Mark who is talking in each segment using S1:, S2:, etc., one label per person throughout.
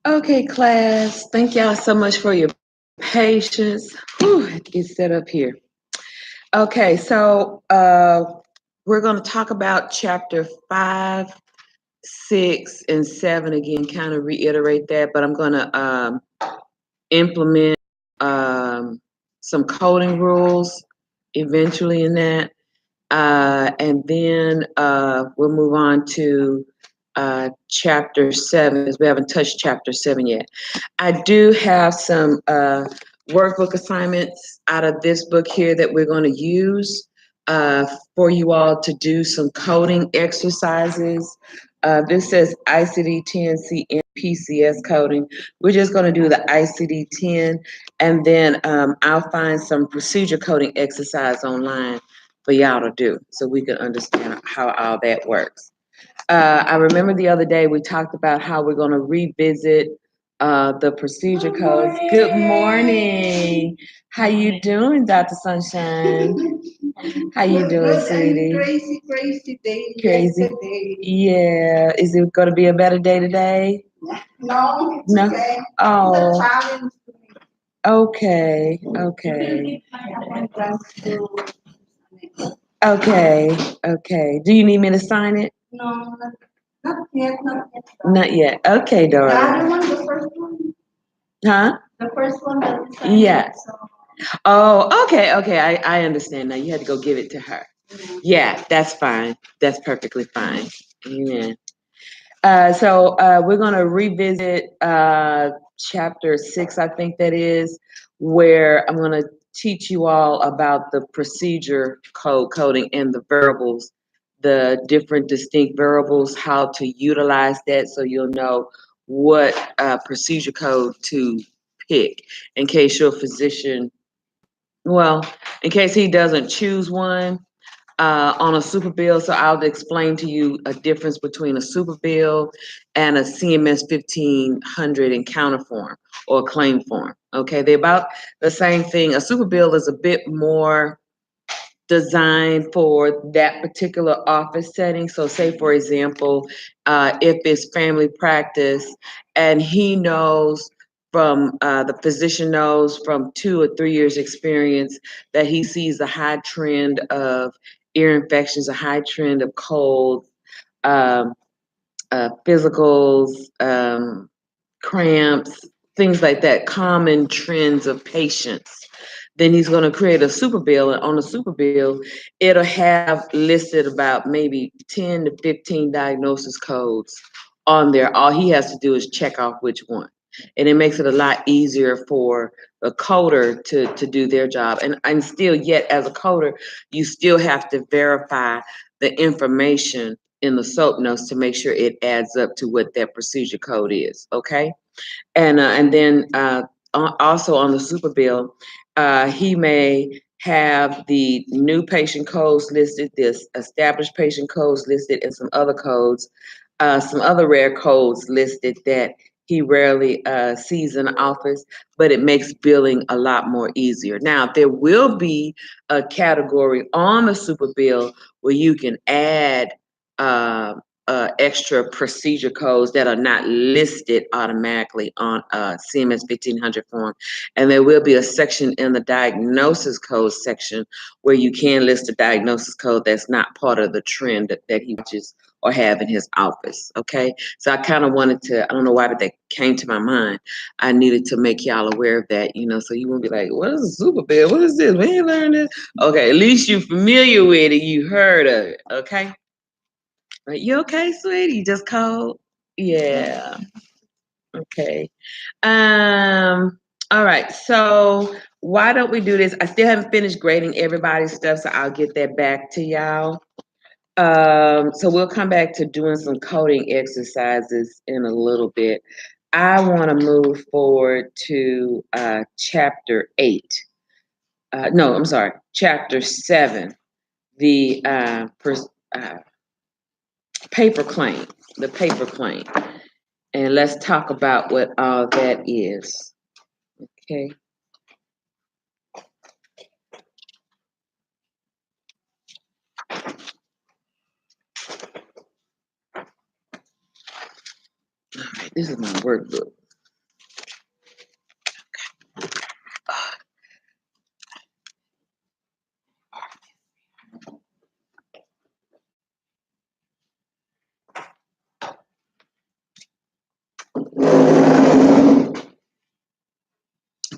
S1: Okay, class. Thank y'all so much for your patience. Whew, get set up here. Okay, so we're going to talk about chapter 5, 6, and 7 again, kind of reiterate that, but I'm going to implement some coding rules eventually in that. And then we'll move on to chapter 7, because we haven't touched chapter 7 yet. I do have some workbook assignments out of this book here that we're going to use for you all to do some coding exercises. This says ICD-10 CM PCS coding. We're just going to do the ICD-10, and then I'll find some procedure coding exercise online for y'all to do so we can understand how all that works. I remember the other day we talked about how we're going to revisit the procedure codes. Good morning. How you doing, Dr. Sunshine? How you doing, sweetie?
S2: Crazy day.
S1: Crazy.
S2: Yesterday.
S1: Yeah. Is it going to be a better day today?
S2: No.
S1: No.
S2: Okay.
S1: Oh.
S2: It's a challenge to me.
S1: Okay. Okay. Okay. Okay. Do you need me to sign it?
S2: No, not yet.
S1: Not yet. Okay,
S2: The
S1: darling.
S2: other one, the first one.
S1: Huh?
S2: The first one that you signed.
S1: Yeah.
S2: So.
S1: Oh, okay, okay. I understand now. You had to go give it to her. Yeah, that's fine. That's perfectly fine. Amen. So we're going to revisit chapter 6, I think that is, where I'm going to teach you all about the procedure coding and the variables, the different distinct variables, how to utilize that so you'll know what procedure code to pick in case your physician, well, in case he doesn't choose one on a super bill. So I'll explain to you a difference between a super bill and a CMS 1500 encounter form or claim form. Okay, they're about the same thing. A super bill is a bit more designed for that particular office setting. So say, for example, if it's family practice and he knows from the physician knows from 2 or 3 years experience that he sees a high trend of ear infections, a high trend of colds, um, physicals, cramps, things like that, common trends of patients. Then he's going to create a super bill, and on the super bill, it'll have listed about maybe 10 to 15 diagnosis codes on there. All he has to do is check off which one. And it makes it a lot easier for the coder to do their job. And still, yet as a coder, you still have to verify the information in the SOAP notes to make sure it adds up to what that procedure code is, okay? And then also on the super bill, he may have the new patient codes listed, this established patient codes listed, and some other codes, some other rare codes listed that he rarely sees in the office, but it makes billing a lot more easier. Now, there will be a category on the super bill where you can add extra procedure codes that are not listed automatically on a CMS 1500 form. And there will be a section in the diagnosis code section where you can list a diagnosis code that's not part of the trend that he watches or have in his office. Okay. So I kind of wanted to, I don't know why, but that came to my mind. I needed to make y'all aware of that, so you won't be like, what is a super bill? What is this? We ain't learned this. Okay. At least you're familiar with it. You heard of it. Okay. Right, you okay, sweetie? You just cold? Yeah. Okay. All right. So why don't we do this? I still haven't finished grading everybody's stuff, so I'll get that back to y'all. So we'll come back to doing some coding exercises in a little bit. I want to move forward to chapter 8. No, I'm sorry, chapter 7. The paper claim, the paper claim. And let's talk about what all that is. Okay. All right, this is my workbook.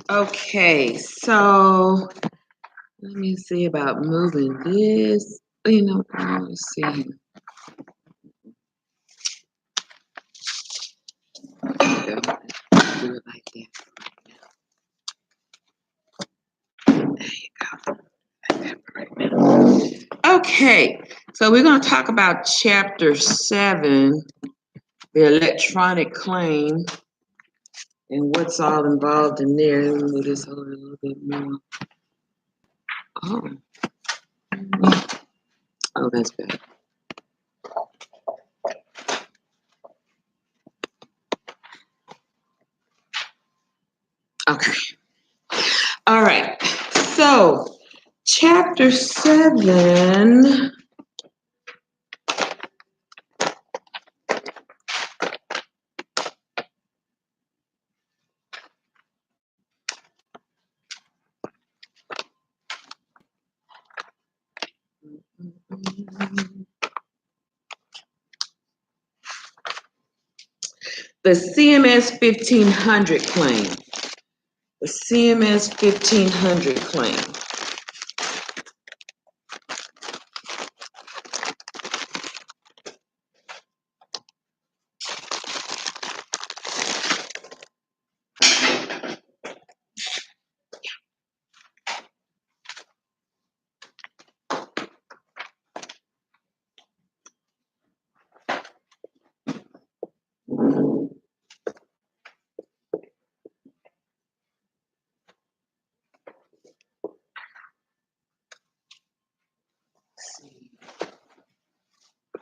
S1: Okay, so let me see about moving this. You know, let's see. There we go. Do it like that. There you go. Like that for right now. Okay, so we're going to talk about Chapter 7, the electronic claim, and what's all involved in there. Let me move this over a little bit more. Oh, that's better. Okay. All right. So, Chapter 7. The CMS 1500 claim. The CMS 1500 claim.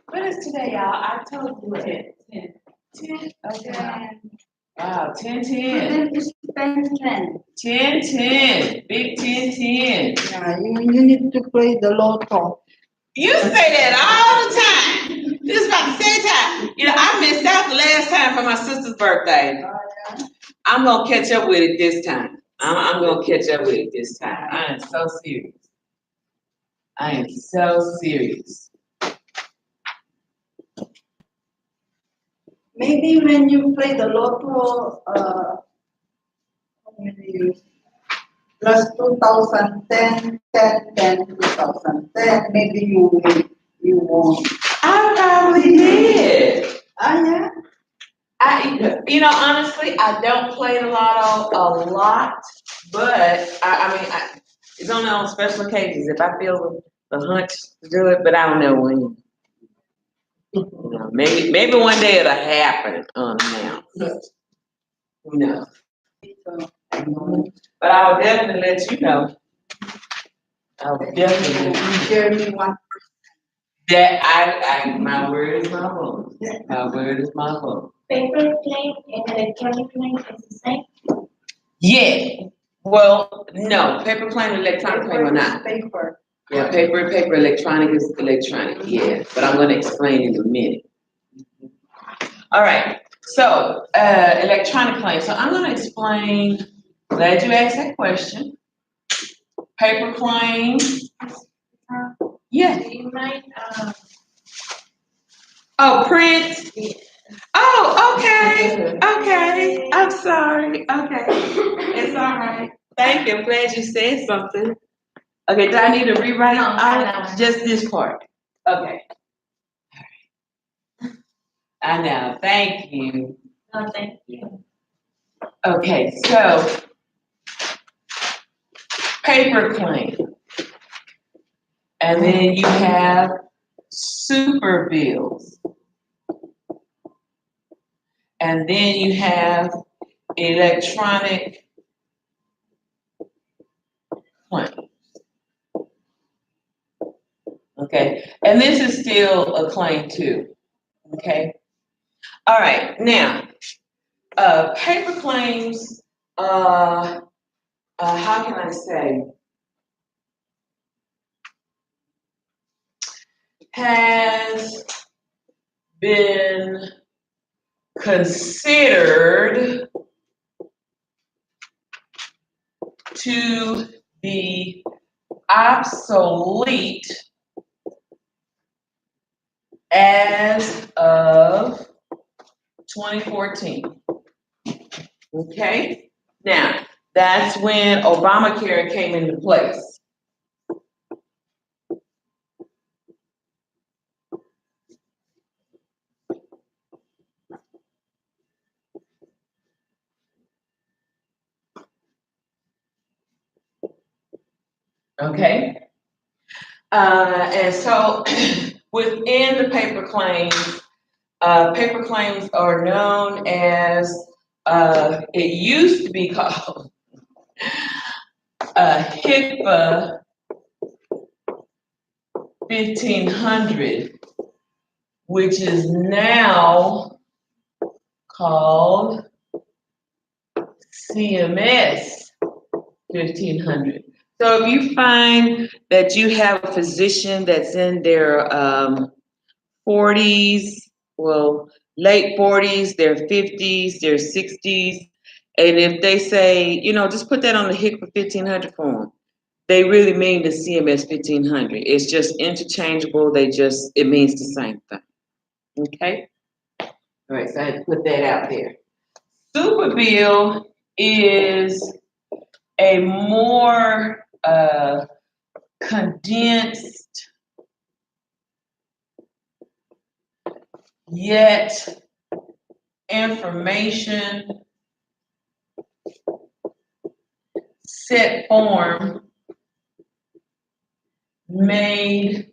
S1: What is today, y'all? I told you it. 10. 10? Okay. Wow, 10, 10.
S2: Then it's 10.
S1: 10, 10. Big 10, 10.
S2: Yeah, you need to play the lotto.
S1: You say that all the time. This is about the same time. You know, I missed out the last time for my sister's birthday. I'm going to catch up with it this time. I'm going to catch up with it this time. I am so serious. I am so serious.
S2: Maybe when you play the lotto, plus 2010, 2010, maybe you won.
S1: I probably did.
S2: Yeah.
S1: You know, honestly, I don't play the lotto a lot, but it's only on special occasions if I feel the hunch to do it, but I don't know when. You know, maybe one day it'll happen unannounced. Who knows? But I will definitely let you know. I will definitely let you know.
S2: Give me 1%.
S1: That my word is my vote. My word is my vote.
S3: Paper claim and electronic claim is the same?
S1: Yeah. Well, no, paper claim and electronic claim are not.
S2: Paper.
S1: Yeah, paper, electronic is electronic, yeah. But I'm gonna explain in a minute. All right, so electronic claim. So I'm gonna explain, glad you asked that question. Paper claim. Yeah.
S3: Do you mind,
S1: Oh, print. Oh, okay. I'm sorry. Okay. It's all right. Thank you. I'm glad you said something. Okay, do I need to rewrite
S3: No,
S1: all just this part? Okay. All right. I know. Thank you.
S3: no, thank you.
S1: Okay, so paper claim. And then you have super bills. And then you have electronic claim. Okay, and this is still a claim too. Okay. All right, now, paper claims, how can I say, has been considered to be obsolete as of 2014. Okay? Now, That's when Obamacare came into place. Okay? And so within the paper claims are known as, it used to be called HIPAA 1500, which is now called CMS 1500. So if you find that you have a physician that's in their 40s, well, late 40s, their 50s, their 60s, and if they say, just put that on the HIPAA 1500 form, they really mean the CMS 1500. It's just interchangeable. It means the same thing. Okay? All right, so I had to put that out there. Super bill is a more condensed yet information set form made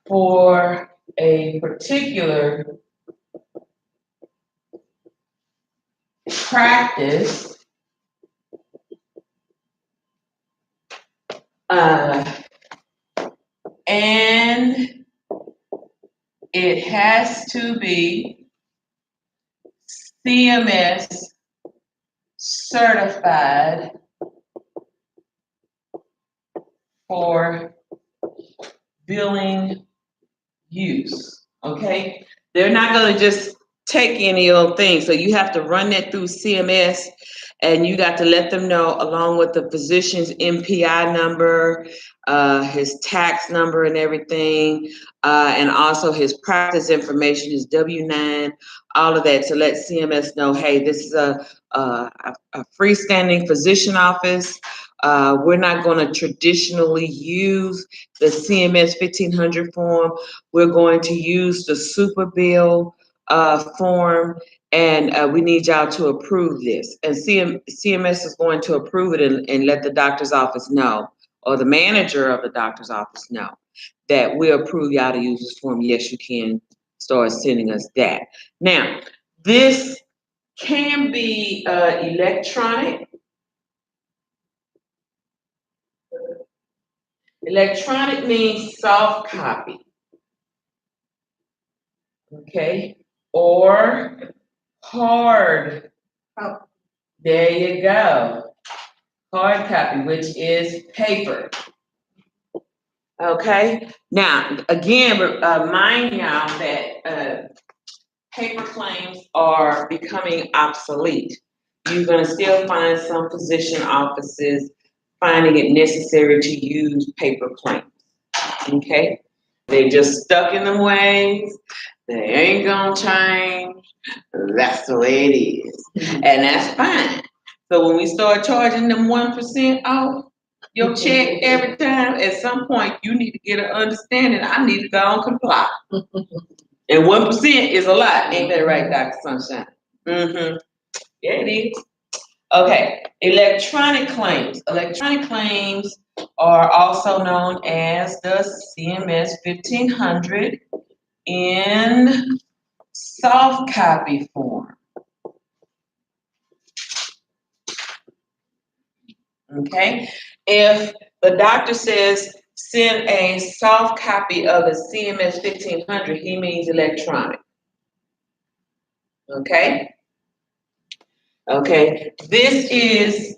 S1: for a particular practice, and it has to be CMS certified for billing use. Okay? They're not going to just take any old thing. So you have to run that through CMS, and you got to let them know, along with the physician's MPI number, his tax number and everything, and also his practice information, his W-9, all of that, to let CMS know, hey, this is a freestanding physician office. We're not going to traditionally use the CMS 1500 form. We're going to use the super bill form, and we need y'all to approve this. And CMS is going to approve it and let the doctor's office know, or the manager of the doctor's office know, that we approve y'all to use this form. Yes, you can start sending us that. Now, this can be electronic. Electronic means soft copy. Okay? Or hard.
S2: Oh.
S1: There you go. Hard copy, which is paper. Okay? Now, again, remind y'all that paper claims are becoming obsolete. You're going to still find some physician offices finding it necessary to use paper claims. Okay? They just stuck in them ways. They ain't gonna change. That's the way it is. And that's fine. So when we start charging them 1% off your check every time, at some point you need to get an understanding. I need to go and comply. And 1% is a lot. Ain't that right, Dr. Sunshine? Mm-hmm. Yeah, it is. Okay, electronic claims. Electronic claims are also known as the CMS 1500 in soft copy form. Okay, if the doctor says send a soft copy of the CMS 1500, he means electronic. Okay. Okay, this is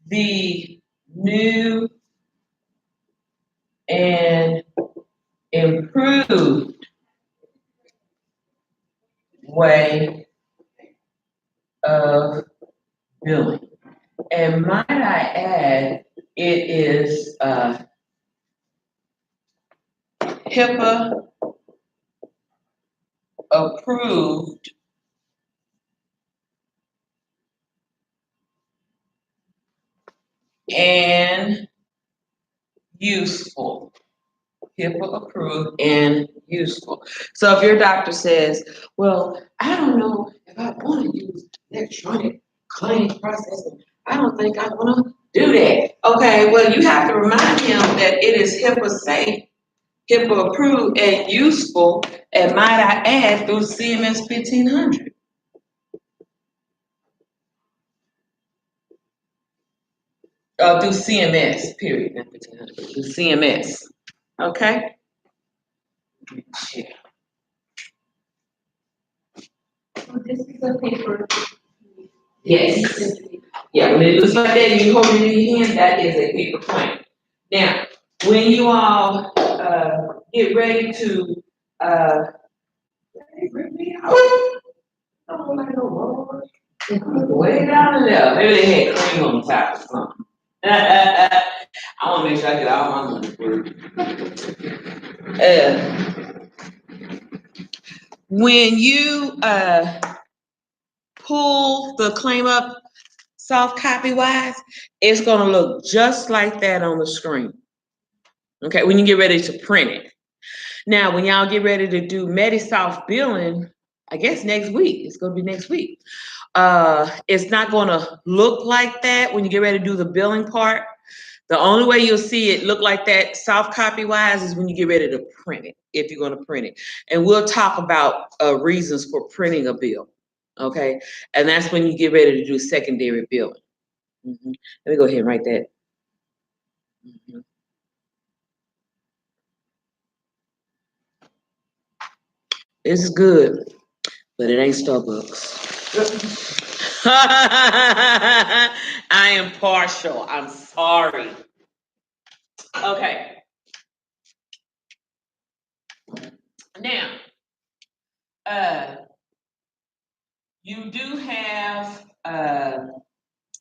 S1: the new and improved way of billing. And might I add, it is HIPAA approved and useful. HIPAA approved and useful. So if your doctor says, well, I don't know if I want to use electronic claim processing, I don't think I want to do that. Okay, well, you have to remind him that it is HIPAA safe, HIPAA approved and useful, and might I add, through CMS 1500. Through CMS, period, not 1500, but through CMS. Okay? Yeah.
S3: So this is a paper.
S1: Yes. Yeah, when it looks like that and you hold it in your hand, that is a paper claim. Now, when you all get ready to way down there, maybe they had cream on top or something. I want to make sure I get all my money worth. When you pull the claim up soft copy wise, it's gonna look just like that on the screen. Okay, when you get ready to print it. Now, when y'all get ready to do MediSoft billing, I guess next week, it's gonna be next week. It's not gonna look like that when you get ready to do the billing part. The only way you'll see it look like that soft copy wise is when you get ready to print it, if you're gonna print it. And we'll talk about reasons for printing a bill, okay? And that's when you get ready to do secondary billing. Let me go ahead and write that. It's good, but it ain't Starbucks. I am partial. I'm sorry. Okay. Now, you do have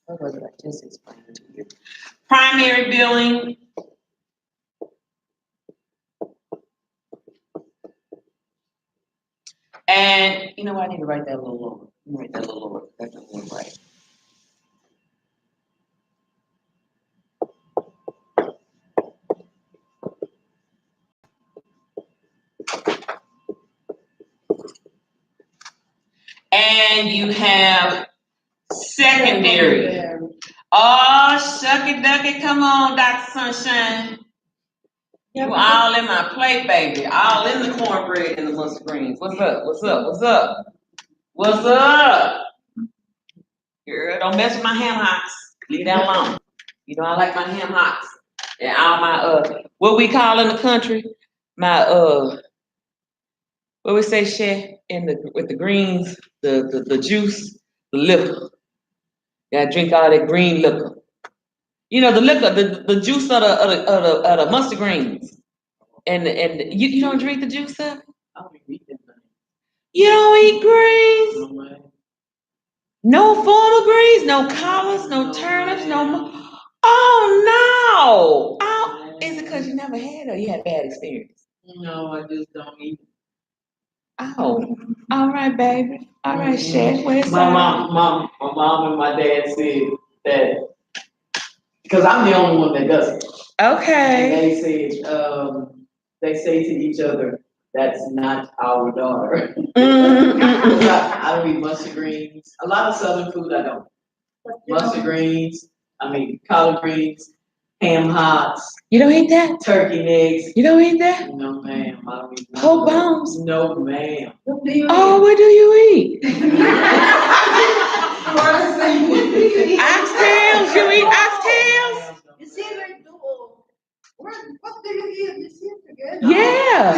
S1: what was it I just explained to you? Primary billing. And you know what? I need to write that a little lower. Write that a little lower. That's not going right. And you have secondary. Oh, shucky ducky, come on, Dr. Sunshine. You all in my plate, baby. All in the cornbread and the mustard greens. What's up? What's up? What's up? What's up? Girl, don't mess with my ham hocks. Leave that alone. You know I like my ham hocks. And all my what we call in the country, my what we say, chef, with the greens, the juice, the liquor. Gotta drink all that green liquor. You know the liquor, the juice of the mustard greens. And you don't drink the juice of it? I don't eat that. You don't eat greens? No form of greens, no collards, no turnips, no. Oh no! Oh, is it because you never had it or you had bad experience? No, I just don't eat. Oh, all right, baby. All right, chef. Where's my mom and my dad said that because I'm the only one that does it. Okay. And they say to each other, "That's not our daughter." I don't eat mustard greens. A lot of Southern food I don't. Mustard greens. Collard greens, ham hocks. You don't eat that? Turkey necks. You don't eat that? No, ma'am. I don't eat that. Whole bones? No, ma'am. What do you eat? Oh, what do you eat? Oxtails? You eat oxtails?
S2: You see, like, what do you eat? You see, again?
S1: Yeah.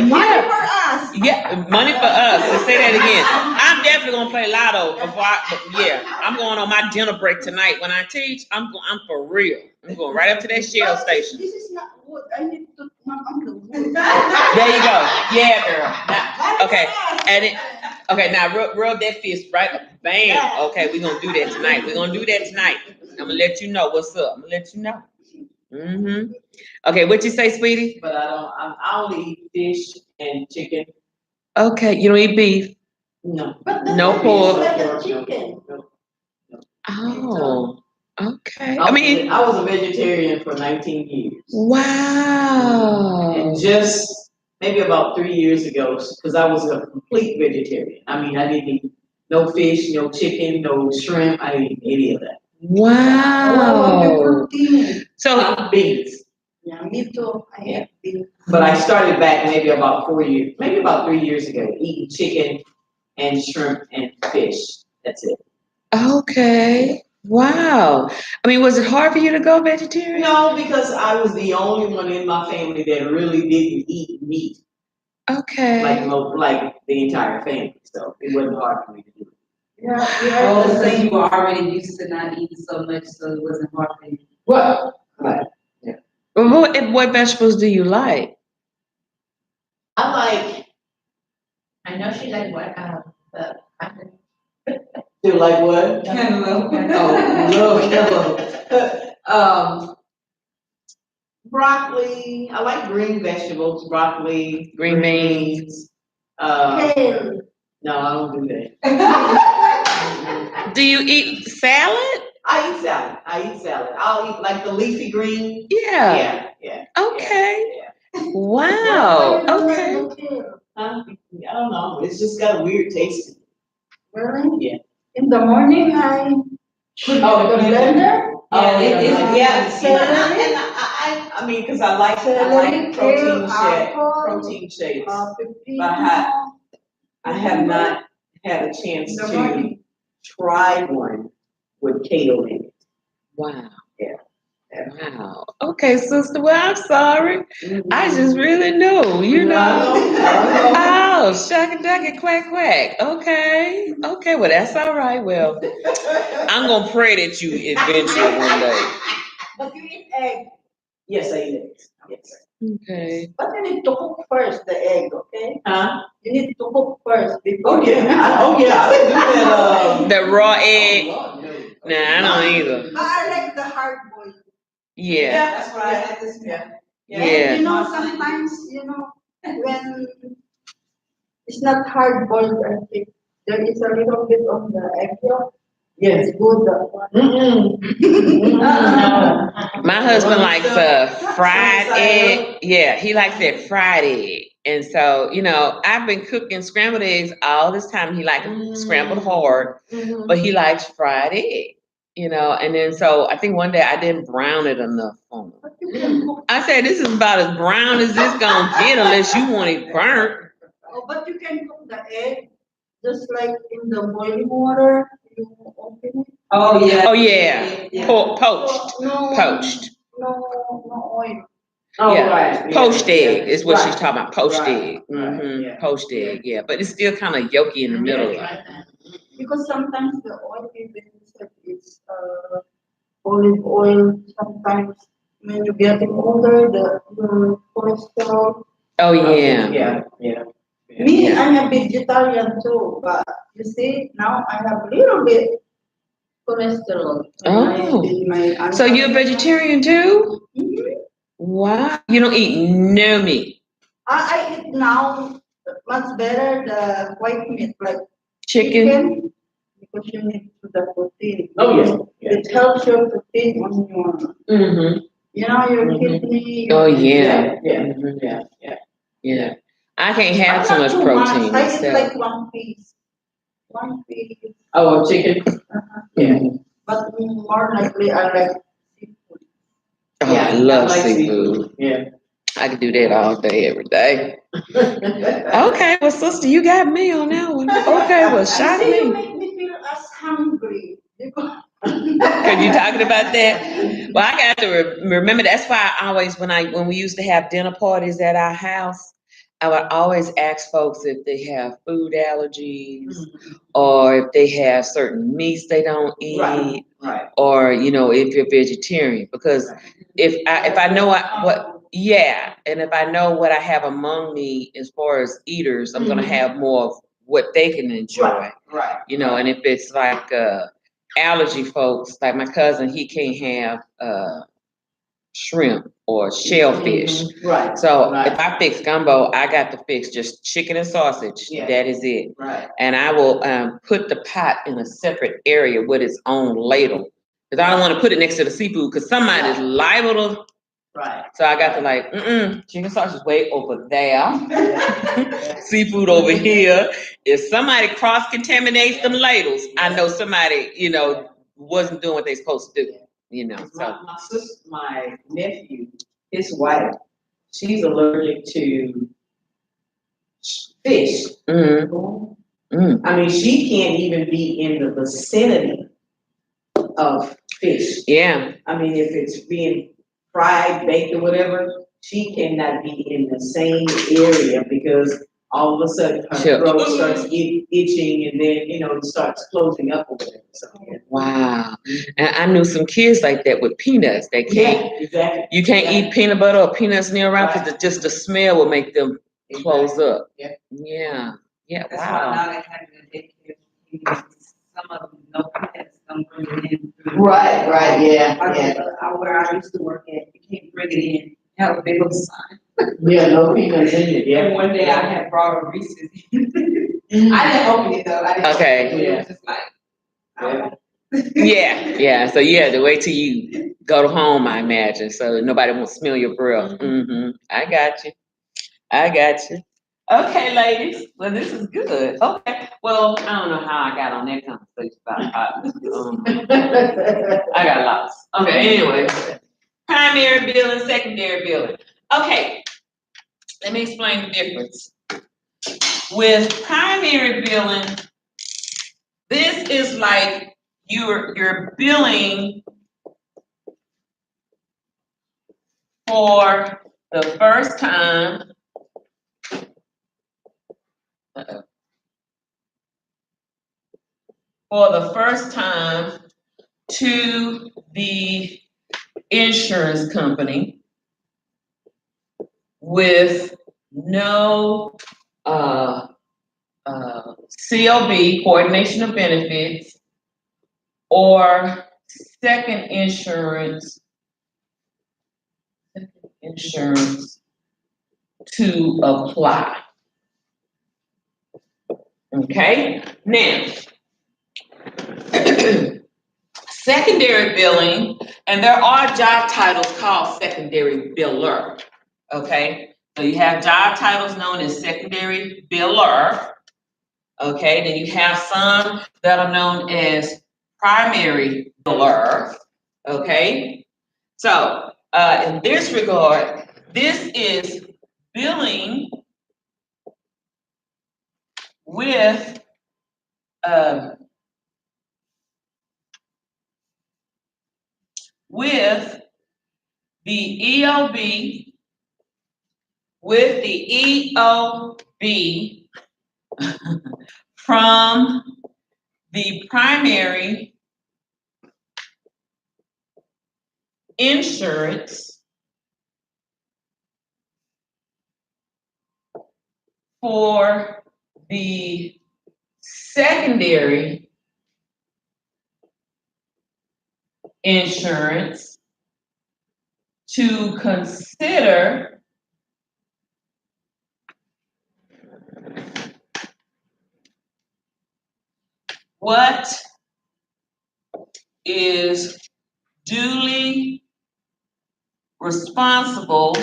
S2: Money for us.
S1: Yeah, money for us. Let's say that again. I'm definitely gonna play lotto I'm going on my dinner break tonight. When I teach, I'm for real. I'm going right up to that Shell station.
S2: This is not wood. I need to
S1: There you go. Yeah, girl. Now, okay. Now rub that fist right. Bam. Okay, we're gonna do that tonight. I'm gonna let you know what's up. I'm gonna let you know. Okay, what you say, sweetie? But I only eat fish and chicken. Okay, you don't eat beef? No. No pork.
S2: Like chicken.
S1: Oh, Okay. I mean,
S4: I was a vegetarian for 19 years.
S1: wow.
S4: And just maybe about 3 years ago, because I was a complete vegetarian. I mean, I didn't eat no fish, no chicken, no shrimp. I didn't eat any of that.
S1: Wow. So
S4: Beans.
S2: Yeah, me too. I have beans.
S4: But I started back maybe about 4 years, maybe about 3 years ago, eating chicken and shrimp and fish. That's it.
S1: okay. Wow. I mean, was it hard for you to go vegetarian?
S4: No, because I was the only one in my family that really didn't eat meat,
S1: Okay.
S4: like the entire family. So it wasn't hard for me to do it.
S2: Yeah, we are the
S5: Because
S2: same.
S5: you were already used to not eating so much, so it wasn't hard for you.
S4: Well, right.
S1: Well, what vegetables do you like?
S4: I like.
S3: I know she like what,
S4: Do like what?
S5: Cantaloupe.
S4: Oh, cantaloupe. Broccoli. I like green vegetables. Broccoli,
S1: Green beans.
S2: Kale.
S4: No, I don't do that.
S1: Do you eat salad?
S4: I eat salad. I'll eat like the leafy green.
S1: Yeah.
S4: Yeah.
S1: Okay.
S4: Yeah.
S1: Wow.
S2: Why
S1: Okay.
S2: you don't like kale?
S4: I don't know. It's just got a weird taste.
S2: Really?
S4: Yeah.
S2: In the morning, I put
S4: Oh,
S2: the
S4: the
S2: blender.
S4: Oh, yeah.
S2: Celery.
S4: I mean, because I like
S2: Celery,
S4: protein
S2: kale, apple,
S4: protein shakes.
S2: Pepino.
S4: But I have not had a chance
S2: In the
S4: to
S2: morning.
S4: try one with kale in it.
S1: Wow.
S4: Yeah.
S1: Wow. Okay, sister. Well, I'm sorry. I just really knew, you know.
S4: I know.
S1: Oh, shucky ducky quack quack. Okay. Okay, well that's all right. Well, I'm gonna pray that you eventually one day.
S2: But you eat egg.
S4: Yes, I eat it. Yes.
S1: Okay.
S2: But you need to cook first the egg, okay?
S4: Huh?
S2: You need to cook first before.
S4: Oh yeah. I don't do that.
S1: The raw egg.
S4: Oh, Lord, no.
S1: Nah, I don't either.
S2: But I like the hard boiled.
S1: Yeah.
S4: That's what I had this. Yeah.
S1: Yeah.
S2: And you know, sometimes, when it's not hard boiled, I think there is a little bit on the egg yolk.
S4: Yes.
S2: It's good.
S1: My husband likes fried egg. Yeah, he likes that fried egg. And so, I've been cooking scrambled eggs all this time. He likes scrambled hard, but he likes fried egg. And then so I think one day I didn't brown it enough on him. I said, this is about as brown as it's gonna get unless you want it burnt.
S2: Oh, but you can cook the egg just like in the boiling water. You open it.
S5: Oh, yeah.
S1: Oh yeah, poached.
S2: So,
S1: Poached.
S2: No oil.
S4: Oh,
S1: Yeah.
S4: right.
S1: Poached egg is what
S4: Right.
S1: she's talking about. Poached
S4: Right.
S1: egg.
S4: Right.
S1: Mhm.
S4: Yeah.
S1: Poached egg, yeah. But it's still kind of yolky in the middle.
S2: Because sometimes the oil it's olive oil. Sometimes when you're getting older, the cholesterol.
S1: Oh yeah.
S4: Yeah.
S2: Me,
S1: Yeah.
S2: I'm a vegetarian too, but you see, now I have a little bit cholesterol
S1: Oh.
S2: in my
S1: So you're a vegetarian too?
S2: Mhm.
S1: Wow. You don't eat no meat.
S2: I eat now much better the white meat, like
S1: Chicken.
S2: because you need the protein.
S4: Oh, yeah.
S2: It helps your protein on your,
S1: Mm-hmm.
S2: your
S1: Mhm.
S2: kidney.
S1: Oh yeah.
S4: Yeah.
S1: Mhm.
S4: Yeah.
S1: Yeah. I can't have
S2: But
S1: too
S2: not
S1: much
S2: too
S1: protein
S2: much. I eat like
S1: myself.
S2: one piece. One piece.
S4: Oh, chicken. Yeah.
S2: But more likely I like seafood.
S1: Oh, I love
S4: like
S1: seafood.
S4: Yeah.
S1: I can do that all day, every day. Okay, well, sister, you got me on that one. Okay, well,
S2: I
S1: shock
S2: see you
S1: me.
S2: make me feel as hungry.
S1: Cause you talking about that. Well, I got to remember. That's why I always, when we used to have dinner parties at our house, I would always ask folks if they have food allergies or if they have certain meats they don't eat,
S4: Right.
S1: or if you're vegetarian. Because if I know and if I know what I have among me as far as eaters, I'm gonna have more of what they can enjoy.
S4: Right.
S1: And if it's like allergy folks, like my cousin, he can't have shrimp or shellfish.
S4: Right.
S1: So if I fix gumbo, I got to fix just chicken and sausage.
S4: Yeah.
S1: That is it.
S4: Right.
S1: And I will put the pot in a separate area with its own ladle Because I don't want to put it next to the seafood because somebody's liable to.
S4: Right.
S1: So I got to like, chicken sauce is way over there. Seafood over here. If somebody cross contaminates them ladles, I know somebody, wasn't doing what they supposed to do. So
S4: My nephew, his wife, she's allergic to fish. I mean, she can't even be in the vicinity of fish.
S1: Yeah.
S4: I mean, if it's being fried, baked, or whatever, she cannot be in the same area because all of a sudden her throat starts itching and then, it starts closing up or whatever. So, yeah.
S1: Wow. And I knew some kids like that with peanuts. They can't,
S4: exactly.
S1: You can't eat peanut butter or peanuts near around because just the smell will make them close up.
S4: Yeah.
S1: Yeah. Yeah.
S5: That's why
S1: Wow.
S5: now they have to take care of some of them, no pets don't bring it in.
S4: Right, yeah.
S5: Where I used to work at, you can't bring it in, have a big old sign.
S4: Yeah, no peanuts in it,
S5: And one day I had brought a Reese's. I didn't open it though,
S1: Okay.
S5: It was just like.
S1: Yeah. So you had to wait till you go to home, I imagine, so nobody won't smell your breath. I got you. Okay, ladies. Well, this is good. Okay. Well, I don't know how I got on that conversation about I got lost. Okay. Anyway, primary billing, secondary billing. Okay. Let me explain the difference. With primary billing, this is like you're billing for the first time. For the first time to the insurance company with no COB, coordination of benefits, or second insurance to apply. Okay, now secondary billing, and there are job titles called secondary biller. Okay, so you have job titles known as secondary biller. Okay, then you have some that are known as primary biller. Okay, so in this regard, this is billing with the EOB, with the EOB from the primary insurance for the secondary insurance to consider what is duly responsible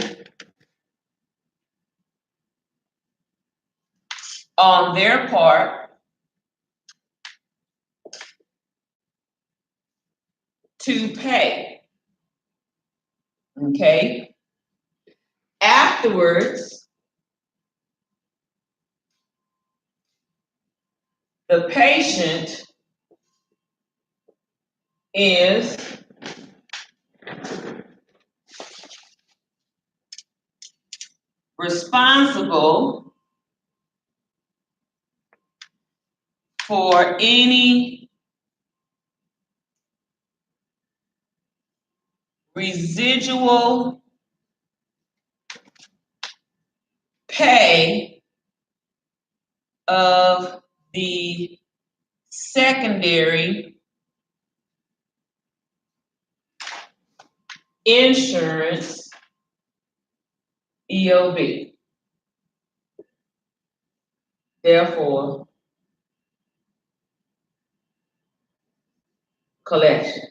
S1: on their part to pay. Okay? Afterwards, the patient is responsible for any residual pay of the secondary insurance EOB. Therefore, collection.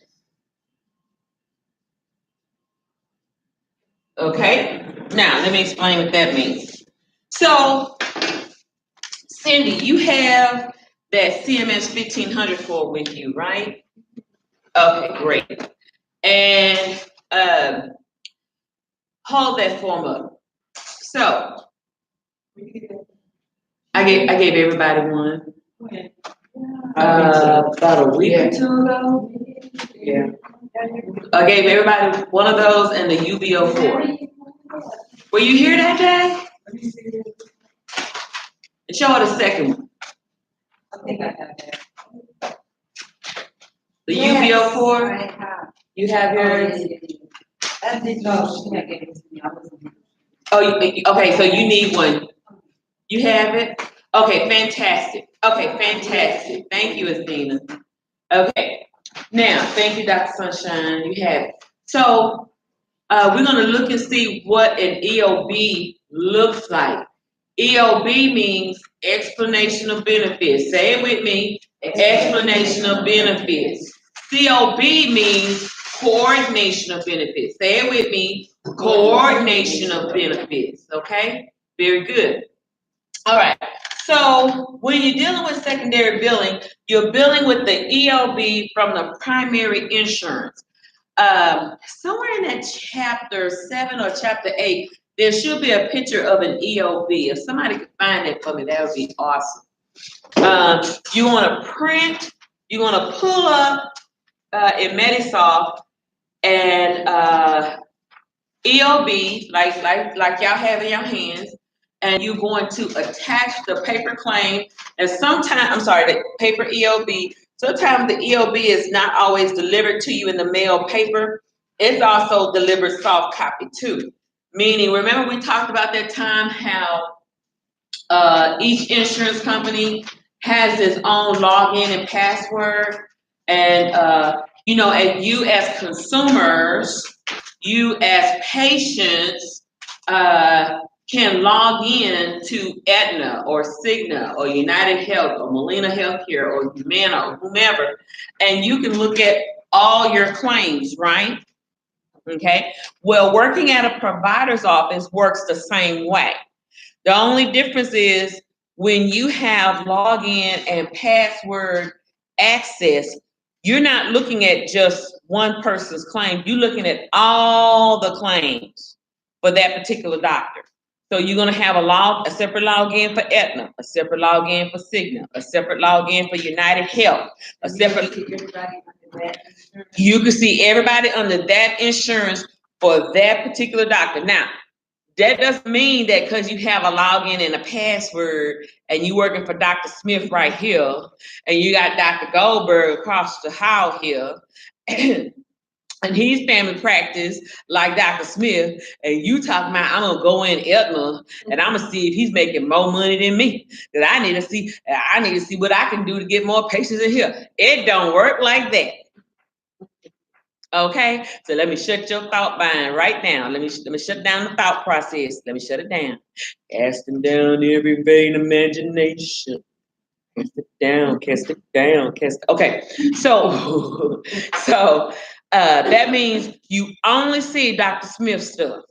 S1: Okay, now let me explain what that means. So, Cindy, you have that CMS 1500 form with you, right? Okay, great. And hold that form up. So, I gave everybody one. About a week or two ago.
S4: Yeah.
S1: I gave everybody one of those and the UBO4. Were you here that day? And show her the second one.
S5: I think I have that.
S1: The
S2: Yes,
S1: UBO4.
S2: I have.
S1: You have yours.
S2: And this
S5: No, she had given it to me. I wasn't.
S1: Oh, okay. So you need one. You have it. Okay, fantastic. Okay, fantastic. Thank you, Athena. Okay. Now, thank you, Dr. Sunshine. You have it. So we're going to look and see what an EOB looks like. EOB means explanation of benefits. Say it with me. Explanation of benefits. COB means coordination of benefits. Say it with me. Coordination of benefits. Okay? Very good. All right. So when you're dealing with secondary billing, you're billing with the EOB from the primary insurance. Somewhere in that chapter 7 or chapter 8, there should be a picture of an EOB. If somebody could find it for me, that would be awesome. You want to print, you want to pull up in Medisoft and EOB, like y'all have in your hands, and you're going to attach the paper claim. And sometimes, the paper EOB. Sometimes the EOB is not always delivered to you in the mail paper. It's also delivered soft copy too. Meaning, remember we talked about that time how each insurance company has its own login and password, and and you as consumers, you as patients, can log in to Aetna or Cigna or United Health or Molina Healthcare or Humana or whomever, and you can look at all your claims, right? Okay. Well, working at a provider's office works the same way. The only difference is when you have login and password access, you're not looking at just one person's claim. You're looking at all the claims for that particular doctor. So you're going to have a separate login for Aetna, a separate login for Cigna, a separate login for United Health, a separate. You can see everybody under that insurance for that particular doctor. Now, that doesn't mean that because you have a login and a password and you working for Dr. Smith right here and you got Dr. Goldberg across the hall here and he's family practice like Dr. Smith, and you talking about I'm gonna go in Aetna and I'm gonna see if he's making more money than me. That I need to see what I can do to get more patients in here. It don't work like that. Okay, so let me shut your thought mind right now. Let me shut down the thought process. Let me shut it down. Casting down every vain imagination. Cast it down, cast it down, cast. Okay, so that means you only see Dr. Smith stuff.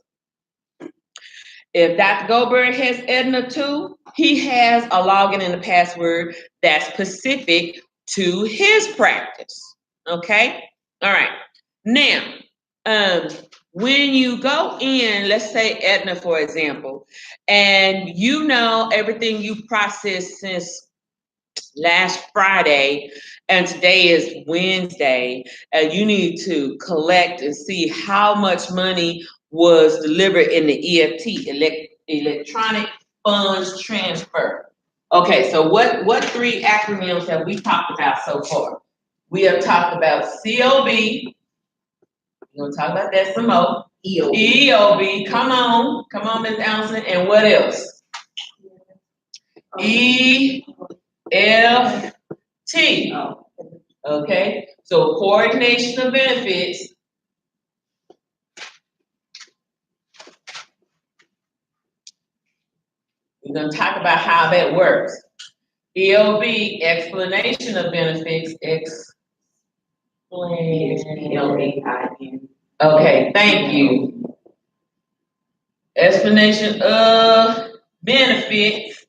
S1: If Dr. Goldberg has Aetna too, he has a login and a password that's specific to his practice. Okay, all right. Now, when you go in, let's say Aetna, for example, and you know everything you processed since last Friday, and today is Wednesday, and you need to collect and see how much money was delivered in the EFT, electronic funds transfer. Okay, so what three acronyms have we talked about so far? We have talked about COB. We're gonna talk about that some more. EOB, come on, Ms. Allison, and what else? EFT. Okay, so coordination of benefits. We're gonna talk about how that works. EOB, explanation of benefits. Explain. Okay, thank you. Explanation of benefits.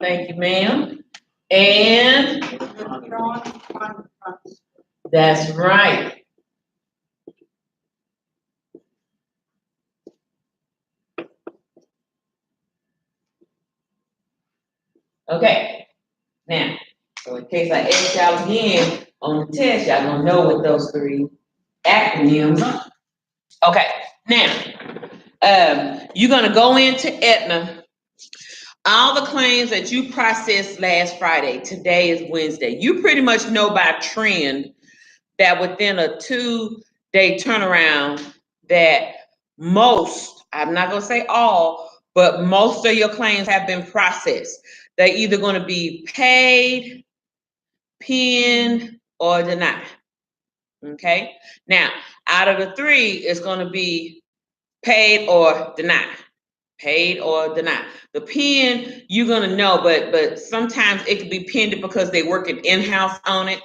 S1: Thank you, ma'am. And
S2: Withdrawn fund transfer.
S1: that's right. Okay. Now, so in case I ask y'all again on the test, y'all gonna know what those three acronyms are. Okay. Now, you're gonna go into Aetna. All the claims that you processed last Friday, today is Wednesday. You pretty much know by trend that within a 2-day turnaround that most, I'm not gonna say all, but most of your claims have been processed. They're either gonna be paid, pinned, or denied. Okay? Now, out of the three, it's gonna be paid or denied. Paid or denied. The pin, you're gonna know, but sometimes it could be pinned because they working in-house on it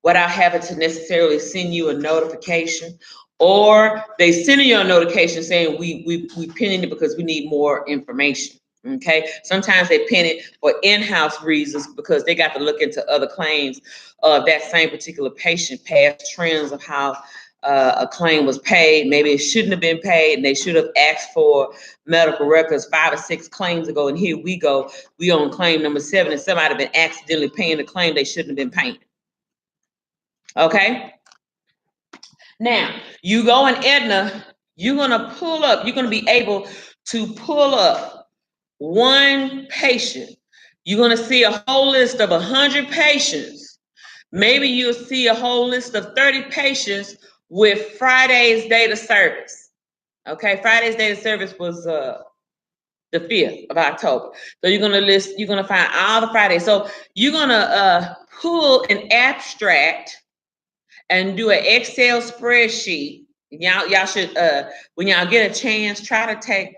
S1: without having to necessarily send you a notification, or they sending you a notification saying we pinning it because we need more information. Okay, sometimes they pin it for in-house reasons because they got to look into other claims of that same particular patient, past trends of how a claim was paid. Maybe it shouldn't have been paid, and they should have asked for medical records 5 or 6 claims ago, and here we go. We on claim number 7, and somebody been accidentally paying the claim they shouldn't have been paying. Okay. Now you go in Aetna. You're gonna pull up. You're gonna be able to pull up one patient. You're gonna see a whole list of 100 patients. Maybe you'll see a whole list of 30 patients with Friday's date of service. Okay, Friday's date of service was the 5th of October. So you're gonna find all the Fridays. So you're gonna pull an abstract and do an Excel spreadsheet. Y'all should when y'all get a chance, try to take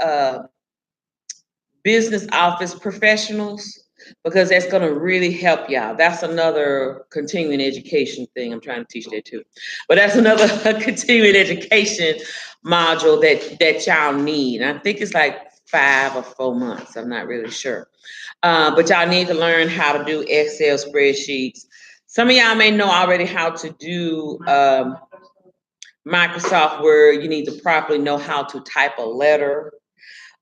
S1: business office professionals, because that's going to really help y'all. That's another continuing education thing. I'm trying to teach that too, but that's another continuing education module that y'all need. And I think it's like 5 or 4 months. I'm not really sure, but y'all need to learn how to do Excel spreadsheets. Some of y'all may know already how to do Microsoft Word. You need to properly know how to type a letter.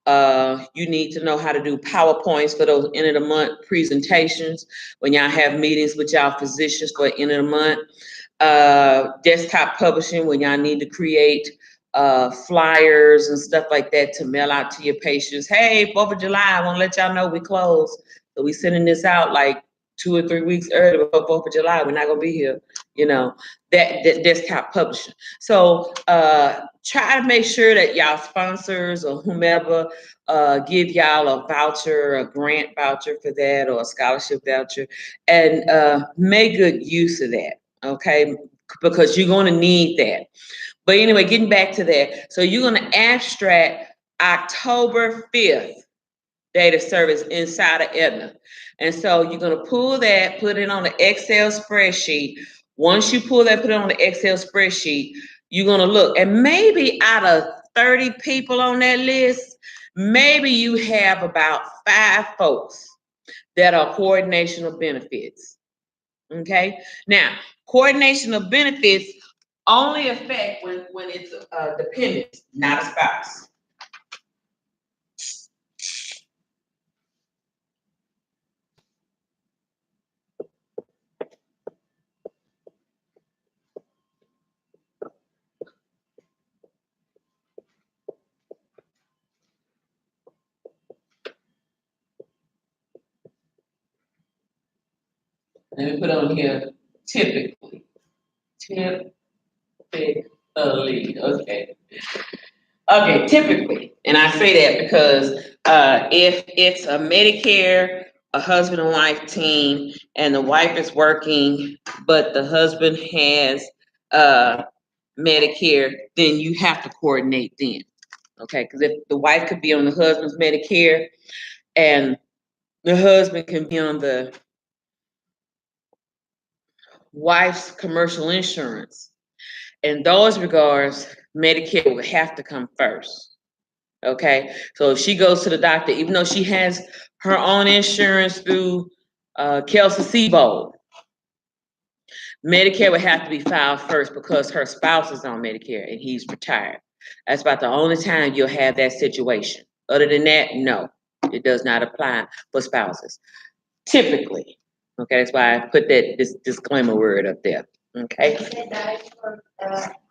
S1: You need to know how to do PowerPoints for those end of the month presentations when y'all have meetings with y'all physicians for end of the month. Desktop publishing when y'all need to create flyers and stuff like that to mail out to your patients. Hey, 4th of July, I want to let y'all know we closed. So we sending this out like 2 or 3 weeks early before 4th of July. We're not gonna be here, that desktop publishing. So try to make sure that y'all sponsors or whomever give y'all a voucher, a grant voucher for that, or a scholarship voucher, and make good use of that, okay? Because you're gonna need that. But anyway, getting back to that. So you're gonna abstract October 5th date of service inside of Aetna. And so you're gonna pull that, put it on the Excel spreadsheet. Once you pull that, put it on the Excel spreadsheet, you're gonna look, and maybe out of 30 people on that list, maybe you have about 5 folks that are coordination of benefits. Okay. Now, coordination of benefits only affect when it's a dependent, not a spouse. Let me put on here typically. Okay. Okay, typically. And I say that because if it's a Medicare, a husband and wife team, and the wife is working, but the husband has Medicare, then you have to coordinate then. Okay, because if the wife could be on the husband's Medicare and the husband can be on the wife's commercial insurance, in those regards, Medicare would have to come first. Okay, so if she goes to the doctor, even though she has her own insurance through Kelsey Sebo, Medicare would have to be filed first because her spouse is on Medicare and he's retired. That's about the only time you'll have that situation. Other than that, no, it does not apply for spouses. Typically. Okay, that's why I put this disclaimer word up there. Okay.
S3: You said that is for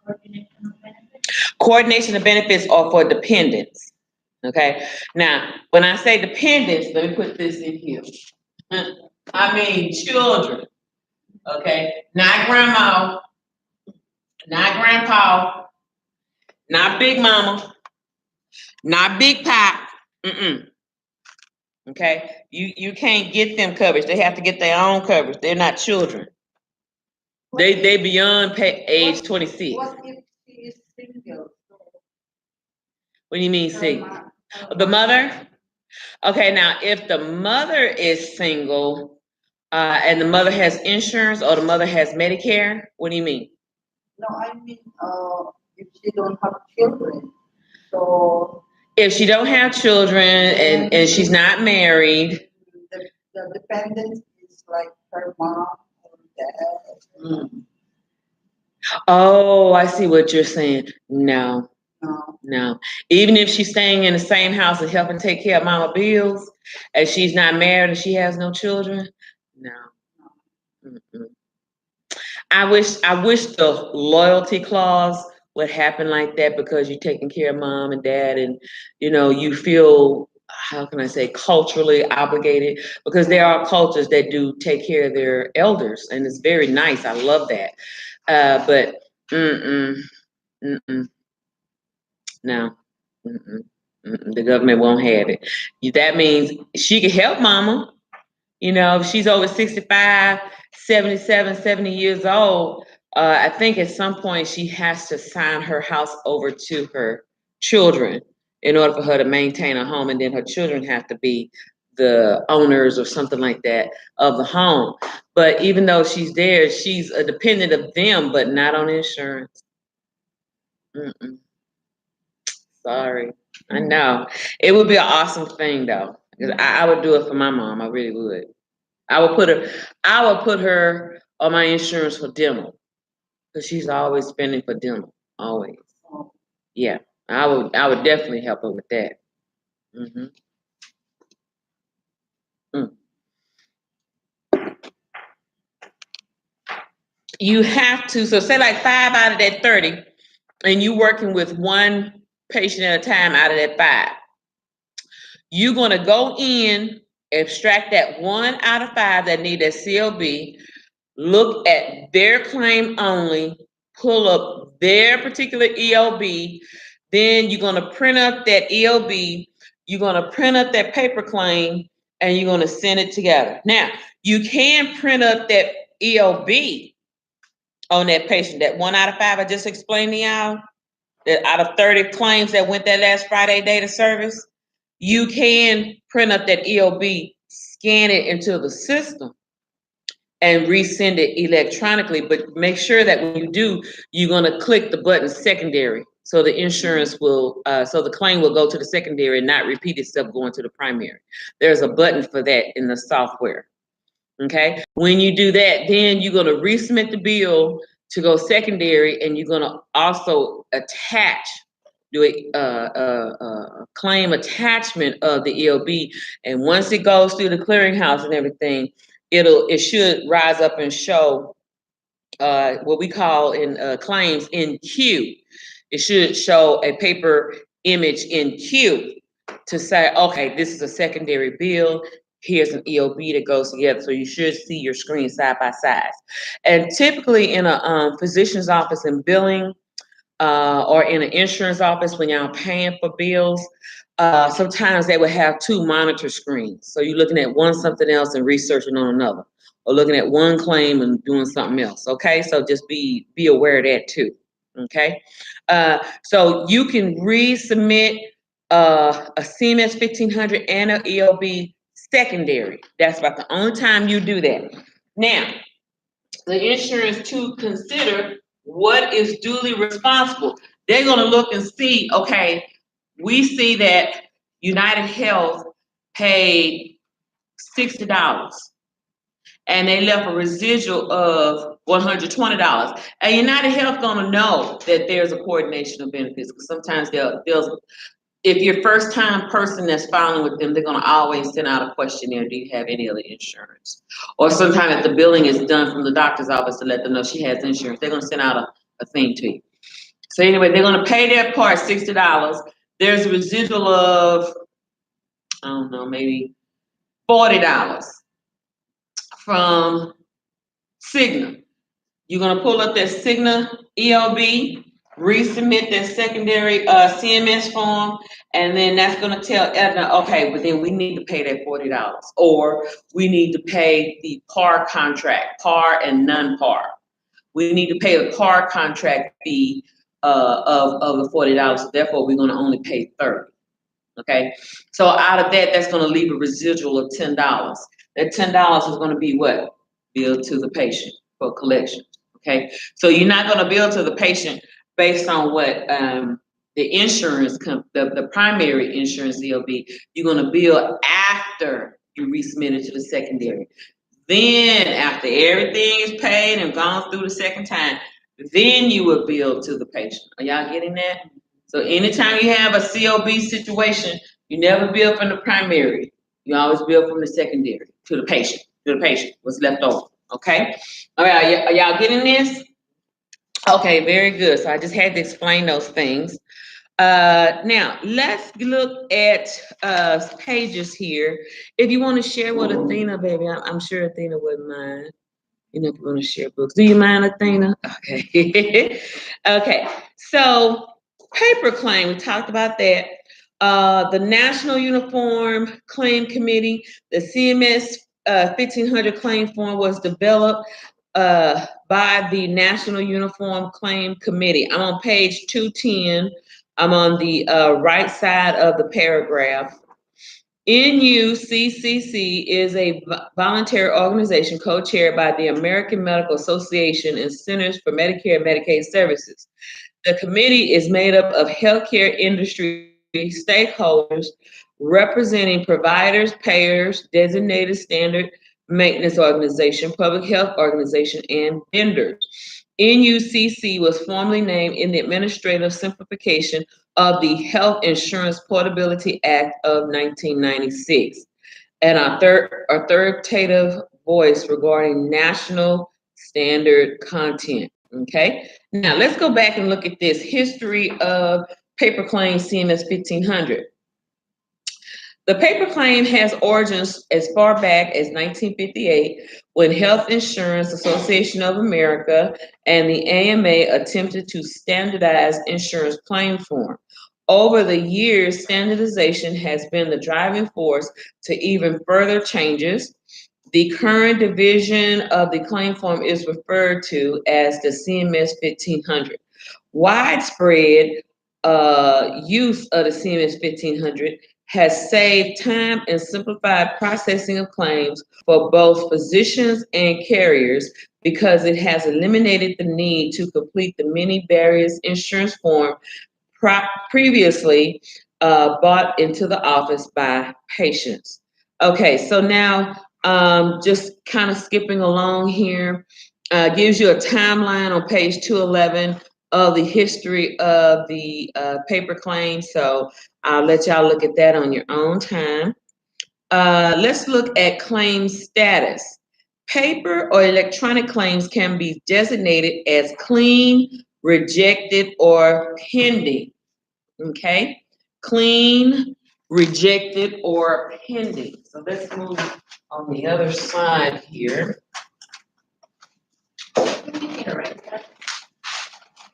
S3: coordination of benefits?
S1: Coordination of benefits are for dependents. Okay. Now, when I say dependents, let me put this in here. I mean children. Okay. Not grandma, not grandpa, not big mama, not big pop. Okay. You can't get them coverage. They have to get their own coverage. They're not children. They beyond age 26.
S2: What if she is single?
S1: What do you mean
S2: Her
S1: single?
S2: mom-
S1: The mother? Okay, now if the mother is single, and the mother has insurance or the mother has Medicare, what do you mean?
S2: No, I mean, if she don't have children, so
S1: If she don't have children and she's not married,
S2: the dependence is like her mom or dad.
S1: oh, I see what you're saying. No,
S2: No.
S1: no. Even if she's staying in the same house and helping take care of mama bills, and she's not married and she has no children, no. Mm-mm. I wish the loyalty clause would happen like that because you're taking care of mom and dad and you feel, how can I say, culturally obligated, because there are cultures that do take care of their elders and it's very nice. I love that. But no. The government won't have it. That means she can help mama. If she's over 65, 77, 70 years old, I think at some point she has to sign her house over to her children in order for her to maintain a home, and then her children have to be the owners or something like that of the home. But even though she's there, she's a dependent of them, but not on insurance. Sorry. I know. It would be an awesome thing though. 'Cause I would do it for my mom. I really would. I would put her on my insurance for dental. Because she's always spending for dental. Always. Yeah. I would definitely help her with that. Mm. You have to, so say like 5 out of that 30, and you working with one patient at a time out of that 5. You're gonna go in, extract that 1 out of 5 that need that CLB, look at their claim only, pull up their particular EOB, then you're gonna print up that EOB, you're gonna print up that paper claim, and you're gonna send it together. Now, you can print up that EOB on that patient, that 1 out of 5 I just explained to y'all, that out of 30 claims that went that last Friday date of service, you can print up that EOB, scan it into the system, and resend it electronically. But make sure that when you do, you're gonna click the button secondary, so the insurance will, so the claim will go to the secondary and not repeat itself going to the primary. There's a button for that in the software. Okay, when you do that, then you're gonna resubmit the bill to go secondary, and you're gonna also do a claim attachment of the EOB, and once it goes through the clearinghouse and everything, it should rise up and show what we call in claims in queue. It should show a paper image in queue to say, okay, this is a secondary bill. Here's an EOB that goes together. So you should see your screen side by side. And typically in a physician's office in billing, or in an insurance office when y'all paying for bills, sometimes they will have 2 monitor screens. So you're looking at one something else and researching on another, or looking at one claim and doing something else. Okay, so just be aware of that too. Okay, so you can resubmit a CMS 1500 and an EOB secondary. That's about the only time you do that. Now, the insurance to consider what is duly responsible. They're going to look and see, okay, we see that United Health paid $60 and they left a residual of $120. And United Health gonna know that there's a coordination of benefits because sometimes they'll if you're first time person that's filing with them, they're gonna always send out a questionnaire. Do you have any other insurance? Or sometimes if the billing is done from the doctor's office to let them know she has insurance, they're gonna send out a thing to you. So anyway, they're gonna pay their part, $60. There's a residual of, I don't know, maybe $40 from Cigna. You're gonna pull up that Cigna EOB, resubmit that secondary CMS form, and then that's gonna tell Aetna, okay, but then we need to pay that $40, or we need to pay the PAR contract, PAR and non-PAR. We need to pay the PAR contract fee of the $40. So therefore, we're gonna only pay $30. Okay, so out of that, that's gonna leave a residual of $10. That $10 is gonna be what? Billed to the patient for collection. Okay, so you're not gonna bill to the patient based on what the insurance, the primary insurance EOB. You're gonna bill after you resubmit it to the secondary. Then, after everything is paid and gone through the second time, then you will bill to the patient. Are y'all getting that? So anytime you have a COB situation, you never bill from the primary. You always bill from the secondary to the patient, what's left over. Okay? All right, are y'all getting this? Okay, very good. So I just had to explain those things. Now let's look at pages here. If you want to share with Athena, baby, I'm sure Athena wouldn't mind. You know, if you want to share books. Do you mind, Athena? Okay. Okay. So paper claim, we talked about that. The National Uniform Claim Committee, the CMS 1500 claim form was developed by the National Uniform Claim Committee. I'm on page 210. I'm on the right side of the paragraph. NUCCC is a voluntary organization co-chaired by the American Medical Association and Centers for Medicare and Medicaid Services. The committee is made up of healthcare industry stakeholders representing providers, payers, designated standard maintenance organization, public health organization, and vendors. NUCC was formally named in the administrative simplification of the Health Insurance Portability Act of 1996, and authoritative voice regarding national standard content. Okay, now let's go back and look at this history of paper claim CMS 1500. The paper claim has origins as far back as 1958, when Health Insurance Association of America and the AMA attempted to standardize insurance claim form. Over the years, standardization has been the driving force to even further changes. The current division of the claim form is referred to as the CMS 1500. Widespread use of the CMS 1500 has saved time and simplified processing of claims for both physicians and carriers because it has eliminated the need to complete the many various insurance forms previously brought into the office by patients. Okay, so now just kind of skipping along here, gives you a timeline on page 211 of the history of the paper claim. So I'll let y'all look at that on your own time. Let's look at claim status. Paper or electronic claims can be designated as clean, rejected, or pending. Okay, clean, rejected, or pending. So let's move on the other side here.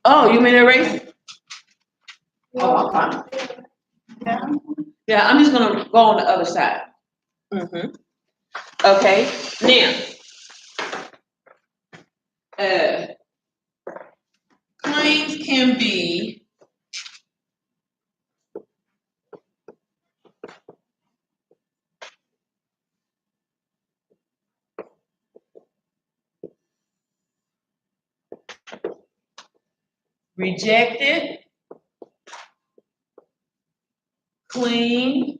S1: Oh, you mean erase it? Oh, I'm fine. Yeah, I'm just gonna go on the other side. Okay, now, claims can be rejected, unclean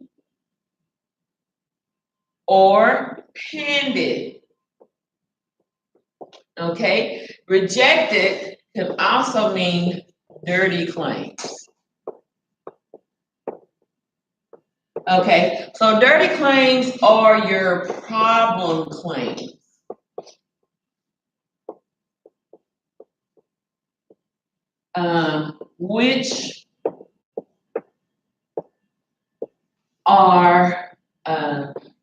S1: or pending. Okay, rejected can also mean dirty claims. Okay, so dirty claims are your problem claims. Which are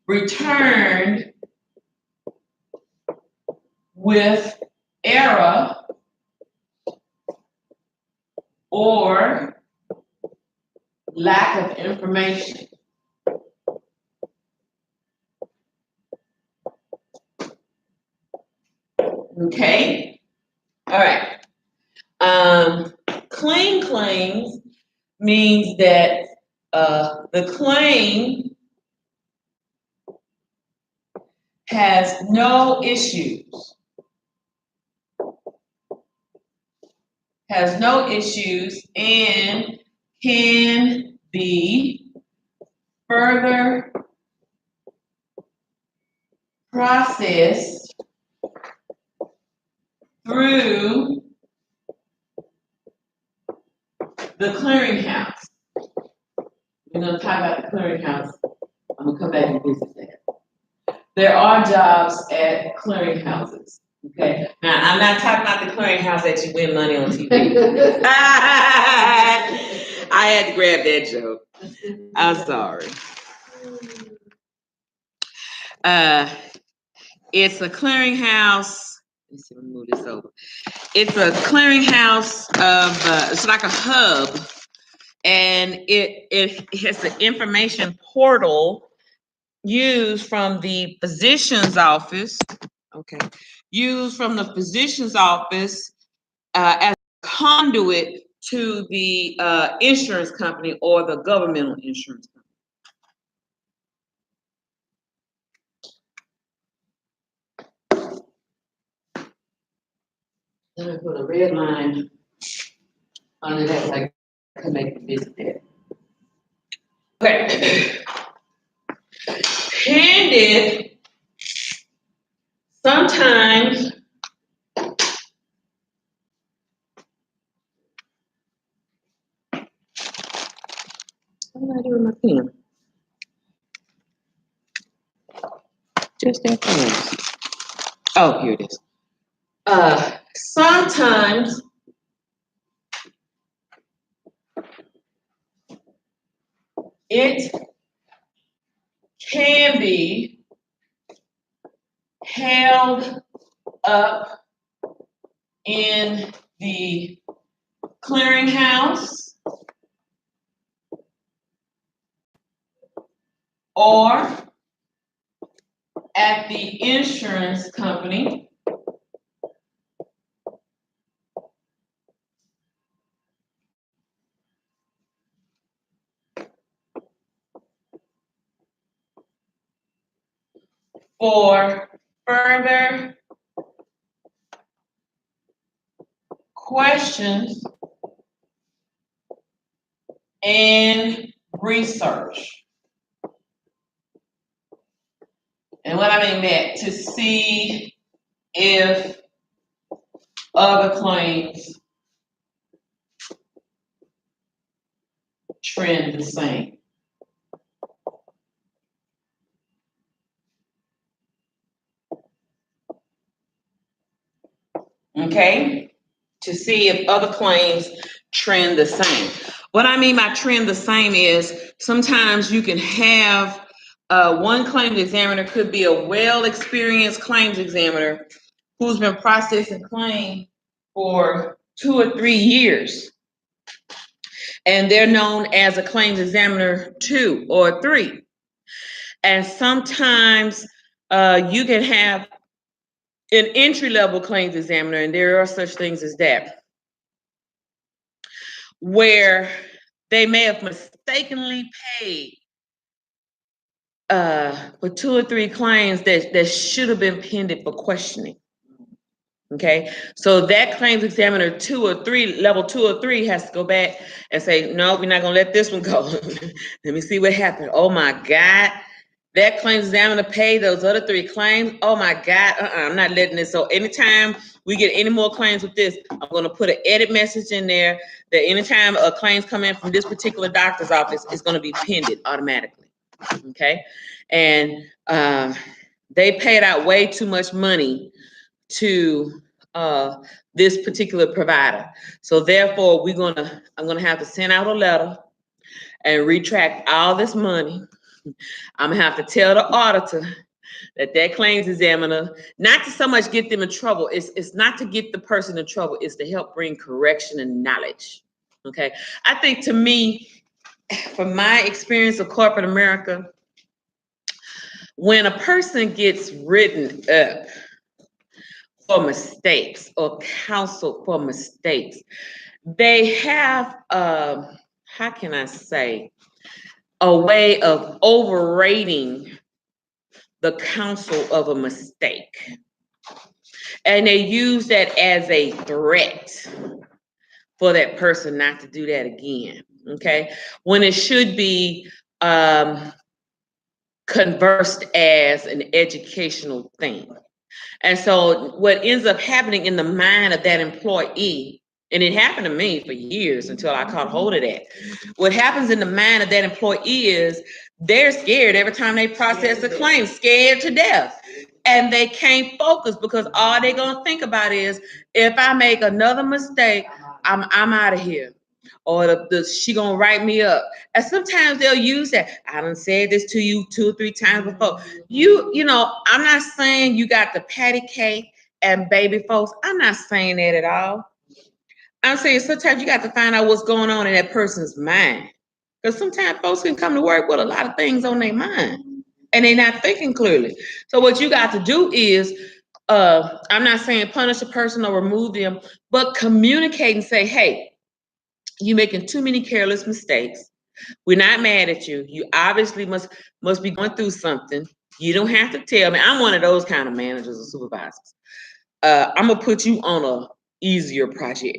S1: returned with error or lack of information. Okay, all right. Clean claims means that the claim has no issues. And can be further processed through the clearinghouse. We're going to talk about the clearinghouse. I'm going to come back and visit that. There are jobs at clearinghouses. Okay. Now, I'm not talking about the clearinghouse that you win money on TV. I had to grab that joke. I'm sorry. It's a clearinghouse. Let me see, let me move this over. It's a clearinghouse of, it's like a hub, and it has an information portal used from the physician's office. Okay, used from the physician's office as a conduit to the insurance company or the governmental insurance company. I'm gonna put a red line under that so I can make the visit there. Okay. Handed sometimes what did I do with my pen? Just that fast. Oh, here it is. Sometimes it can be held up in the clearinghouse or at the insurance company for further questions and research. And what I mean that, to see if other claims trend the same. Okay? To see if other claims trend the same. What I mean by trend the same is sometimes you can have one claims examiner could be a well-experienced claims examiner who's been processing claims for 2 or 3 years. And they're known as a claims examiner 2 or 3. And sometimes you can have an entry-level claims examiner, and there are such things as that, where they may have mistakenly paid for 2 or 3 claims that should have been pending for questioning. Okay, so that claims examiner level 2 or 3 has to go back and say, no, we're not gonna let this one go. Let me see what happened. Oh my God, that claims examiner paid those other 3 claims. Oh my God, I'm not letting this. So anytime we get any more claims with this, I'm gonna put an edit message in there that anytime a claims come in from this particular doctor's office, it's gonna be pended automatically. Okay, and they paid out way too much money to this particular provider. So therefore, I'm gonna have to send out a letter and retract all this money. I'm gonna have to tell the auditor that claims examiner, not to so much get them in trouble, it's not to get the person in trouble, it's to help bring correction and knowledge. Okay. I think, to me, from my experience of corporate America, when a person gets written up for mistakes or counseled for mistakes, they have how can I say, a way of overrating the counsel of a mistake. And they use that as a threat for that person not to do that again. Okay. When it should be conversed as an educational thing. And so what ends up happening in the mind of that employee, and it happened to me for years until I caught hold of that. What happens in the mind of that employee is they're scared every time they process a claim, scared to death. And they can't focus because all they're gonna think about is, if I make another mistake, I'm out of here. Or she gonna write me up. And sometimes they'll use that. I done said this to you 2 or 3 times before. You know, I'm not saying you got the patty cake and baby folks. I'm not saying that at all. I'm saying sometimes you got to find out what's going on in that person's mind. Because sometimes folks can come to work with a lot of things on their mind and they're not thinking clearly. So what you got to do is, I'm not saying punish a person or remove them, but communicate and say, hey, you're making too many careless mistakes. We're not mad at you. You obviously must be going through something. You don't have to tell me. I'm one of those kind of managers or supervisors. I'm gonna put you on a easier project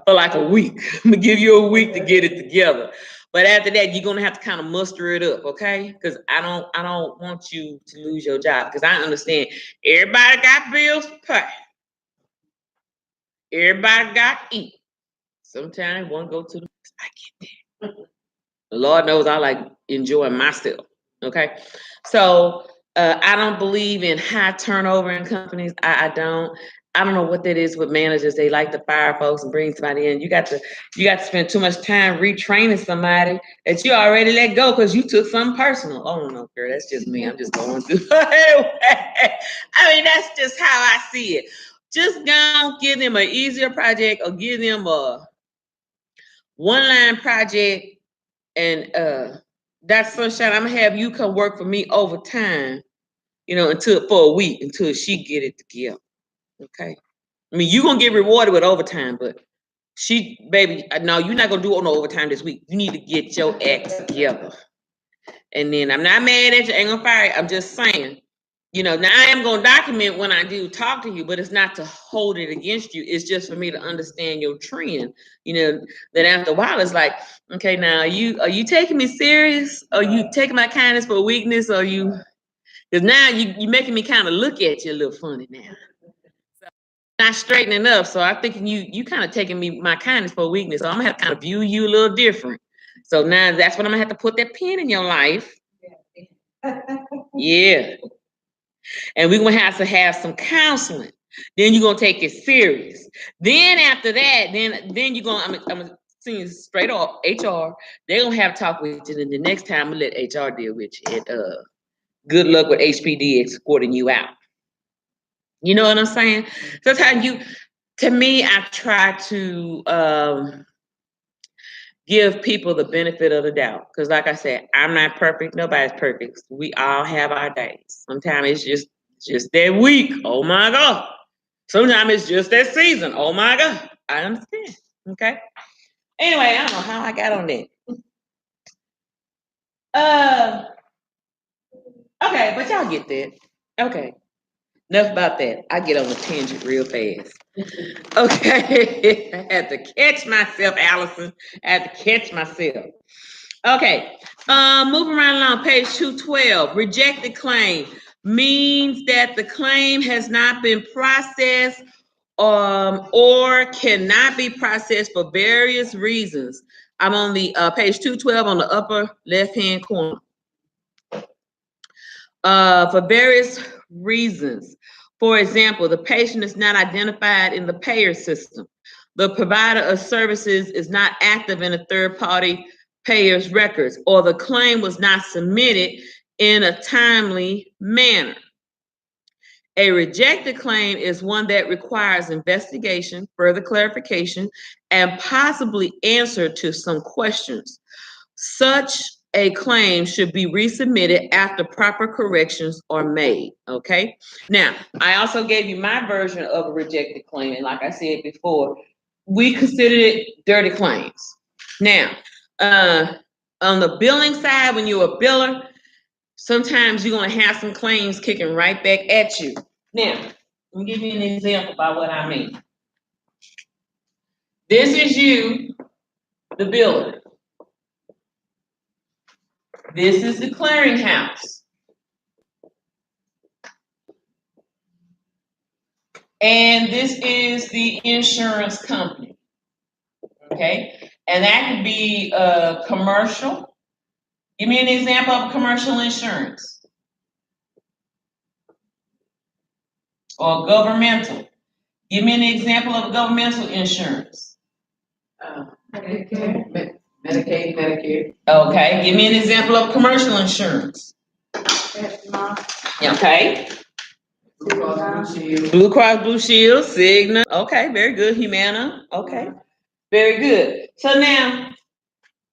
S1: for like a week. I'm gonna give you a week to get it together. But after that, you're gonna have to kind of muster it up, okay? Because I don't want you to lose your job. Because I understand everybody got bills to pay. Everybody got to eat. Sometimes one go to the. I get that. The Lord knows I like enjoying myself. Okay. So I don't believe in high turnover in companies. I don't. I don't know what that is with managers. They like to fire folks and bring somebody in. You got to spend too much time retraining somebody that you already let go because you took something personal. Oh no, girl, that's just me. I'm just going through. I mean, that's just how I see it. Just go give them an easier project or give them a one-line project. And that's Sunshine, I'm gonna have you come work for me overtime, for a week until she get it together. Okay. I mean, you're gonna get rewarded with overtime, but baby, no, you're not gonna do no overtime this week. You need to get your act together. And then I'm not mad at you, ain't gonna fire you. I'm just saying, now I am gonna document when I do talk to you, but it's not to hold it against you. It's just for me to understand your trend. That after a while it's like, okay, now are you taking me serious? Are you taking my kindness for weakness? Or you? Because now you making me kind of look at you a little funny now. Not straightening up, so I'm thinking you kind of taking my kindness for weakness. So I'm gonna have to kind of view you a little different. So now that's when I'm gonna have to put that pin in your life. Yeah. And we're gonna have to have some counseling. Then you're gonna take it serious. Then after that, then you're gonna I'm seeing you straight off HR. They're gonna have to talk with you. And the next time I'm gonna let HR deal with you. And good luck with HPD escorting you out. You know what I'm saying? Sometimes to me, I try to give people the benefit of the doubt. Because like I said, I'm not perfect. Nobody's perfect. We all have our days. Sometimes it's just that week. Oh my God. Sometimes it's just that season. Oh my God. I understand. Okay. Anyway, I don't know how I got on that. Okay, but y'all get that. Okay. Enough about that. I get on a tangent real fast. Okay. I had to catch myself, Allison. I had to catch myself. Okay. Moving right along, page 212. Rejected claim means that the claim has not been processed or cannot be processed for various reasons. I'm on the page 212 on the upper left-hand corner. For various reasons. For example, the patient is not identified in the payer system. The provider of services is not active in a third-party payer's records, or the claim was not submitted in a timely manner. A rejected claim is one that requires investigation, further clarification, and possibly answer to some questions. Such a claim should be resubmitted after proper corrections are made, okay? Now, I also gave you my version of a rejected claim, and like I said before, we considered it dirty claims. Now, on the billing side, when you're a biller, sometimes you're gonna have some claims kicking right back at you. Now, let me give you an example about what I mean. This is you, the biller. This is the clearinghouse. And this is the insurance company. Okay? And that could be commercial. Give me an example of commercial insurance. Or governmental. Give me an example of governmental insurance.
S4: Medicaid, Medicare.
S1: Okay, give me an example of commercial insurance. Okay.
S4: Blue Cross Blue Shield.
S1: Blue Cross Blue Shield, Cigna. Okay, very good. Humana. Okay, very good. So now,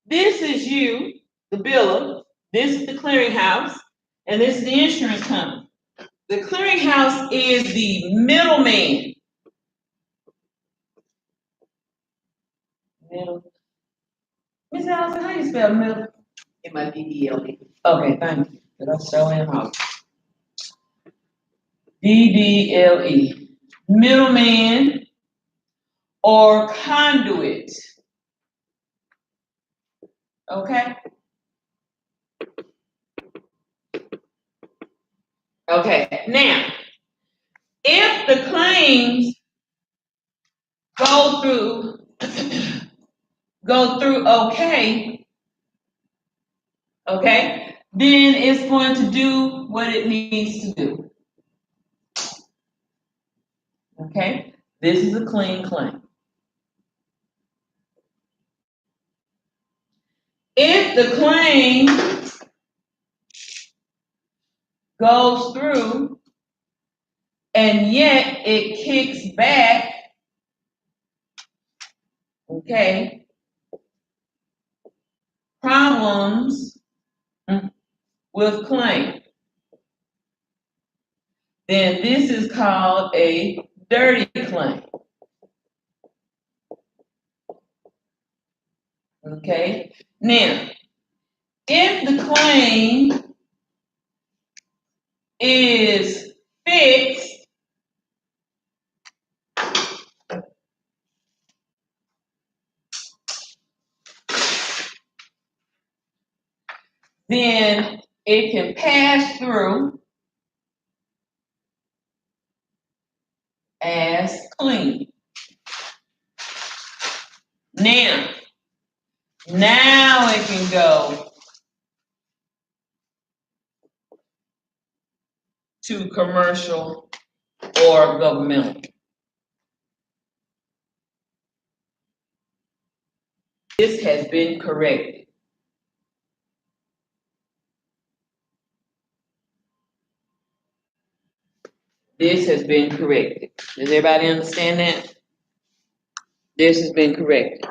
S1: this is you, the biller. This is the clearinghouse, and this is the insurance company. The clearinghouse is the middleman. Middle. Miss Allison, how you spell middle?
S4: MIDDLE.
S1: Okay, thank you. That's so in DDLE. Middleman or conduit. Okay? Okay, now, if the claims go through okay, then it's going to do what it needs to do. Okay, this is a clean claim. If the claim goes through and yet it kicks back, okay, problems with claim, then this is called a dirty claim. Okay, now, if the claim is fixed, then it can pass through as clean. Now it can go to commercial or governmental. This has been corrected. This has been corrected. Does everybody understand that? This has been corrected.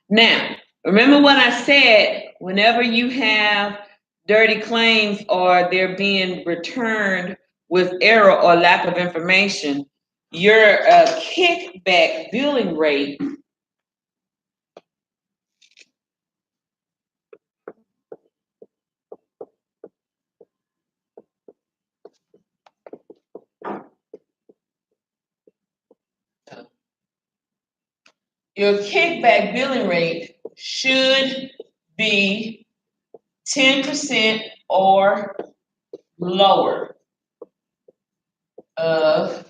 S1: Now, remember what I said, whenever you have dirty claims or they're being returned with error or lack of information, your kickback billing rate your kickback billing rate should be 10% or lower of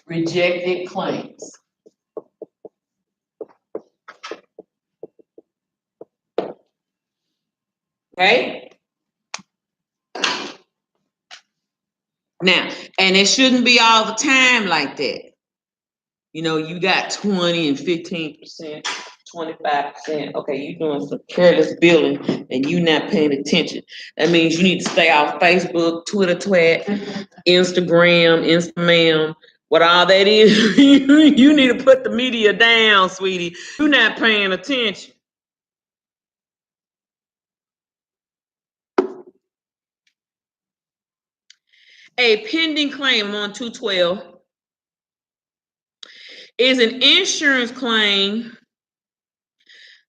S1: rejected claims. Okay? Now, and it shouldn't be all the time like that. You know, you got 20 and 15%, 25%. Okay, you're doing some careless billing and you're not paying attention. That means you need to stay off Facebook, Twitter, Instagram, Instagram, what all that is. You need to put the media down, sweetie. You're not paying attention. A pending claim on 212 is an insurance claim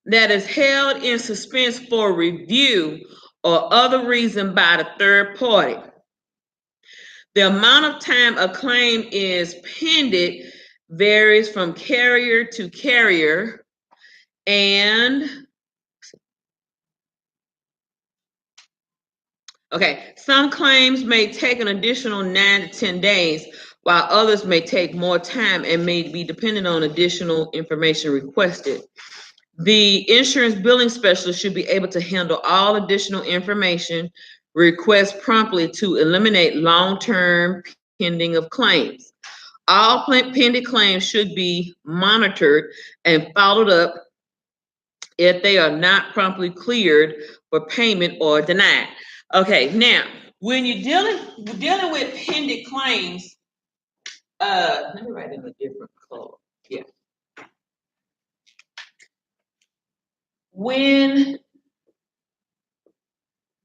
S1: that is held in suspense for review or other reason by the third party. The amount of time a claim is pending varies from carrier to carrier, and some claims may take an additional 9 to 10 days, while others may take more time and may be dependent on additional information requested. The insurance billing specialist should be able to handle all additional information requests promptly to eliminate long-term pending of claims. All pending claims should be monitored and followed up if they are not promptly cleared for payment or denied. Okay, now when you're dealing with pending claims, let me write in a different color. Yeah. When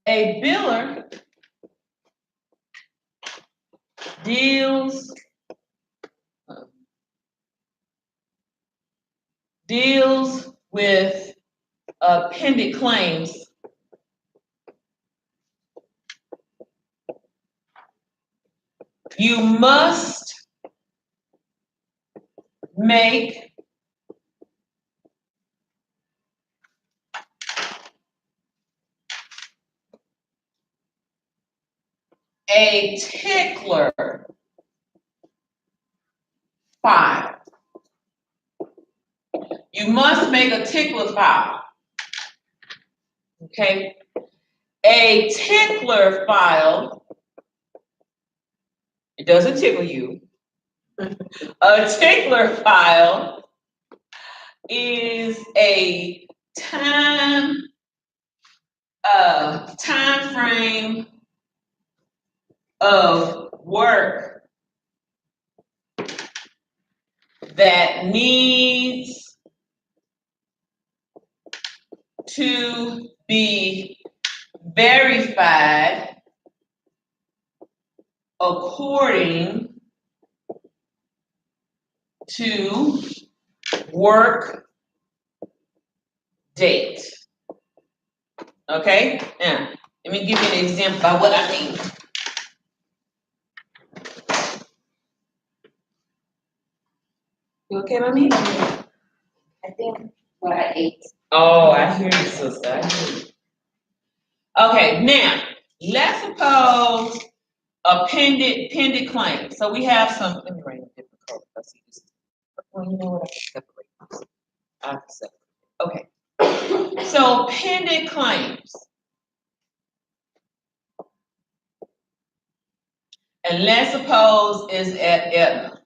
S1: a biller deals with pending claims, you must make a tickler file. You must make a tickler file. Okay? A tickler file, it doesn't tickle you. A tickler file is a time frame of work that needs to be verified according to work date. Okay? Now, let me give you an example of what I mean. You okay, mommy?
S3: I think what I ate.
S1: Oh, I hear you, sister. I hear you. Okay, now, let's suppose a pending claim. So we have some, let me write a different color. Let's see this. Well, you know what? I can separate this. I can separate. Okay. So pending claims. And let's suppose it's at Aetna.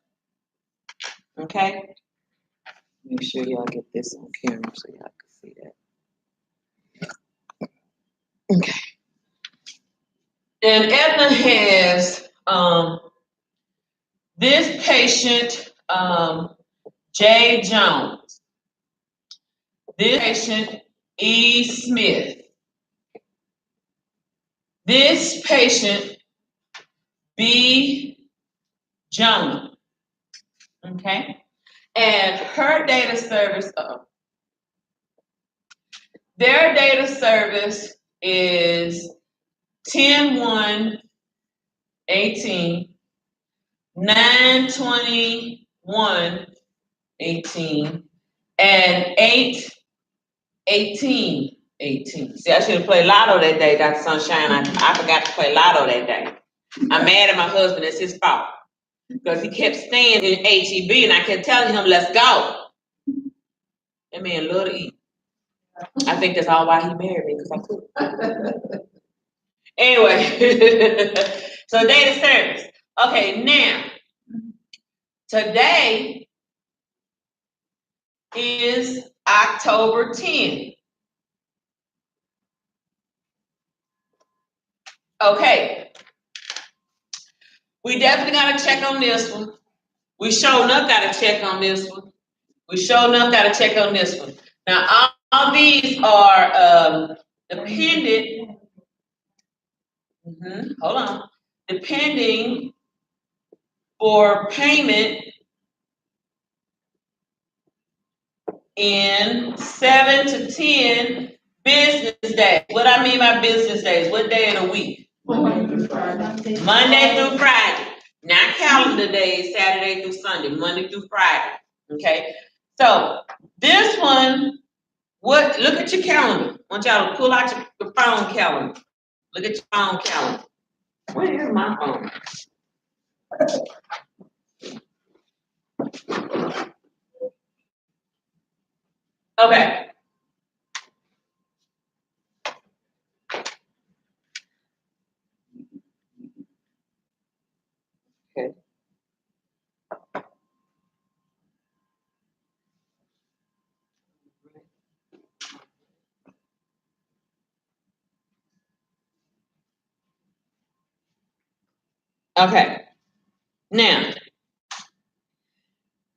S1: Okay? Make sure y'all get this on camera so y'all can see that. Okay. And Aetna has this patient, J. Jones. This patient, E. Smith. This patient, B. Jonah. Okay? And her data service, their data service is 10/1/18, 9/21/18, And 8/18. See, I should have played lotto that day, Dr. Sunshine. I forgot to play lotto that day. I'm mad at my husband. It's his fault. Because he kept staying in HEB and I kept telling him, let's go. That man loved to eat. I think that's all why he married me, because I cooked. Anyway, so data service. Okay, now, today is October 10th. Okay, we definitely got to check on this one. We sure enough got to check on this one. We sure enough got to check on this one. Now, all these are dependent. Hold on. Depending for payment in 7 to 10 business days. What I mean by business days, what day of the week? Monday through Friday. Not calendar days, Saturday through Sunday, Monday through Friday. Okay? So this one, look at your calendar. I want y'all to pull out your phone calendar. Look at your phone calendar. Where is my phone? Okay. Okay. Okay. Now,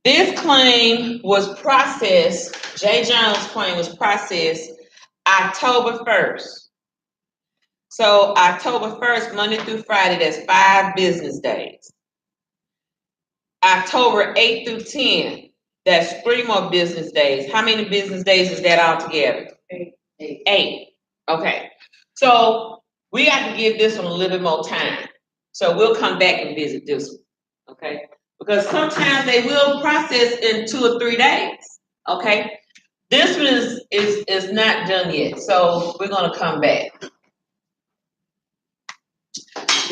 S1: this claim was processed, J. Jones' claim was processed October 1st. So October 1st, Monday through Friday, that's 5 business days. October 8th through 10th, that's 3 more business days. How many business days is that altogether? 8. Okay. So we got to give this one a little bit more time. So we'll come back and visit this one. Okay? Because sometimes they will process in 2 or 3 days. Okay? This one is not done yet. So we're gonna come back.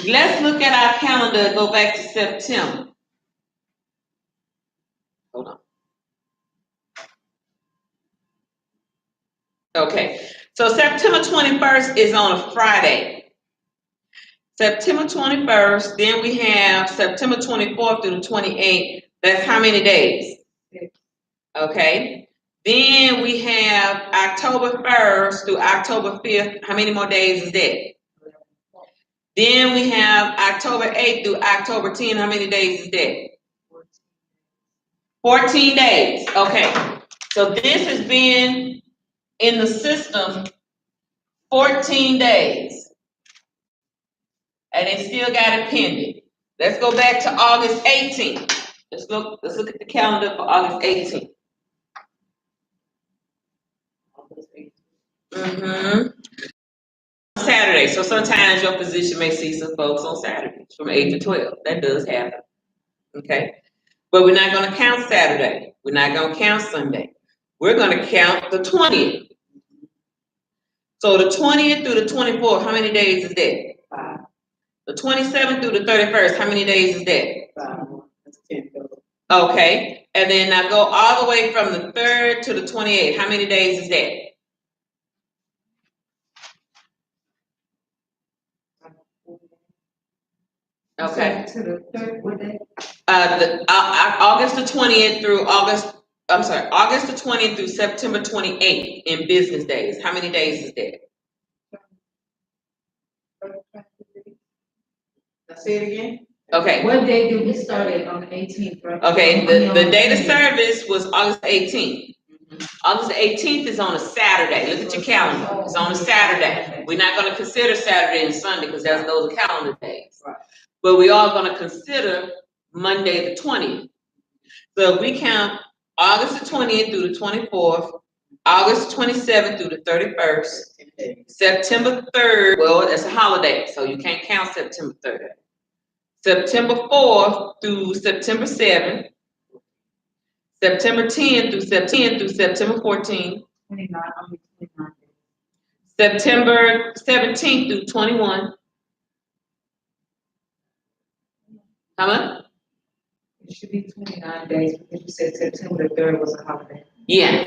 S1: Let's look at our calendar and go back to September. Hold on. Okay, so September 21st is on a Friday. September 21st, then we have September 24th through the 28th. That's how many days? Okay. Then we have October 1st through October 5th. How many more days is that? Then we have October 8th through October 10th. How many days is that? 14 days. Okay. So this has been in the system 14 days. And they still got it pending. Let's go back to August 18th. Let's look at the calendar for August 18th. Saturday. So sometimes your position may see some folks on Saturdays from 8 to 12. That does happen. Okay. But we're not going to count Saturday. We're not going to count Sunday. We're going to count the 20th. So the 20th through the 24th, how many days is that? 5. The 27th through the 31st, how many days is that?
S4: 5. That's 10.
S1: Okay. And then I go all the way from the 3rd to the 28th. How many days is that? Okay.
S2: To the 3rd, what day?
S1: August the 20th through August the 20th through September 28th in business days. How many days is that?
S4: Say it again.
S1: Okay.
S2: What day did we start it on the 18th? Right?
S1: Okay, the date of service was August 18th. August 18th is on a Saturday. Look at your calendar. It's on a Saturday. We're not going to consider Saturday and Sunday because those are calendar days.
S4: Right.
S1: But we are going to consider Monday the 20th. So if we count August the 20th through the 24th, August 27th through the 31st, September 3rd, well, that's a holiday, so you can't count September 3rd. September 4th through September 7th, September 10 through September 14.
S5: 29, only 29 days.
S1: September 17th through 21. How much?
S5: It should be 29 days because you said September 3rd was a holiday.
S1: Yeah.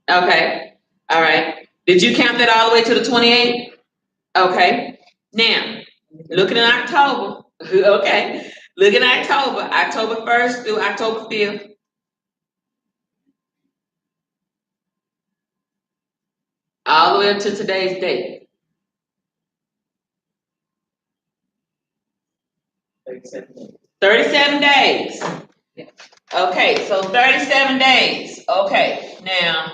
S1: Okay. All right. Did you count that all the way to the 28th? Okay. Now, looking at October. Okay. Look at October. October 1st through October 5th. All the way up to today's date.
S4: 37 days.
S1: 37 days. Okay, so 37 days. Okay, now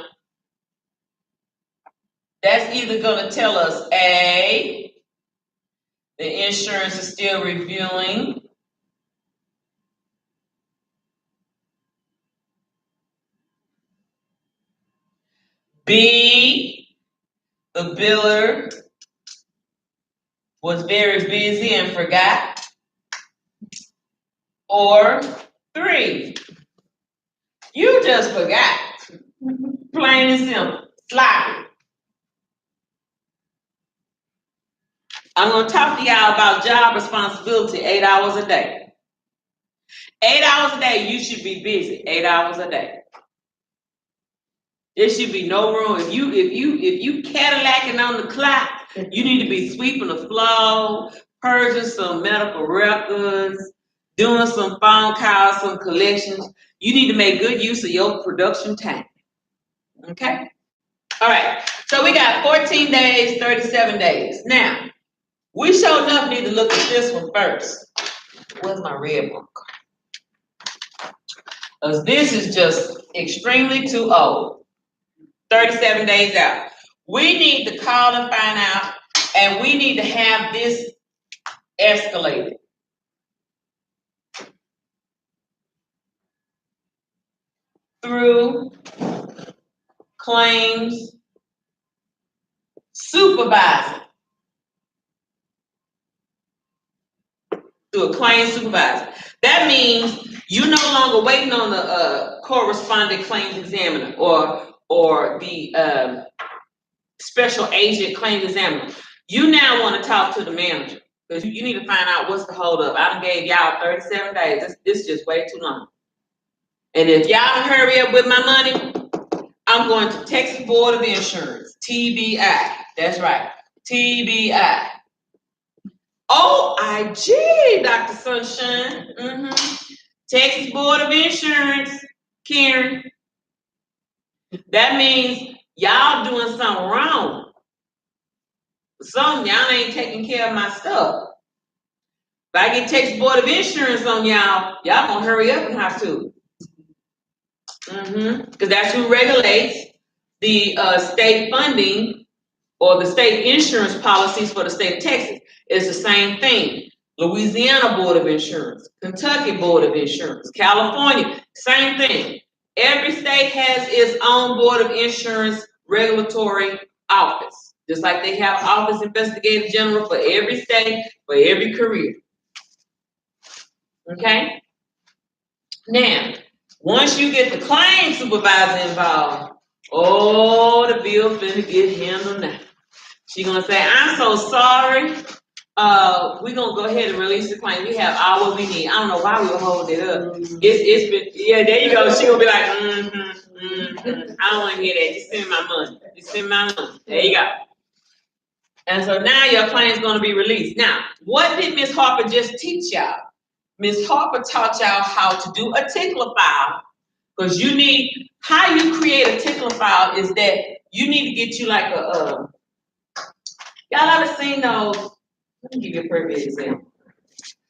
S1: that's either going to tell us A, the insurance is still reviewing. B, the biller was very busy and forgot. Or 3, you just forgot. Plain and simple. Sloppy. I'm going to talk to y'all about job responsibility 8 hours a day. 8 hours a day, you should be busy. 8 hours a day. There should be no room. If you Cadillacing on the clock, you need to be sweeping the floor, purging some medical records, doing some phone calls, some collections. You need to make good use of your production time. Okay? All right. So we got 14 days, 37 days. Now, we sure enough need to look at this one first. Where's my red book? Because this is just extremely too old. 37 days out. We need to call and find out, and we need to have this escalated. Through claims supervisor. Through a claims supervisor. That means you're no longer waiting on the corresponding claims examiner or the special agent claims examiner. You now want to talk to the manager because you need to find out what's the holdup. I done gave y'all 37 days. This is just way too long. And if y'all don't hurry up with my money, I'm going to Texas Board of Insurance, TBI. That's right, TBI. OIG, Dr. Sunshine. Texas Board of Insurance, Karen. That means y'all doing something wrong. Y'all ain't taking care of my stuff. If I get Texas Board of Insurance on y'all gonna hurry up and have to. Because that's who regulates the state funding or the state insurance policies for the state of Texas. It's the same thing. Louisiana Board of Insurance, Kentucky Board of Insurance, California, same thing. Every state has its own Board of Insurance regulatory office. Just like they have Office Investigator General for every state, for every career. Okay? Now, once you get the claim supervisor involved, the bill finna get handled now. She's gonna say, I'm so sorry. We're gonna go ahead and release the claim. We have all what we need. I don't know why we were holding it up. It's been, yeah, there you go. She gonna be like, I don't wanna hear that. Just send me my money. Just send me my money. There you go. And so now your claim is gonna be released. Now, what did Ms. Harper just teach y'all? Ms. Harper taught y'all how to do a tickler file. Because you need, how you create a tickler file is that you need to get you like a, y'all ever seen those? Let me give you a perfect example.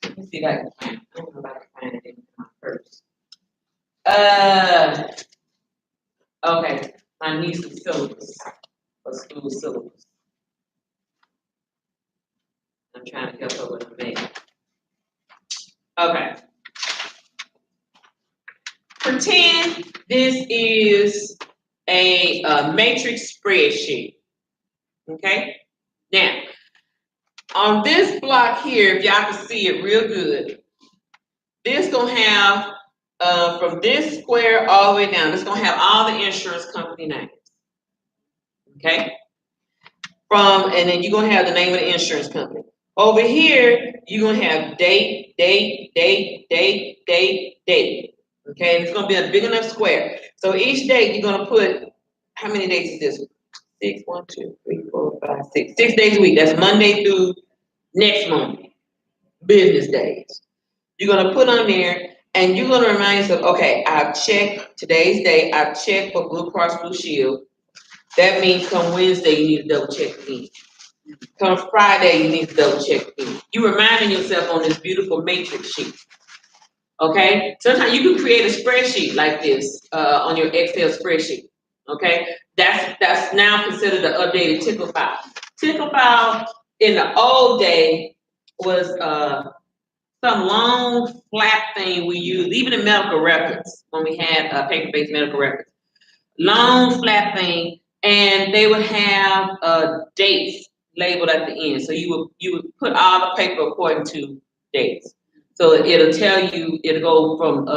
S1: Let me see if I can find it. I don't know if I can find it in my purse. Okay, my niece's syllabus, or school syllabus. I'm trying to help her with the math. Okay. Pretend this is a matrix spreadsheet. Okay? Now, on this block here, if y'all can see it real good, this gonna have from this square all the way down, it's gonna have all the insurance company names. Okay? And then you're gonna have the name of the insurance company. Over here, you're gonna have date. Okay, and it's gonna be a big enough square. So each date you're gonna put, how many days is this? 6, 1, 2, 3, 4, 5, 6. 6 days a week. That's Monday through next Monday. Business days. You're gonna put on there, and you're gonna remind yourself, okay, I've checked today's date, I've checked for Blue Cross Blue Shield. That means come Wednesday, you need to double check again. Come Friday, you need to double check again. You're reminding yourself on this beautiful matrix sheet. Okay? Sometimes you can create a spreadsheet like this on your Excel spreadsheet. Okay? That's now considered an updated tickle file. Tickle file in the old day was some long flap thing we used, even in medical records, when we had paper-based medical records. Long flap thing, and they would have dates labeled at the end. So you would put all the paper according to dates. So it'll tell you, it'll go from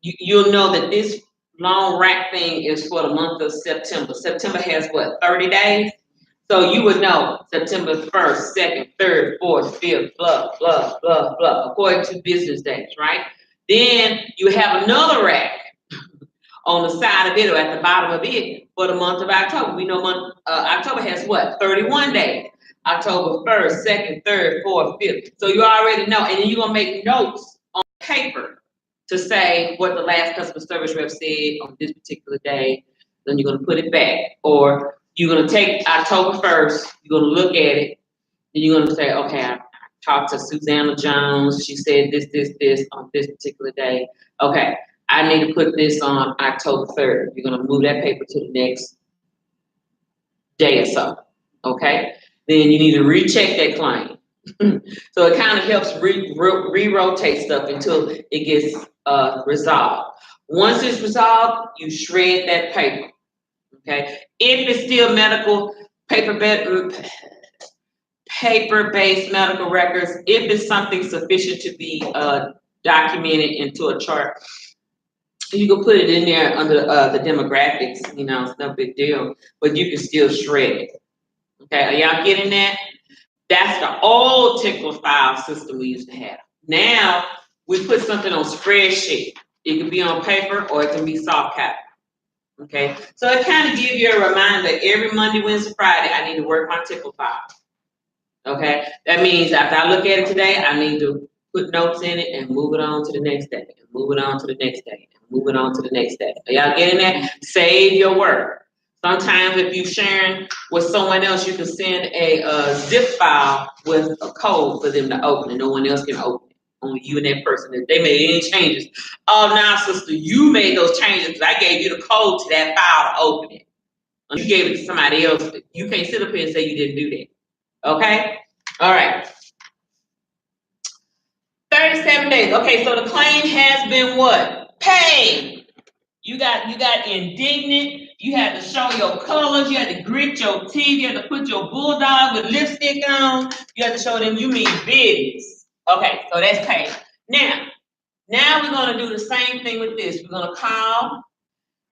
S1: you'll know that this long rack thing is for the month of September. September has what, 30 days? So you would know September 1st, 2nd, 3rd, 4th, 5th, blah, blah, blah, blah, according to business days, right? Then you have another rack on the side of it or at the bottom of it for the month of October. We know October has what, 31 days. October 1st, 2nd, 3rd, 4th, 5th. So you already know, and then you're gonna make notes on paper to say what the last customer service rep said on this particular day. Then you're gonna put it back. Or you're gonna take October 1st, you're gonna look at it, and you're gonna say, okay, I talked to Susanna Jones, she said this on this particular day. Okay, I need to put this on October 3rd. You're gonna move that paper to the next day or so, okay? Then you need to recheck that claim. So it kind of helps re-rotate stuff until it gets resolved. Once it's resolved, you shred that paper, okay? If it's still medical, paper-based medical records, if it's something sufficient to be documented into a chart, you can put it in there under the demographics, you know, it's no big deal, but you can still shred it. Okay, are y'all getting that? That's the old tickle file system we used to have. Now, we put something on spreadsheet. It can be on paper or it can be soft copy. Okay, so it kind of gives you a reminder that every Monday, Wednesday, Friday, I need to work my tickle file. Okay, that means after I look at it today, I need to put notes in it and move it on to the next day, and move it on to the next day, and move it on to the next day. Are y'all getting that? Save your work. Sometimes if you're sharing with someone else, you can send a zip file with a code for them to open, and no one else can open it. Only you and that person. If they made any changes, oh, now, sister, you made those changes because I gave you the code to that file to open it. And you gave it to somebody else. You can't sit up here and say you didn't do that. Okay? All right. 37 days. Okay, so the claim has been what? Paid. You got indignant. You had to show your colors. You had to grit your teeth. You had to put your bulldog with lipstick on. You had to show them you mean business. Okay, so that's paid. Now we're going to do the same thing with this. We're going to call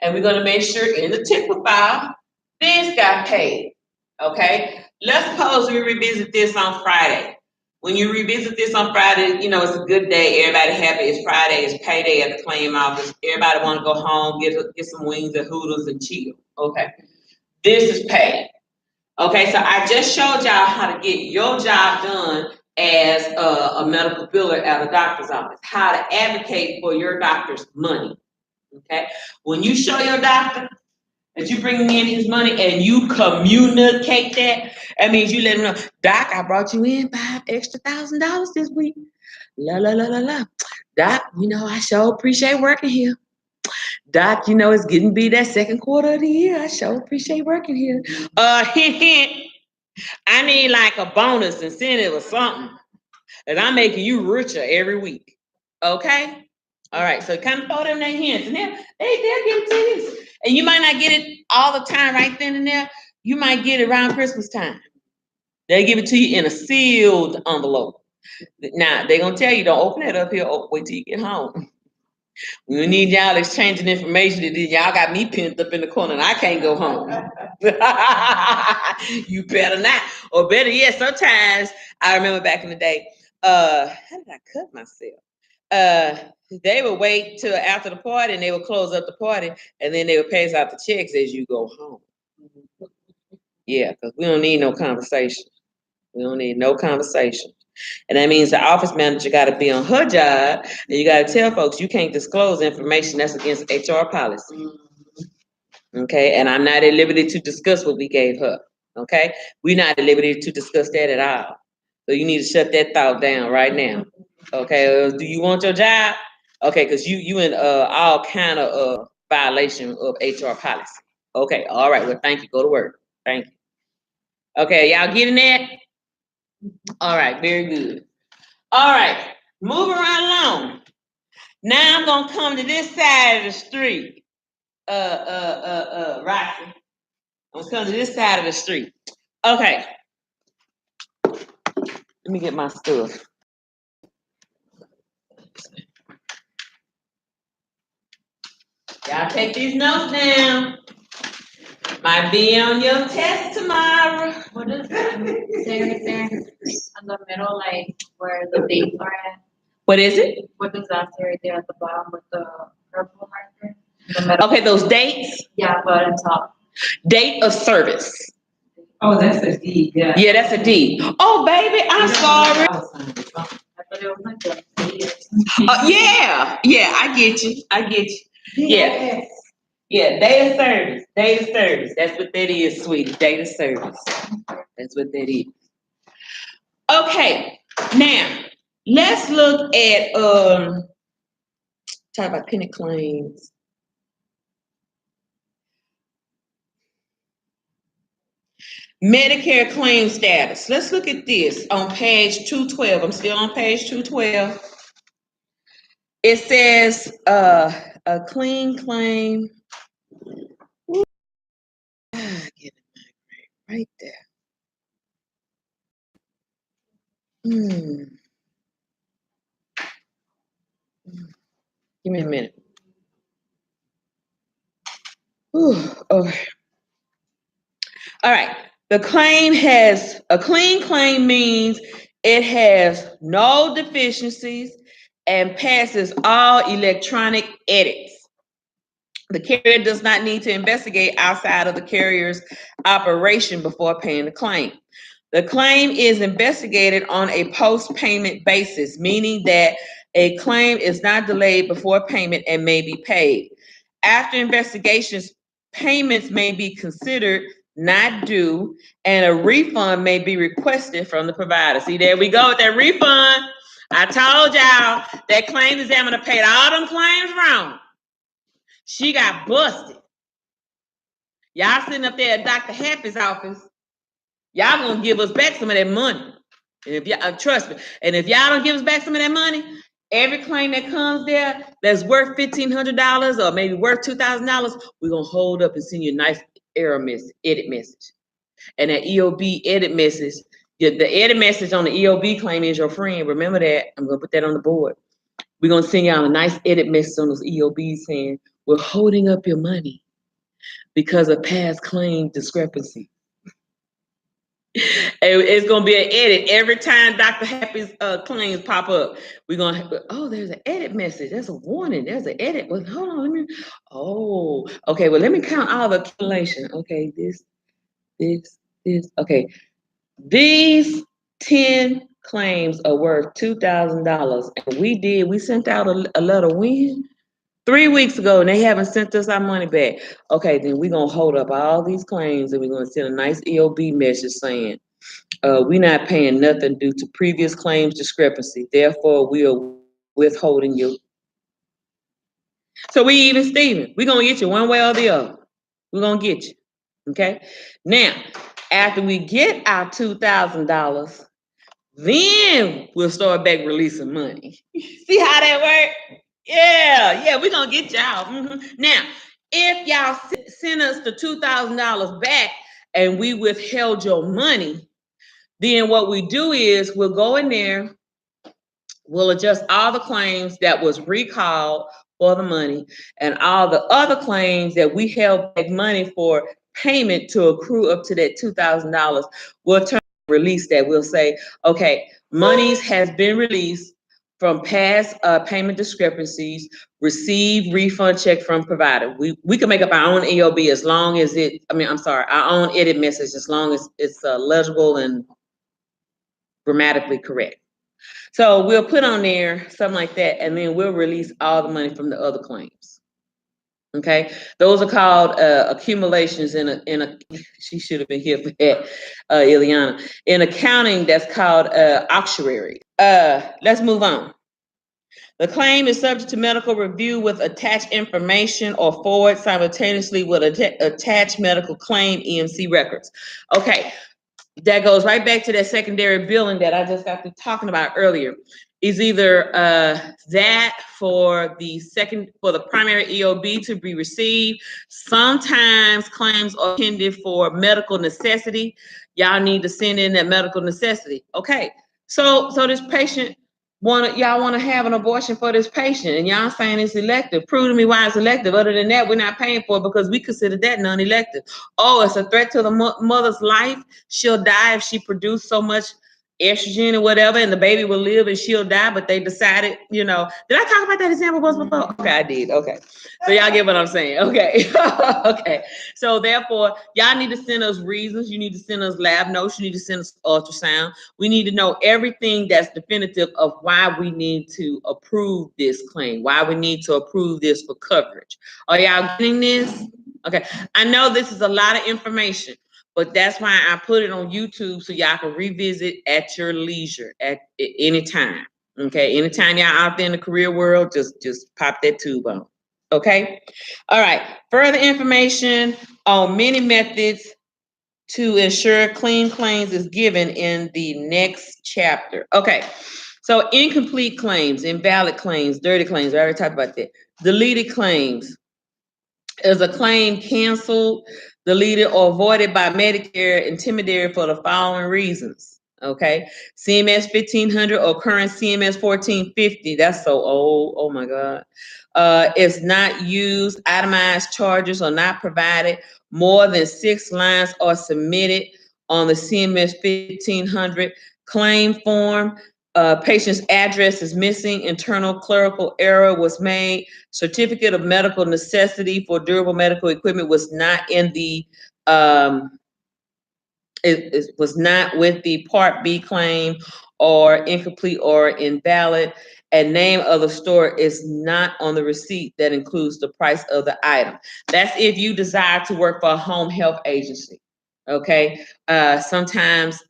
S1: and we're going to make sure in the tickle file, this got paid. Okay, let's suppose we revisit this on Friday. When you revisit this on Friday, you know, it's a good day. Everybody happy. It's Friday. It's payday at the claim office. Everybody want to go home, get some wings and Hooters and chill. Okay, this is paid. Okay, so I just showed y'all how to get your job done as a medical biller at a doctor's office. How to advocate for your doctor's money. Okay, when you show your doctor that you bringing in his money and you communicate that means you let him know, Doc, I brought you in $5,000 extra this week. La la la la la. Doc, you know, I sure appreciate working here. Doc, you know, it's getting to be that second quarter of the year. I sure appreciate working here. Hint, hint. I need like a bonus incentive or something. And I'm making you richer every week. Okay? All right, so kind of throw them their hints, and they'll give it to you. And you might not get it all the time right then and there. You might get it around Christmas time. They give it to you in a sealed envelope. Now, they're going to tell you, don't open it up here. Oh, wait till you get home. We need y'all exchanging information, and then y'all got me pinned up in the corner, and I can't go home. You better not. Or better yet, sometimes I remember back in the day. How did I cut myself? They would wait till after the party, and they would close up the party, and then they would pass out the checks as you go home. Yeah, because we don't need no conversation. We don't need no conversation. And that means the office manager got to be on her job, and you got to tell folks you can't disclose information that's against HR policy. Okay, and I'm not at liberty to discuss what we gave her. Okay, we're not at liberty to discuss that at all. So you need to shut that thought down right now. Okay, do you want your job? Okay, because you in all kind of violation of HR policy. Okay, all right. Well, thank you. Go to work. Thank you. Okay, y'all getting that? All right, very good. All right, moving right along. Now I'm gonna come to this side of the street. Roxy. I'm gonna come to this side of the street. Okay. Let me get my stuff. Y'all take these notes down. Might be on your test tomorrow.
S3: What is that? Is there anything in the middle, like where the dates are at?
S1: What is it?
S3: What does that say right there at the bottom with the purple marker? The middle?
S1: Okay, those dates.
S3: Yeah, but on top.
S1: Date of service.
S5: Oh, that's a D, yeah.
S1: Yeah, that's a D. Oh, baby, I'm sorry.
S3: I thought it was like the
S1: Yeah, I get you. Yeah. Yeah, date of service. Date of service. That's what that is, sweetie. Date of service. That's what that is. Okay, now let's look at talk about penny claims. Medicare claim status. Let's look at this on page 212. I'm still on page 212. It says a clean claim. Get it right there. Give me a minute. Okay. All right. The claim has a clean claim means it has no deficiencies and passes all electronic edits. The carrier does not need to investigate outside of the carrier's operation before paying the claim. The claim is investigated on a post-payment basis, meaning that a claim is not delayed before payment and may be paid. After investigations, payments may be considered not due, and a refund may be requested from the provider. See, there we go with that refund. I told y'all that claim examiner paid all them claims wrong. She got busted. Y'all sitting up there at Dr. Happy's office. Y'all gonna give us back some of that money. And if y'all trust me, and if y'all don't give us back some of that money, every claim that comes there that's worth $1,500 or maybe worth $2,000, we're gonna hold up and send you a nice error message, edit message. And that EOB edit message, the edit message on the EOB claim is your friend. Remember that. I'm gonna put that on the board. We're gonna send y'all a nice edit message on those EOBs saying we're holding up your money because of past claim discrepancy. It's gonna be an edit every time Dr. Happy's claims pop up. We're gonna there's an edit message. There's a warning. There's an edit. Well, hold on, okay. Well, let me count all the accumulation. Okay, this. Okay, these 10 claims are worth $2,000, and we sent out a letter when 3 weeks ago, and they haven't sent us our money back. Okay, then we're gonna hold up all these claims, and we're gonna send a nice EOB message saying, we're not paying nothing due to previous claims discrepancy. Therefore, we are withholding you. So we even Steven. We're gonna get you one way or the other. We're gonna get you. Okay. Now, after we get our $2,000, then we'll start back releasing money. See how that works? Yeah, we're gonna get y'all. Now, if y'all send us the $2,000 back and we withheld your money, then what we do is we'll go in there, we'll adjust all the claims that was recalled for the money, and all the other claims that we held back money for payment to accrue up to that $2,000, we'll turn release that. We'll say, okay, monies has been released from past payment discrepancies, receive refund check from provider. We can make up our own EOB as long as our own edit message, as long as it's legible and grammatically correct. So we'll put on there something like that, and then we'll release all the money from the other claims. Okay, those are called accumulations in a. She should have been here for that, Ileana. In accounting, that's called actuary. Let's move on. The claim is subject to medical review with attached information or forward simultaneously with attached medical claim EMC records. Okay, that goes right back to that secondary billing that I just got to talking about earlier. Is either that for the primary EOB to be received. Sometimes claims are pending for medical necessity. Y'all need to send in that medical necessity. Okay, so this patient y'all want to have an abortion for this patient, and y'all saying it's elective. Prove to me why it's elective. Other than that, we're not paying for it because we consider that non-elective. Oh, it's a threat to the mother's life. She'll die if she produced so much estrogen or whatever, and the baby will live and she'll die, but they decided, did I talk about that example once before? Okay, I did. Okay. So y'all get what I'm saying. Okay. Okay. So therefore, y'all need to send us reasons. You need to send us lab notes. You need to send us ultrasound. We need to know everything that's definitive of why we need to approve this claim, why we need to approve this for coverage. Are y'all getting this? Okay. I know this is a lot of information, but that's why I put it on YouTube so y'all can revisit at your leisure at any time. Okay, anytime y'all out there in the career world, just pop that tube on. Okay, all right. Further information on many methods to ensure clean claims is given in the next chapter. Okay, so incomplete claims, invalid claims, dirty claims. I already talked about that. Deleted claims. Is a claim canceled, deleted, or avoided by Medicare intermediary for the following reasons? Okay, CMS 1500 or current CMS 1450. That's so old. Oh my God. It's not used. Itemized charges are not provided. More than 6 lines are submitted on the CMS 1500 claim form. Patient's address is missing. Internal clerical error was made. Certificate of medical necessity for durable medical equipment was not in the it was not with the Part B claim, or incomplete or invalid. And name of the store is not on the receipt that includes the price of the item. That's if you desire to work for a home health agency. Okay. Sometimes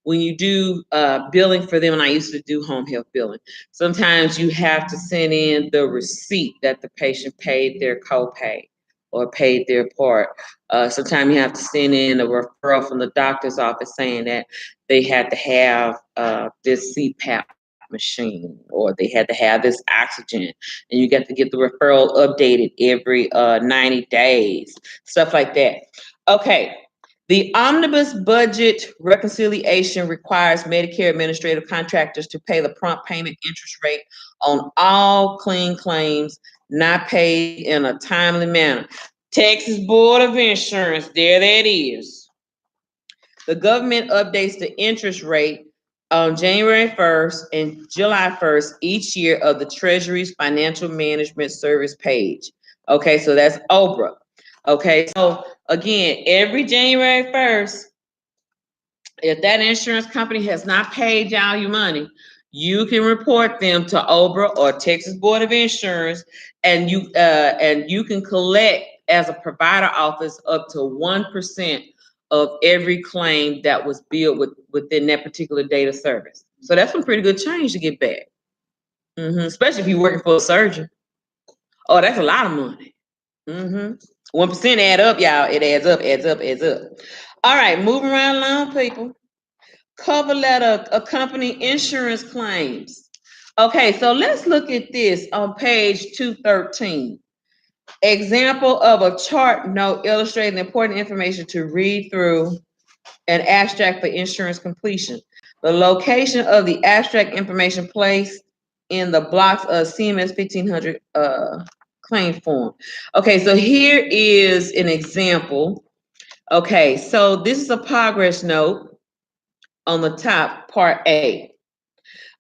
S1: when you do billing for them, and I used to do home health billing, sometimes you have to send in the receipt that the patient paid their copay or paid their part. Sometimes you have to send in a referral from the doctor's office saying that they had to have this CPAP machine, or they had to have this oxygen, and you got to get the referral updated every 90 days, stuff like that. Okay. The omnibus budget reconciliation requires Medicare administrative contractors to pay the prompt payment interest rate on all clean claims not paid in a timely manner. Texas Board of Insurance, there that is. The government updates the interest rate on January 1st and July 1st each year of the Treasury's Financial Management Service page. Okay, so that's OBRA. Okay, so again, every January 1st, if that insurance company has not paid y'all your money, you can report them to OBRA or Texas Board of Insurance, and you can collect as a provider office up to 1% of every claim that was billed within that particular date of service. So that's some pretty good change to get back, especially if you're working for a surgeon. Oh, that's a lot of money. 1% add up, y'all. It adds up, adds up, adds up. All right, moving right along, people. Cover letter accompany insurance claims. Okay, so let's look at this on page 213. Example of a chart note illustrating important information to read through an abstract for insurance completion. The location of the abstract information placed in the blocks of CMS 1500 claim form. Okay, so here is an example. Okay, so this is a progress note on the top, part A.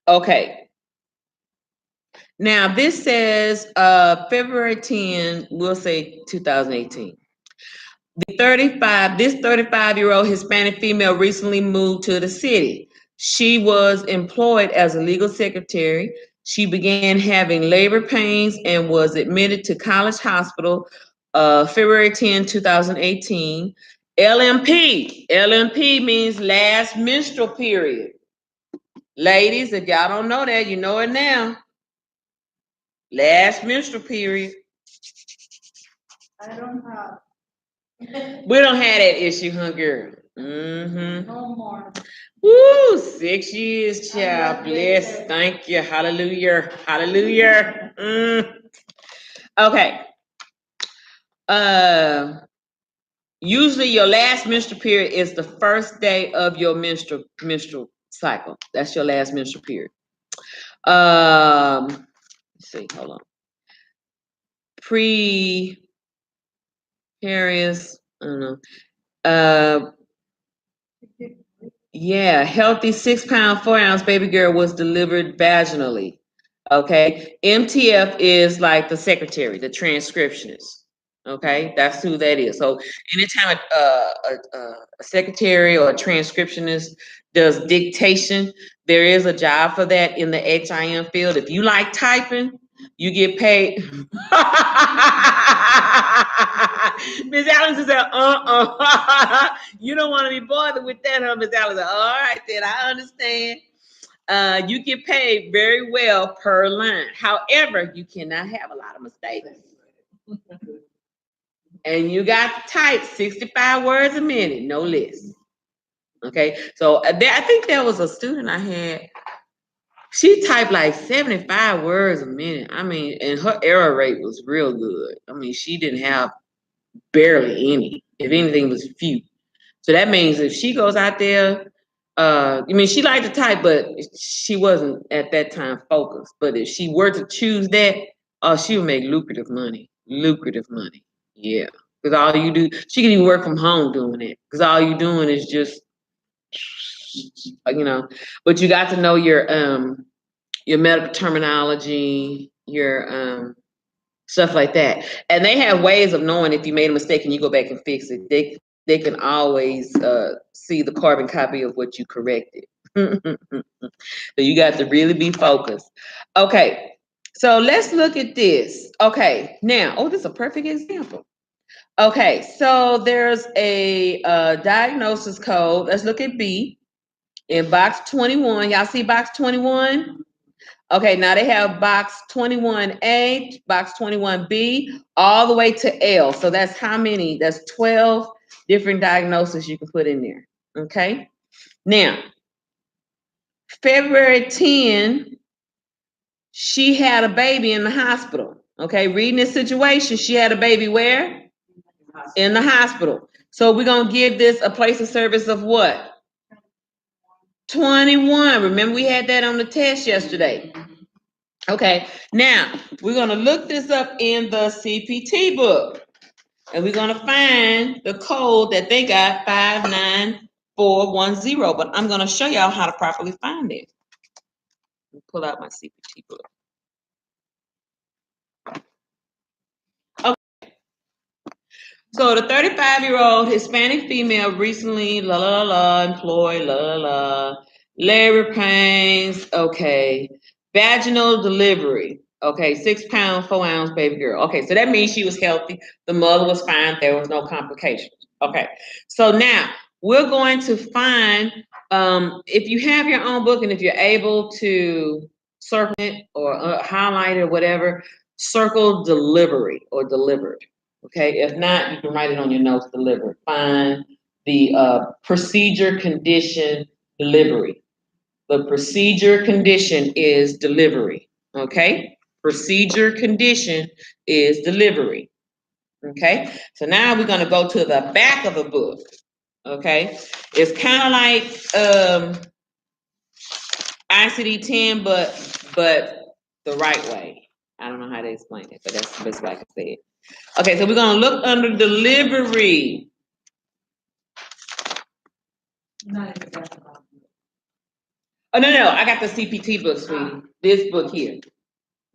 S1: Okay. Now this says February 10, we'll say 2018. This 35-year-old Hispanic female recently moved to the city. She was employed as a legal secretary. She began having labor pains and was admitted to College Hospital February 10, 2018. LMP means last menstrual period. Ladies, if y'all don't know that, you know it now. Last menstrual period.
S2: I don't have.
S1: We don't have that issue, huh, girl? Mm-hmm.
S2: No more.
S1: Woo, 6 years, child.
S2: I'm
S1: Bless.
S2: graduated.
S1: Thank you. Hallelujah. Hallelujah. Okay. Usually your last menstrual period is the first day of your menstrual cycle. That's your last menstrual period. Let's see, hold on. Pre-Harris, I don't know. Yeah, healthy 6-pound, 4-ounce baby girl was delivered vaginally. Okay, MTF is like the secretary, the transcriptionist. Okay, that's who that is. So anytime a secretary or a transcriptionist does dictation, there is a job for that in the HIM field. If you like typing, you get paid. Miss Allen said, you don't want to be bothered with that, huh, Miss Allen? All right, then I understand. You get paid very well per line. However, you cannot have a lot of mistakes. And you got to type 65 words a minute, no less. Okay, so I think there was a student I had. She typed like 75 words a minute. I mean, and her error rate was real good. I mean, she didn't have barely any. If anything, it was few. So that means if she goes out there, I mean, she liked to type, but she wasn't at that time focused. But if she were to choose that, she would make lucrative money. Lucrative money. Yeah. Because all you do, she can even work from home doing it. Because all you doing is just, but you got to know your medical terminology, your stuff like that. And they have ways of knowing if you made a mistake and you go back and fix it. They can always see the carbon copy of what you corrected. So you got to really be focused. Okay, so let's look at this. Okay, now, this is a perfect example. Okay, so there's a diagnosis code. Let's look at B in box 21. Y'all see box 21? Okay, now they have box 21A, box 21B, all the way to L. So that's how many? That's 12 different diagnoses you can put in there. Okay. Now, February 10, she had a baby in the hospital. Okay, reading this situation, she had a baby where? In the hospital. So we're going to give this a place of service of what? 21. Remember we had that on the test yesterday. Okay, now we're going to look this up in the CPT book, and we're going to find the code that they got 59410. But I'm going to show y'all how to properly find it. Pull out my CPT book. Okay, so the 35-year-old Hispanic female recently employed labor pains. Okay, vaginal delivery. Okay, 6-pound, 4-ounce baby girl. Okay, so that means she was healthy. The mother was fine. There was no complications. Okay, so now we're going to find, if you have your own book and if you're able to circle it or highlight it or whatever, circle delivery or delivered. Okay, if not, you can write it on your notes, delivered. Find the procedure condition delivery. The procedure condition is delivery. Okay. Procedure condition is delivery. Okay, so now we're going to go to the back of the book. Okay, it's kind of like ICD-10, but the right way. I don't know how to explain it, but that's the best way I can say it. Okay, so we're gonna look under delivery. Oh, no, I got the CPT book, sweetie. This book here.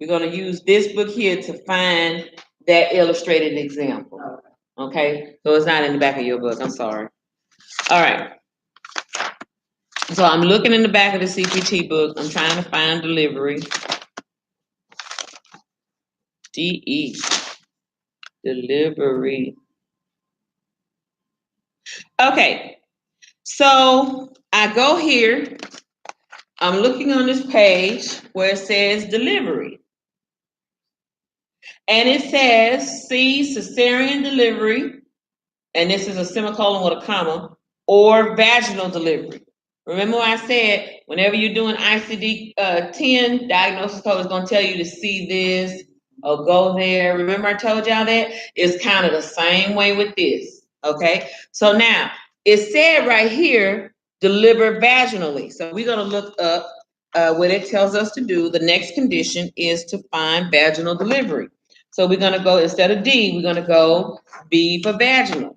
S1: We're gonna use this book here to find that illustrated example. Okay, so it's not in the back of your book, I'm sorry. All right. So I'm looking in the back of the CPT book. I'm trying to find delivery. DE. Delivery. Okay, so I go here. I'm looking on this page where it says delivery. And it says C, cesarean delivery, and this is a semicolon with a comma, or vaginal delivery. Remember what I said, whenever you're doing ICD-10, diagnosis code is going to tell you to see this or go there. Remember I told y'all that? It's kind of the same way with this, okay? So now, it said right here, deliver vaginally. So we're going to look up what it tells us to do. The next condition is to find vaginal delivery. So we're going to go, instead of D, we're going to go B for vaginal.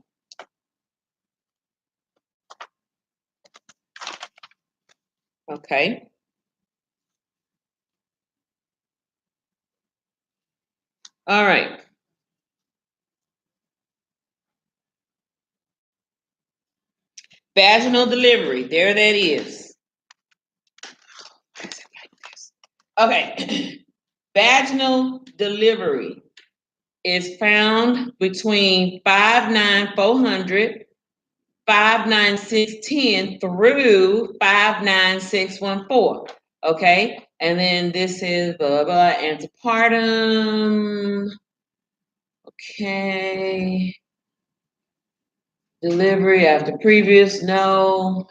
S1: Okay. All right. Vaginal delivery. There that is. Okay. Vaginal delivery is found between 59400, 59610 through 59614. Okay. And then this is blah, blah, antepartum. Okay. Delivery after previous, no.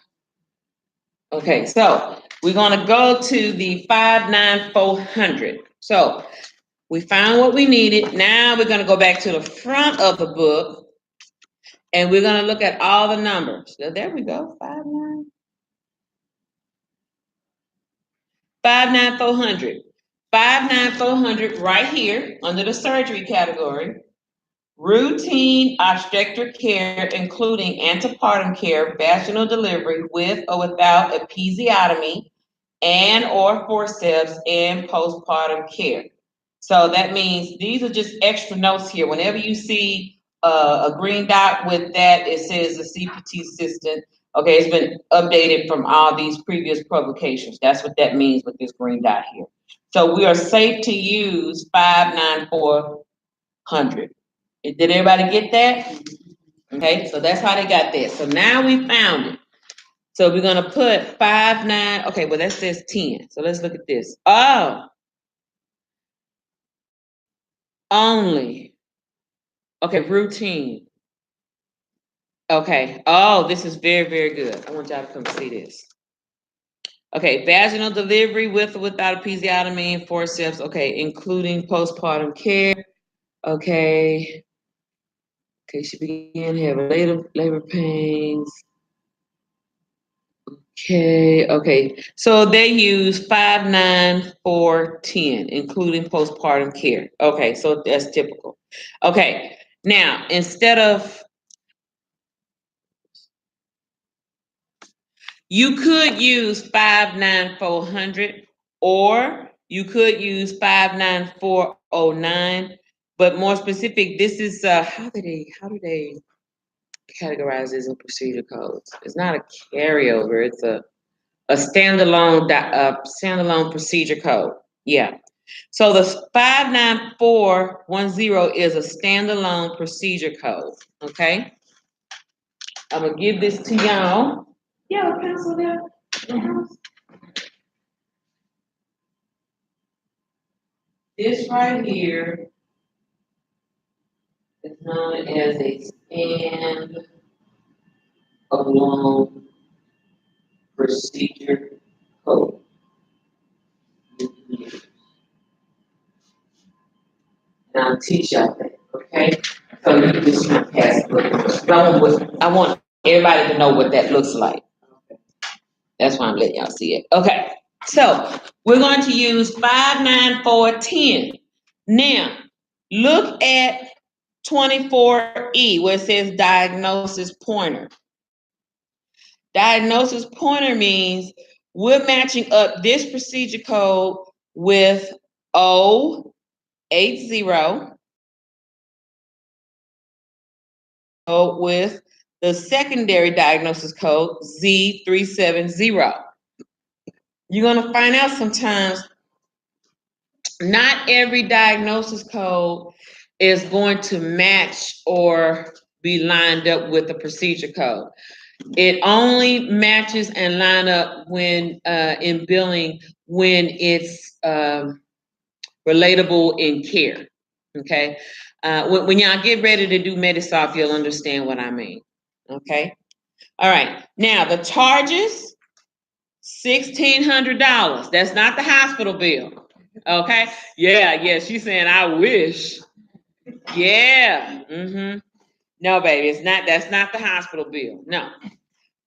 S1: Okay, so we're gonna go to the 59400. So we found what we needed. Now we're gonna go back to the front of the book and we're gonna look at all the numbers. So there we go, 59400. 59400 right here under the surgery category. Routine obstetric care, including antepartum care, vaginal delivery with or without episiotomy and or forceps, and postpartum care. So that means these are just extra notes here. Whenever you see a green dot with that, it says the CPT assistant. Okay, it's been updated from all these previous publications. That's what that means with this green dot here. So we are safe to use 59400. Did everybody get that? Okay, so that's how they got that. So now we found it. So we're gonna put 59, okay, well that says 10. So let's look at this. Oh, only. Okay, routine. Okay, oh, this is very, very good. I want y'all to come see this. Okay, vaginal delivery with or without episiotomy and forceps, okay, including postpartum care. Okay. Okay, she began having labor pains. Okay. So they use 59410, including postpartum care. Okay, so that's typical. Okay, now instead of, you could use 59400 or you could use 59409, but more specific, this is how do they categorize this in procedure codes? It's not a carryover, it's a standalone procedure code. Yeah. So the 59410 is a standalone procedure code. Okay. I'm gonna give this to y'all. Yeah, pencil there. This right here is known as a standalone procedure code. And I'll teach y'all that, okay? So you just pass it. I want everybody to know what that looks like. That's why I'm letting y'all see it. Okay. So we're going to use 59410. Now, look at 24E where it says diagnosis pointer. Diagnosis pointer means we're matching up this procedure code with 080 with the secondary diagnosis code Z370. You're going to find out sometimes not every diagnosis code is going to match or be lined up with the procedure code. It only matches and line up when in billing when it's relatable in care. Okay, when y'all get ready to do Medisoft, you'll understand what I mean. Okay, all right. Now the charges, $1,600. That's not the hospital bill. Okay. Yeah. She's saying I wish. Yeah. Mm-hmm. No, baby, it's not. That's not the hospital bill. No.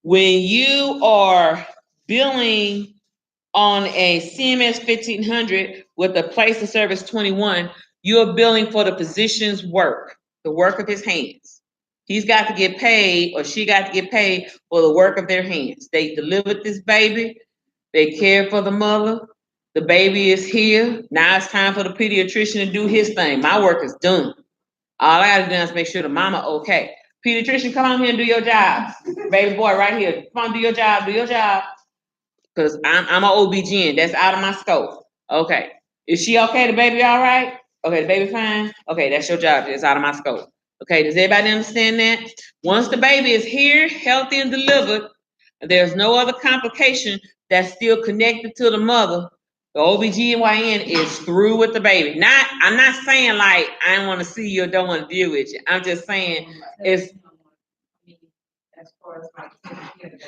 S1: When you are billing on a CMS 1500 with a place of service 21, you're billing for the physician's work, the work of his hands. He's got to get paid, or she got to get paid for the work of their hands. They delivered this baby. They cared for the mother. The baby is here. Now it's time for the pediatrician to do his thing. My work is done. All I gotta do is make sure the mama okay. Pediatrician, come on here and do your job. Baby boy, right here. Come on, do your job. Do your job. Because I'm an OB-GYN. That's out of my scope. Okay. Is she okay? The baby all right? Okay, the baby fine? Okay, that's your job. It's out of my scope. Okay, does everybody understand that? Once the baby is here, healthy and delivered, there's no other complication that's still connected to the mother, the OB-GYN is through with the baby. I'm not saying like I don't want to see you or don't want to deal with you. I'm just saying it's
S5: As far as like,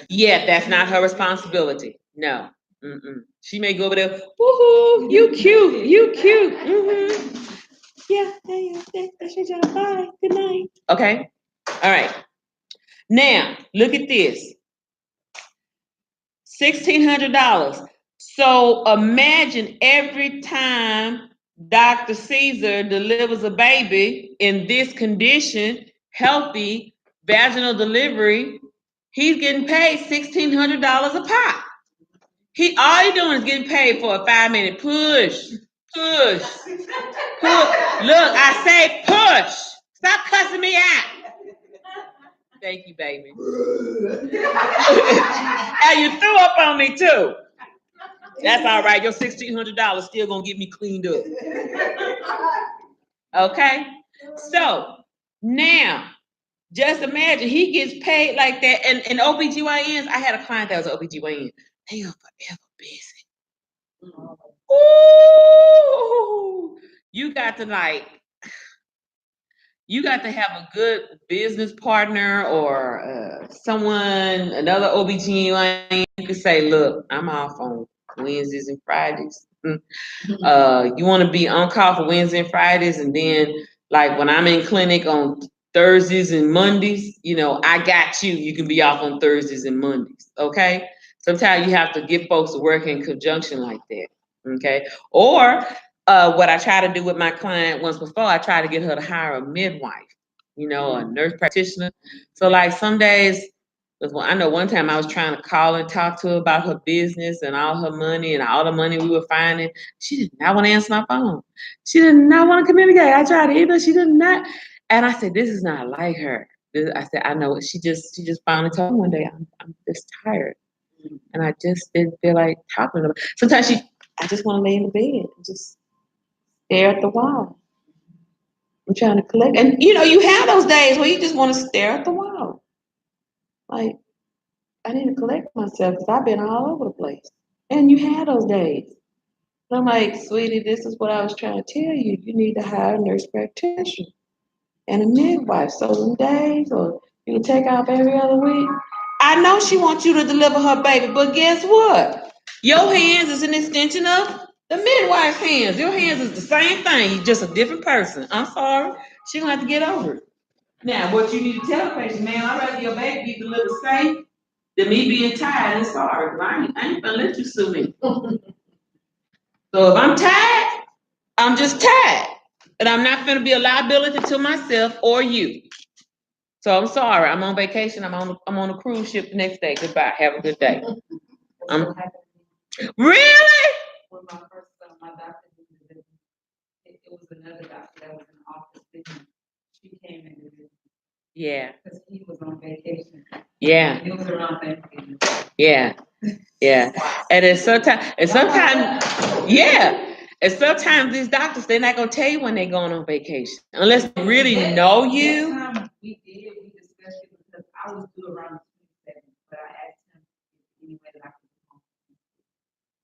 S1: yeah, that's not her responsibility. No. Mm-mm. She may go over there, woohoo, you cute, you cute. Mm-hmm. Yeah, that's your job. Bye. Good night. Okay. All right. Now, look at this. $1,600. So imagine every time Dr. Caesar delivers a baby in this condition, healthy, vaginal delivery, he's getting paid $1,600 a pop. All he doing is getting paid for a 5-minute push. Look, I say push. Stop cussing me out. Thank you, baby. And you threw up on me too. That's all right. Your $1,600 still gonna get me cleaned up. Okay? So now, just imagine he gets paid like that. And OBGYNs, I had a client that was an OBGYN. They are forever busy. Ooh, you got to have a good business partner or another OBGYN. You can say, look, I'm off on Wednesdays and Fridays. You want to be on call for Wednesdays and Fridays, and then like when I'm in clinic on Thursdays and Mondays, I got you. You can be off on Thursdays and Mondays, okay? Sometimes you have to get folks to work in conjunction like that, okay? Or what I try to do with my client once before, I try to get her to hire a midwife, a nurse practitioner. So like some days, I know one time I was trying to call and talk to her about her business and all her money and all the money we were finding. She did not want to answer my phone. She did not want to communicate. I tried to email, she did not. And I said, this is not like her. I said, I know. She just finally told me one day, I'm just tired. And I just didn't feel like talking to her. Sometimes I just want to lay in the bed and just stare at the wall. I'm trying to collect. And you have those days where you just want to stare at the wall. Like, I need to collect myself because I've been all over the place. And you have those days. And I'm like, sweetie, this is what I was trying to tell you. You need to hire a nurse practitioner and a midwife. So some days, or you can take off every other week. I know she wants you to deliver her baby, but guess what? Your hands is an extension of the midwife's hands. Your hands is the same thing. You're just a different person. I'm sorry. She's going to have to get over it. Now, what you need to tell the patient, man, I'd rather your baby be delivered safe than me being tired and sorry. I ain't gonna let you sue me. So if I'm tired, I'm just tired. And I'm not gonna be a liability to myself or you. So I'm sorry. I'm on vacation. I'm on a cruise ship the next day. Goodbye. Have a good day. Really?
S5: When my first son, my doctor did the visit, it was another doctor that was in the office with me. She came in to visit
S1: Yeah.
S5: because he was on vacation.
S1: Yeah.
S5: It was around Thanksgiving.
S1: Yeah. Yeah. And it's sometimes, yeah. And sometimes these doctors, they're not gonna tell you when they're going on vacation unless they really know you.
S5: That time we discussed it because I was due around the 27th, but I asked him if any way that I could come home.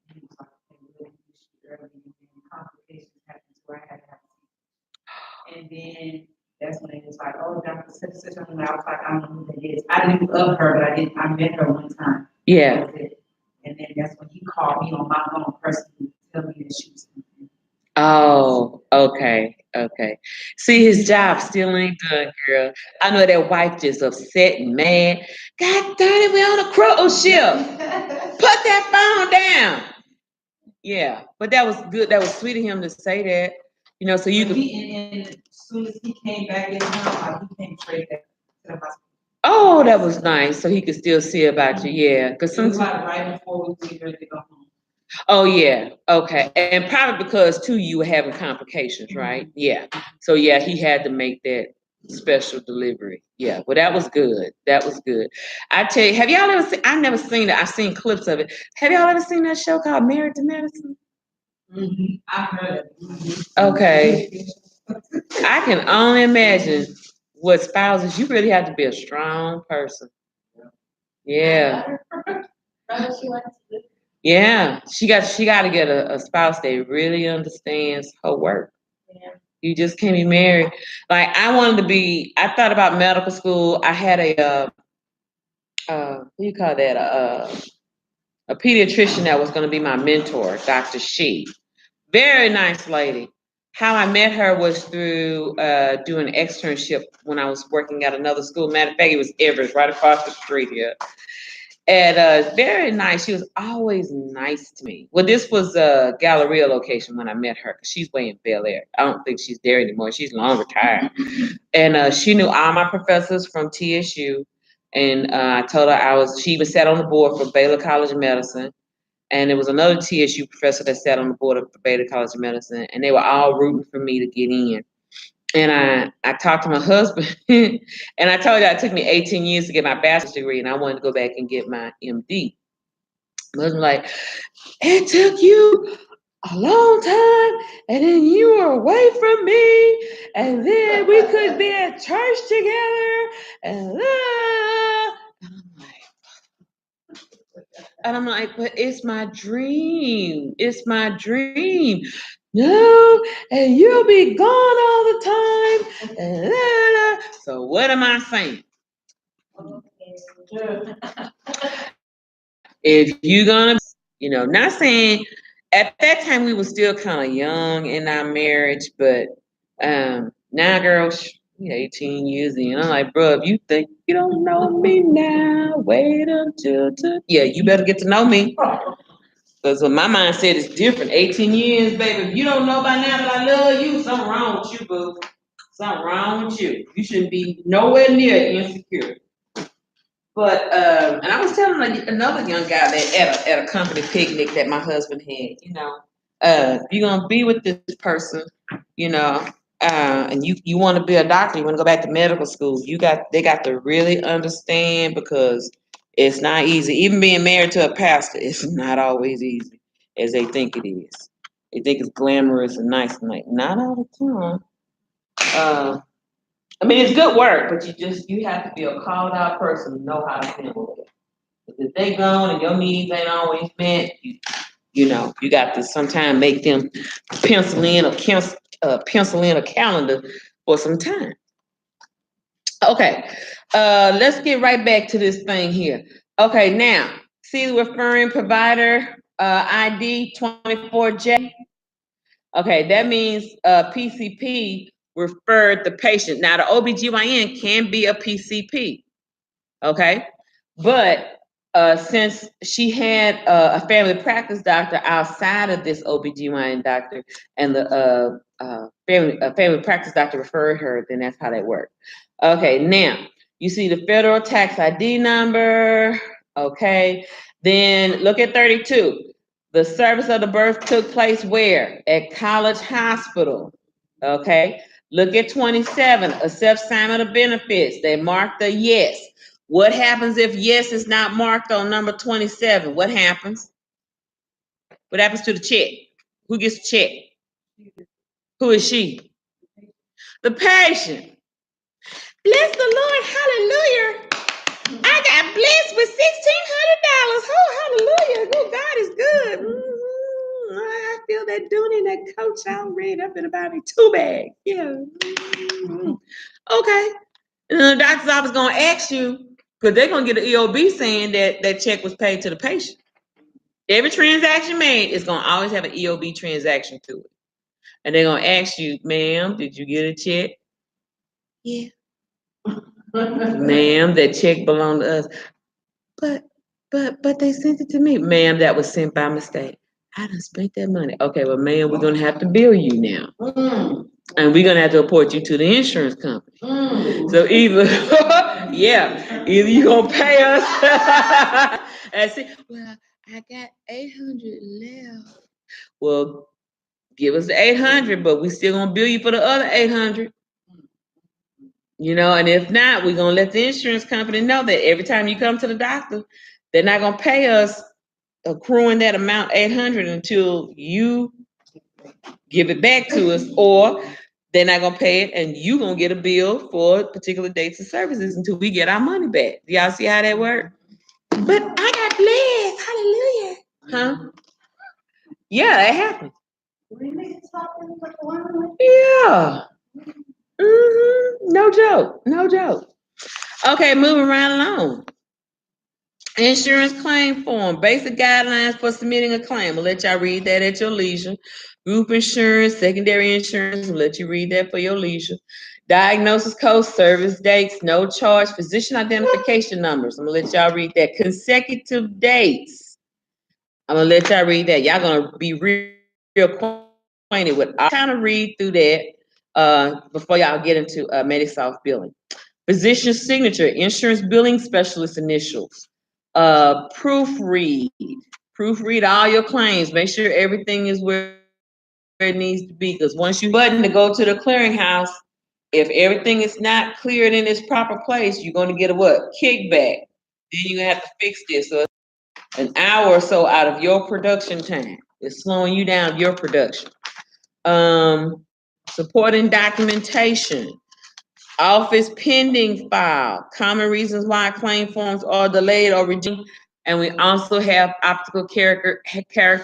S5: And he was like, "Okay, we'll do this early," and then complications happened, so I had to have a C. And then that's when it was like, "Oh, Dr. Such and I was like, I don't know who that is. I knew of her, but I met her one time.
S1: Yeah.
S5: That was it. And then that's when he called me on my phone personally to tell me that she was coming.
S1: Oh, okay, okay. See, his job still ain't done, girl. I know that wife just upset and mad. God darn it, we on a cruise ship. Put that phone down. Yeah, but that was good. That was sweet of him to say that. You know, so you could.
S5: And as soon as he came back in town, like he came straight back to the hospital.
S1: Oh, that was nice. So he could still see about you. Yeah, because
S5: It was
S1: sometimes.
S5: like right before we were ready to go home.
S1: Oh yeah, okay, and probably because too you were having complications, right? Yeah. So yeah, he had to make that special delivery. Yeah, well that was good. That was good. I tell you, have y'all ever seen? I've never seen it. I've seen clips of it. Have y'all ever seen that show called Married to Medicine?
S5: Mm-hmm. I heard it.
S1: Mm-hmm. Okay. I can only imagine what spouses. You really have to be a strong person. Yeah. Yeah, she got to get a spouse that really understands her work. Yeah. You just can't be married. Like I thought about medical school. I had what do you call that? A pediatrician that was going to be my mentor, Dr. She. Very nice lady. How I met her was through doing an externship when I was working at another school. Matter of fact, it was Everest, right across the street here. And very nice. She was always nice to me. Well, this was a Galleria location when I met her because she's way in Bel Air. I don't think she's there anymore. She's long retired. And she knew all my professors from TSU. And I told her she even sat on the board for Baylor College of Medicine. And there was another TSU professor that sat on the board of Baylor College of Medicine. And they were all rooting for me to get in. And I talked to my husband, and I told you it took me 18 years to get my bachelor's degree, and I wanted to go back and get my MD. My husband was like, it took you a long time, and then you were away from me, and then we could be at church together, and I'm like, but it's my dream. It's my dream. No, and you'll be gone all the time. So what am I saying? If you're gonna, not saying at that time we were still kind of young in our marriage, but now, girls, 18 years in, I'm like, bro, if you think you don't know me now, wait until you better get to know me. Because my mindset is different. 18 years, baby. If you don't know by now that I love you, something wrong with you, boo. Something wrong with you. You shouldn't be nowhere near insecure. But and I was telling another young guy that at a company picnic that my husband had, if you're gonna be with this person, and you want to be a doctor, you want to go back to medical school, they got to really understand because it's not easy. Even being married to a pastor, it's not always easy as they think it is. They think it's glamorous and nice, and like not all the time. I mean, it's good work, but you have to be a called out person to know how to handle it. If they gone and your needs ain't always met, you got to sometimes make them pencil in a calendar for some time. Okay, let's get right back to this thing here. Okay, now see the referring provider ID 24J. Okay, that means PCP referred the patient. Now, the OBGYN can be a PCP, okay? But since she had a family practice doctor outside of this OBGYN doctor, and the family practice doctor referred her, then that's how that worked. Okay, now you see the federal tax ID number. Okay, then look at 32. The service of the birth took place where? At College Hospital. Okay, look at 27. Accept assignment of benefits. They marked a yes. What happens if yes is not marked on number 27? What happens? What happens to the check? Who gets the check? Who is she? The patient. Bless the Lord, hallelujah. I got blessed with $1,600. Oh, hallelujah. Oh, God is good. I feel that doing that coach already up in about 2 bags. Yeah. Okay. And the doctor's office gonna ask you, because they're gonna get an EOB saying that that check was paid to the patient. Every transaction made is gonna always have an EOB transaction to it. And they're gonna ask you, ma'am, did you get a check? Yeah. Ma'am, that check belonged to us. But they sent it to me. Ma'am, that was sent by mistake. I done spent that money. Okay, well, ma'am, we're gonna have to bill you now. And we're gonna have to report you to the insurance company. So either, yeah, either you gonna pay us and say, well, I got 800 left. Well, give us the 800, but we still gonna bill you for the other 800. You know, and if not, we're gonna let the insurance company know that every time you come to the doctor, they're not gonna pay us accruing that amount 800 until you give it back to us, or they're not gonna pay it and you gonna get a bill for particular dates and services until we get our money back. Do y'all see how that works? But I got blessed, hallelujah. Huh? Yeah, it happened. Yeah. No joke, no joke. Okay, moving right along. Insurance claim form, basic guidelines for submitting a claim. I'll let y'all read that at your leisure. Group insurance, secondary insurance, I'll let you read that for your leisure. Diagnosis code, service dates, no charge, physician identification numbers. I'm gonna let y'all read that. Consecutive dates. I'm gonna let y'all read that. Y'all gonna be real acquainted with. I'll kind of read through that before y'all get into Medisoft billing. Physician signature, insurance billing specialist initials. Proofread all your claims. Make sure everything is where it needs to be. Because once you button to go to the clearinghouse, if everything is not cleared in its proper place, you're going to get a what? Kickback. Then you're going to have to fix this. So an hour or so out of your production time. It's slowing you down your production. Supporting documentation. Office pending file, common reasons why claim forms are delayed or rejected. And we also have optical character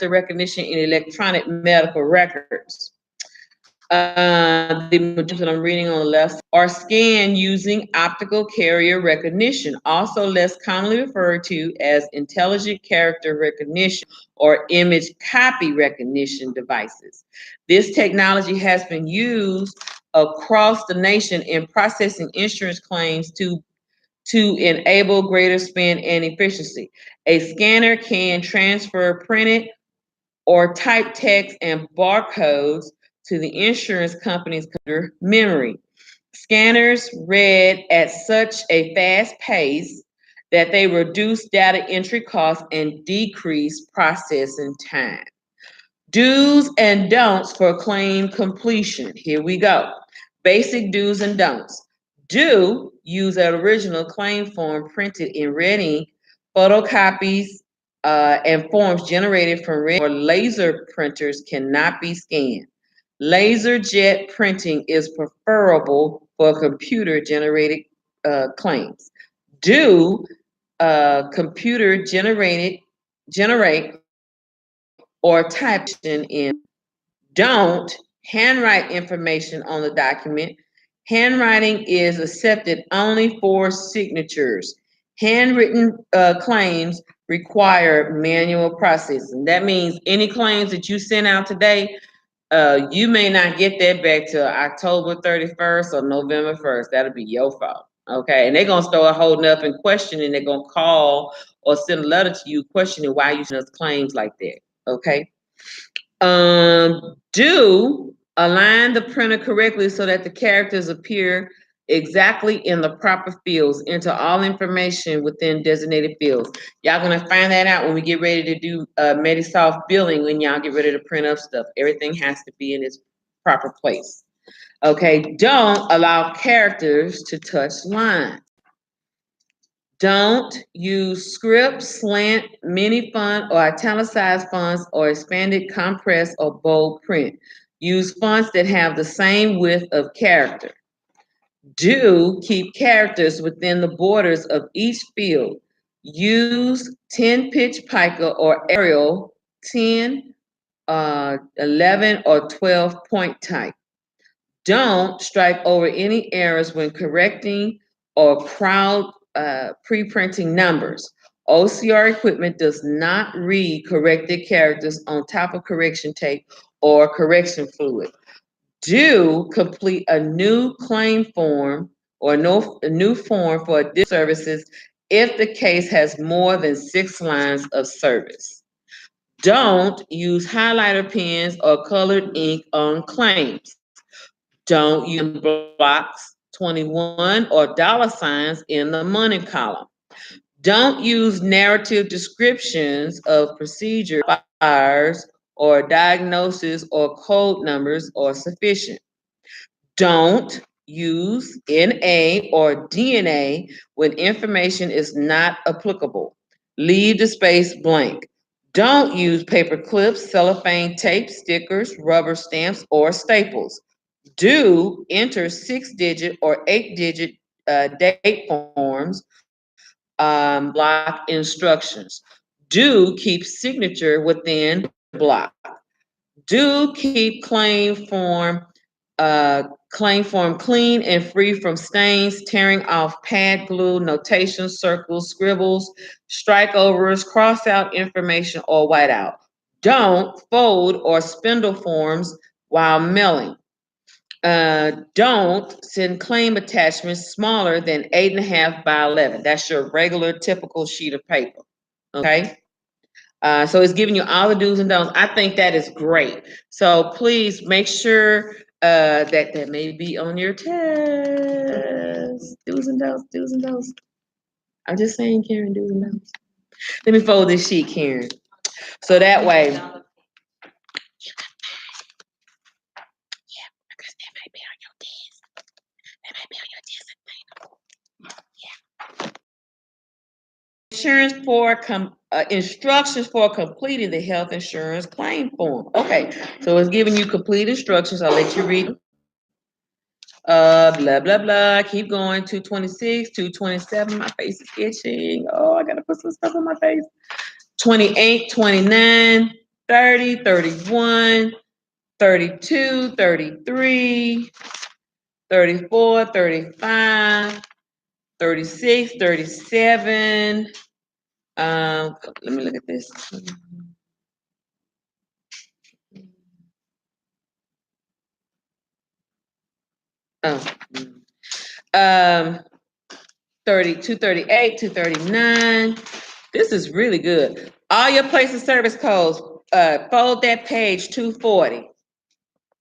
S1: recognition in electronic medical records. The materials that I'm reading on the left are scanned using optical carrier recognition, also less commonly referred to as intelligent character recognition or image copy recognition devices. This technology has been used across the nation in processing insurance claims to enable greater spend and efficiency. A scanner can transfer printed or typed text and barcodes to the insurance company's computer memory. Scanners read at such a fast pace that they reduce data entry costs and decrease processing time. Do's and don'ts for claim completion. Here we go. Basic do's and don'ts. Do use an original claim form printed in red ink, photocopies and forms generated from red or laser printers cannot be scanned. Laser jet printing is preferable for computer generated claims. Do computer generate or type in. Don't handwrite information on the document. Handwriting is accepted only for signatures. Handwritten claims require manual processing. That means any claims that you send out today, you may not get that back till October 31st or November 1st. That'll be your fault. Okay, and they're gonna start holding up and questioning. They're gonna call or send a letter to you questioning why you send us claims like that. Okay. Do align the printer correctly so that the characters appear exactly in the proper fields. Enter all information within designated fields. Y'all gonna find that out when we get ready to do Medisoft billing, when y'all get ready to print up stuff. Everything has to be in its proper place. Okay, don't allow characters to touch lines. Don't use script, slant, mini font, or italicized fonts, or expanded, compressed, or bold print. Use fonts that have the same width of character. Do keep characters within the borders of each field. Use 10 pitch pica or Arial 10, 11, or 12 point type. Don't strike over any errors when correcting or crowd pre-printing numbers. OCR equipment does not read corrected characters on top of correction tape or correction fluid. Do complete a new claim form or a new form for additional services if the case has more than 6 lines of service. Don't use highlighter pens or colored ink on claims. Don't use blocks, 21, or dollar signs in the money column. Don't use narrative descriptions of procedure fires or diagnosis or code numbers are sufficient. Don't use NA or DNA when information is not applicable. Leave the space blank. Don't use paper clips, cellophane tape, stickers, rubber stamps, or staples. Do enter 6-digit or 8-digit date forms, block instructions. Do keep signature within block. Do keep claim form clean and free from stains, tearing off pad glue, notations, circles, scribbles, strikeovers, cross out information, or white out. Don't fold or spindle forms while mailing. Don't send claim attachments smaller than 8.5 by 11. That's your regular typical sheet of paper. Okay. So it's giving you all the do's and don'ts. I think that is great. So please make sure that may be on your test. Do's and don'ts, do's and don'ts. I'm just saying, Karen, do's and don'ts. Let me fold this sheet, Karen. So that way. Instructions for completing the health insurance claim form. Okay, so it's giving you complete instructions. I'll let you read. Blah blah blah. Keep going. 226, 227. My face is itching. Oh, I gotta put some stuff on my face. 28, 29, 30, 31, 32, 33, 34, 35, 36, 37. Let me look at this. Oh. 32, 38, 239. This is really good. All your place of service codes, fold that page 240.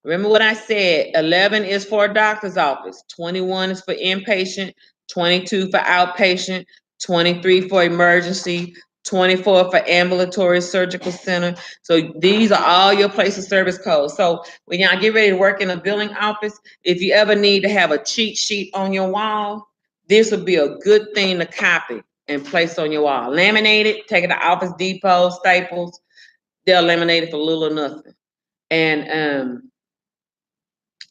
S1: Remember what I said, 11 is for a doctor's office, 21 is for inpatient, 22 for outpatient, 23 for emergency, 24 for ambulatory surgical center. So these are all your place of service codes. So when y'all get ready to work in a billing office, if you ever need to have a cheat sheet on your wall, this would be a good thing to copy and place on your wall. Laminate it, take it to Office Depot, Staples. They'll laminate it for little or nothing. And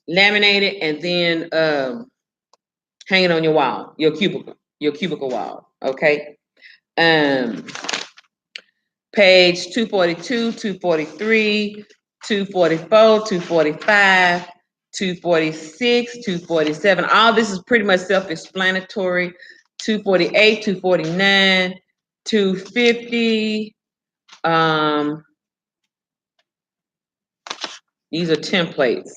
S1: laminate it and then hang it on your wall, your cubicle wall. Okay. Page 242, 243, 244, 245, 246, 247. All this is pretty much self-explanatory. 248, 249, 250. These are templates.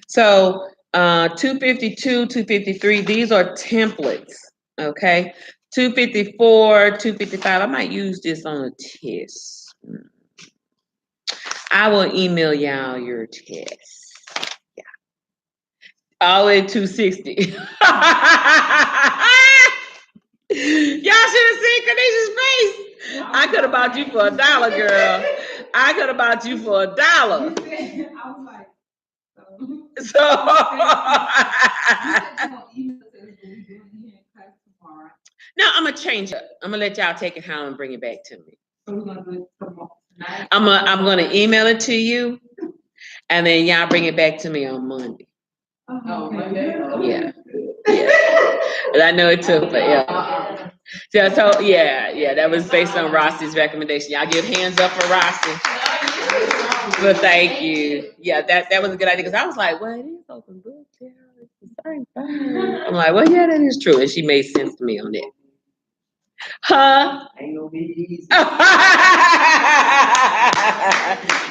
S1: So 252, 253, these are templates. Okay. 254, 255. I might use this on a test. I will email y'all your test. Yeah. All the way 260. Y'all should have seen Kanisha's face. I could have bought you for $1, girl. I could have bought you for $1.
S5: I was like,
S1: So no, I'm gonna change it. I'm gonna let y'all take it home and bring it back to me.
S5: So we're gonna do it tomorrow.
S1: I'm gonna email it to you, and then y'all bring it back to me on Monday.
S5: Oh,
S1: Yeah. And I know it took forever. So yeah, that was based on Rossi's recommendation. Y'all give hands up for Rossi. But thank you. Yeah, that was a good idea because I was like, well, it is open book. Yeah, it's the same thing. I'm like, well, yeah, that is true, and she made sense to me on that. Huh?
S4: Ain't no big easy.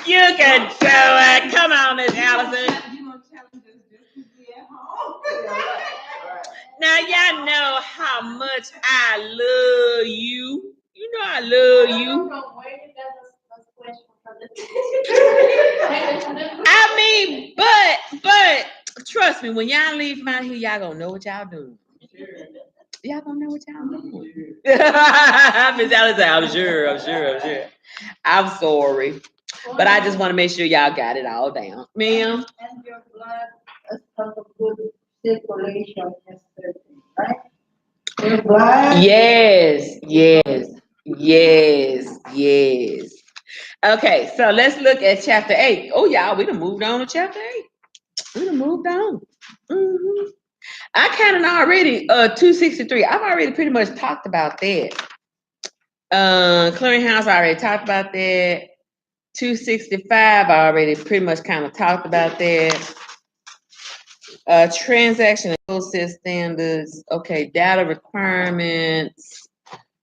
S1: You can do it. Come on, Miss Allison.
S5: You know, challenge us just to be at home.
S1: Now y'all know how much I love you. You know I love you. I mean, but trust me, when y'all leave from out here, y'all gonna know what y'all doing. Y'all gonna know what y'all doing. Miss Allison, I'm sure. I'm sorry. But I just want to make sure y'all got it all down. Ma'am?
S2: And your blood has a good circulation, right? Your blood.
S1: Yes. Okay, so let's look at chapter 8. Oh, y'all, we done moved on to chapter 8. We done moved on. I kind of already, 263. I've already pretty much talked about that. Clearinghouse, I already talked about that. 265, I already pretty much kind of talked about that. Transaction and process standards. Okay, data requirements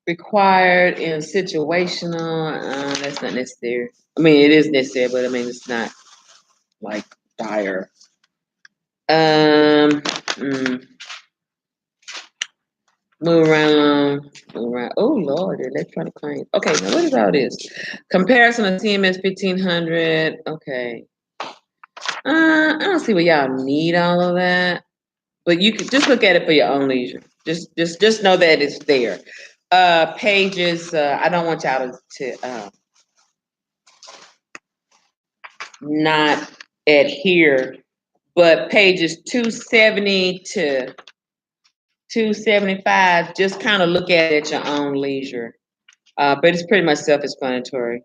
S1: required in situational. That's not necessary. I mean, it is necessary, but I mean, it's not like dire. Move around. Oh Lord, electronic claims. Okay, now what is all this? Comparison of CMS 1500. Okay. I don't see where y'all need all of that, but you can just look at it for your own leisure. Just know that it's there. Pages. I don't want y'all to not adhere, but pages 270 to 275. Just kind of look at it at your own leisure. But it's pretty much self-explanatory.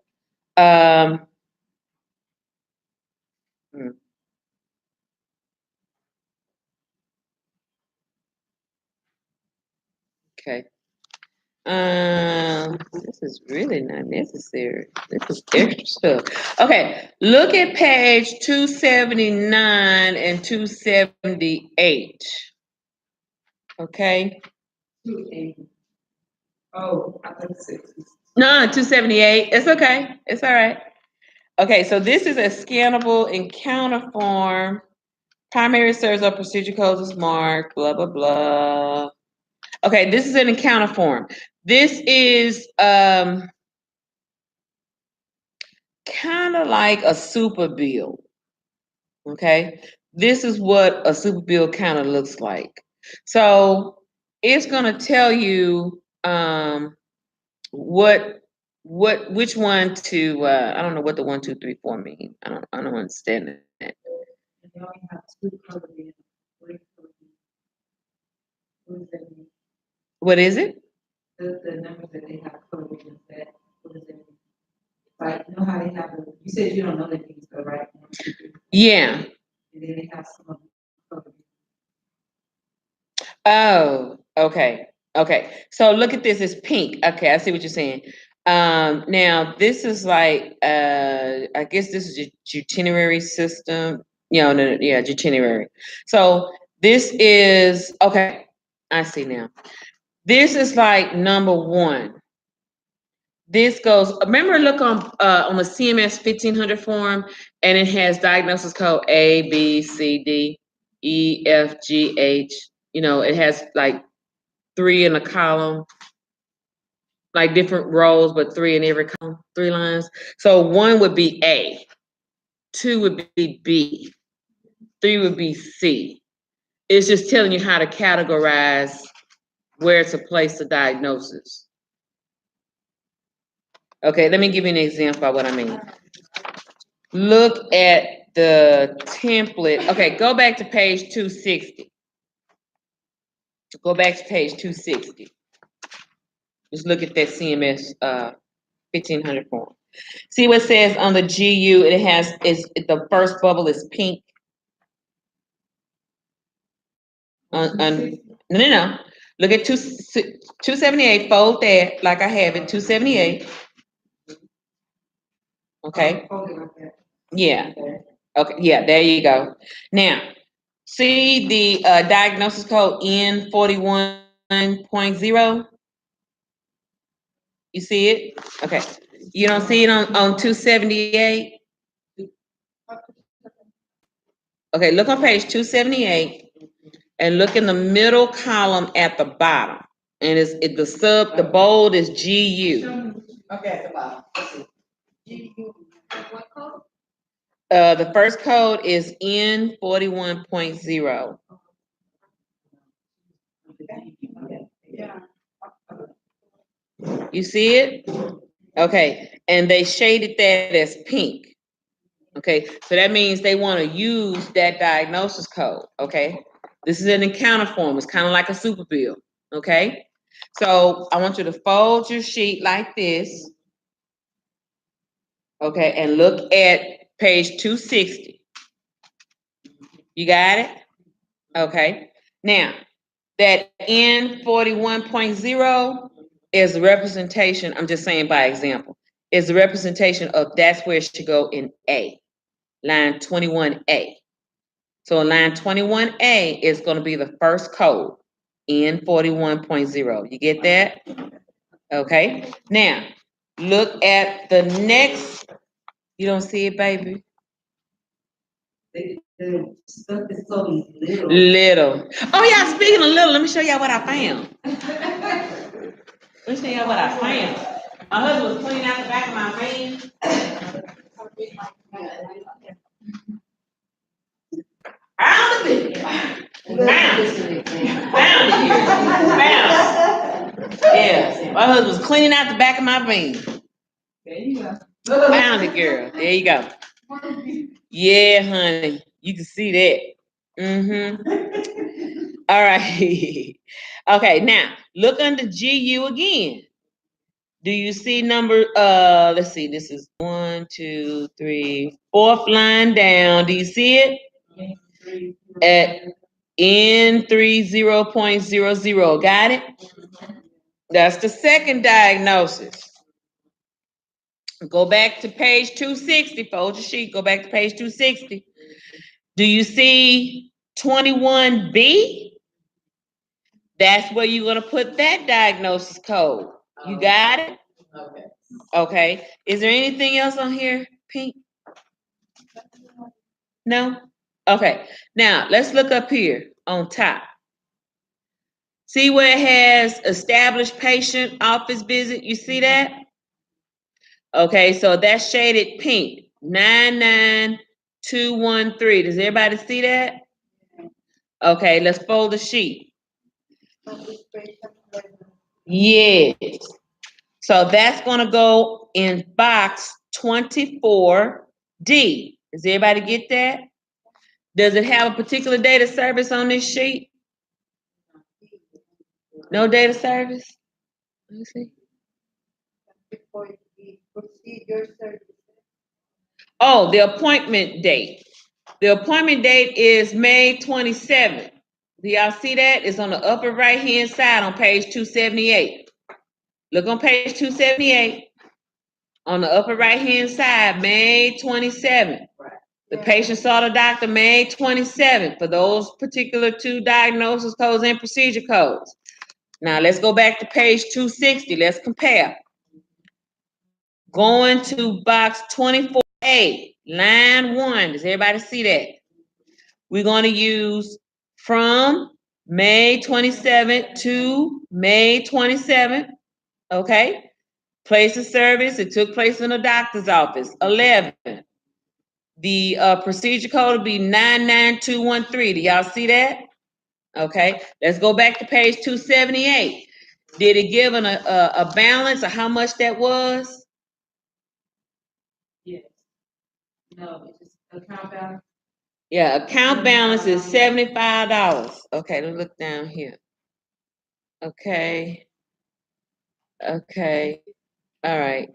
S1: Okay. This is really not necessary. This is extra stuff. Okay, look at page 279 and 278. Okay.
S5: 280. Oh, I thought 60.
S1: No, 278. It's okay. It's all right. Okay, so this is a scannable encounter form. Primary serves up procedure codes is marked, blah, blah, blah. Okay, this is an encounter form. This is kind of like a super bill. Okay, this is what a super bill kind of looks like. So it's gonna tell you which one to I don't know what the 1, 2, 3, 4 mean. I don't understand that.
S5: And they only have 2 coded. What does that mean?
S1: What is it?
S5: The numbers that they have coded is that, what does that mean? Like, you know how they have you said you don't know the things, so right?
S1: Yeah.
S5: And then they have some of them coded.
S1: Oh, okay. So look at this, it's pink. Okay, I see what you're saying. Now this is like I guess this is a itinerary system. No, itinerary. So this is okay. I see now. This is like number 1. This goes, remember, look on the CMS 1500 form, and it has diagnosis code A, B, C, D, E, F, G, H. It has like 3 in a column, like different rows, but 3 in every column, 3 lines. So 1 would be A, 2 would be B, 3 would be C. It's just telling you how to categorize where to place the diagnosis. Okay, let me give you an example of what I mean. Look at the template. Okay, go back to page 260. Go back to page 260. Just look at that CMS 1500 form. See what it says on the GU? It has the first bubble is pink. No. Look at 278. Fold that like I have it. 278. Okay. Yeah. Okay. Yeah. There you go. Now, see the diagnosis code N41.0. You see it? Okay. You don't see it on 278? Okay, look on page 278 and look in the middle column at the bottom. And the bold is GU.
S4: Okay, at the bottom.
S3: What code?
S1: The first code is N41.0.
S2: Yeah.
S1: You see it? Okay, and they shaded that as pink. Okay, so that means they want to use that diagnosis code. Okay, this is an encounter form. It's kind of like a super bill. Okay, so I want you to fold your sheet like this. Okay, and look at page 260. You got it? Okay. Now, that N41.0 is a representation, I'm just saying by example, is a representation of that's where it should go in A, line 21A. So line 21A is going to be the first code, N41.0. You get that? Okay. Now, look at the next. You don't see it, baby?
S4: The stuff is so little.
S1: Little. Oh, yeah, speaking of little, let me show y'all what I found. Let me show y'all what I found. My husband was cleaning out the back of my van. Found it. Found it here. Found it. Yeah, my husband was cleaning out the back of my van.
S4: There you go.
S1: Found it, girl. There you go. Yeah, honey. You can see that. Mm-hmm. All right. Okay, now look under GU again. Do you see number, let's see, this is 1, 2, 3, 4th line down. Do you see it? At N30.00. Got it? That's the second diagnosis. Go back to page 260. Fold your sheet. Go back to page 260. Do you see 21B? That's where you're going to put that diagnosis code. You got it?
S4: Okay.
S1: Okay. Is there anything else on here, Pink? No? Okay. Now, let's look up here on top. See where it has established patient office visit? You see that? Okay, so that's shaded pink, 99213. Does everybody see that? Okay, let's fold the sheet. Yes. So that's gonna go in box 24D. Does everybody get that? Does it have a particular date of service on this sheet? No date of service? Let me see. Oh, the appointment date. The appointment date is May 27th. Do y'all see that? It's on the upper right-hand side on page 278. Look on page 278. On the upper right-hand side, May 27th. The patient saw the doctor May 27th for those particular 2 diagnosis codes and procedure codes. Now let's go back to page 260. Let's compare. Going to box 24A, line 1. Does everybody see that? We're going to use from May 27th to May 27th. Okay. Place of service, it took place in a doctor's office. 11. The procedure code will be 99213. Do y'all see that? Okay. Let's go back to page 278. Did it give a balance of how much that was?
S5: Yes. No, it's just account balance.
S1: Yeah, account balance is $75. Okay, let's look down here. Okay. Okay. All right.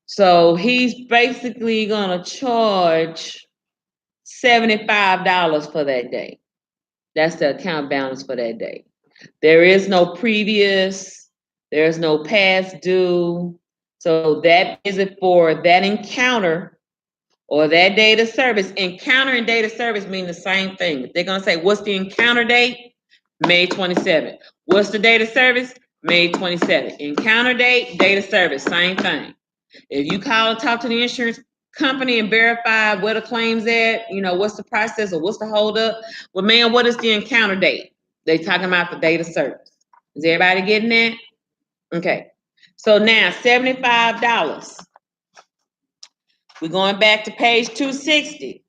S1: So he's basically gonna charge $75 for that day. That's the account balance for that day. There is no previous, there's no past due. So that is it for that encounter or that date of service. Encounter and date of service mean the same thing. They're gonna say, what's the encounter date? May 27th. What's the date of service? May 27th. Encounter date, date of service, same thing. If you call and talk to the insurance company and verify where the claim's at, what's the process or what's the holdup? Well, man, what is the encounter date? They talking about the date of service. Is everybody getting that? Okay. So now $75. We're going back to page 260.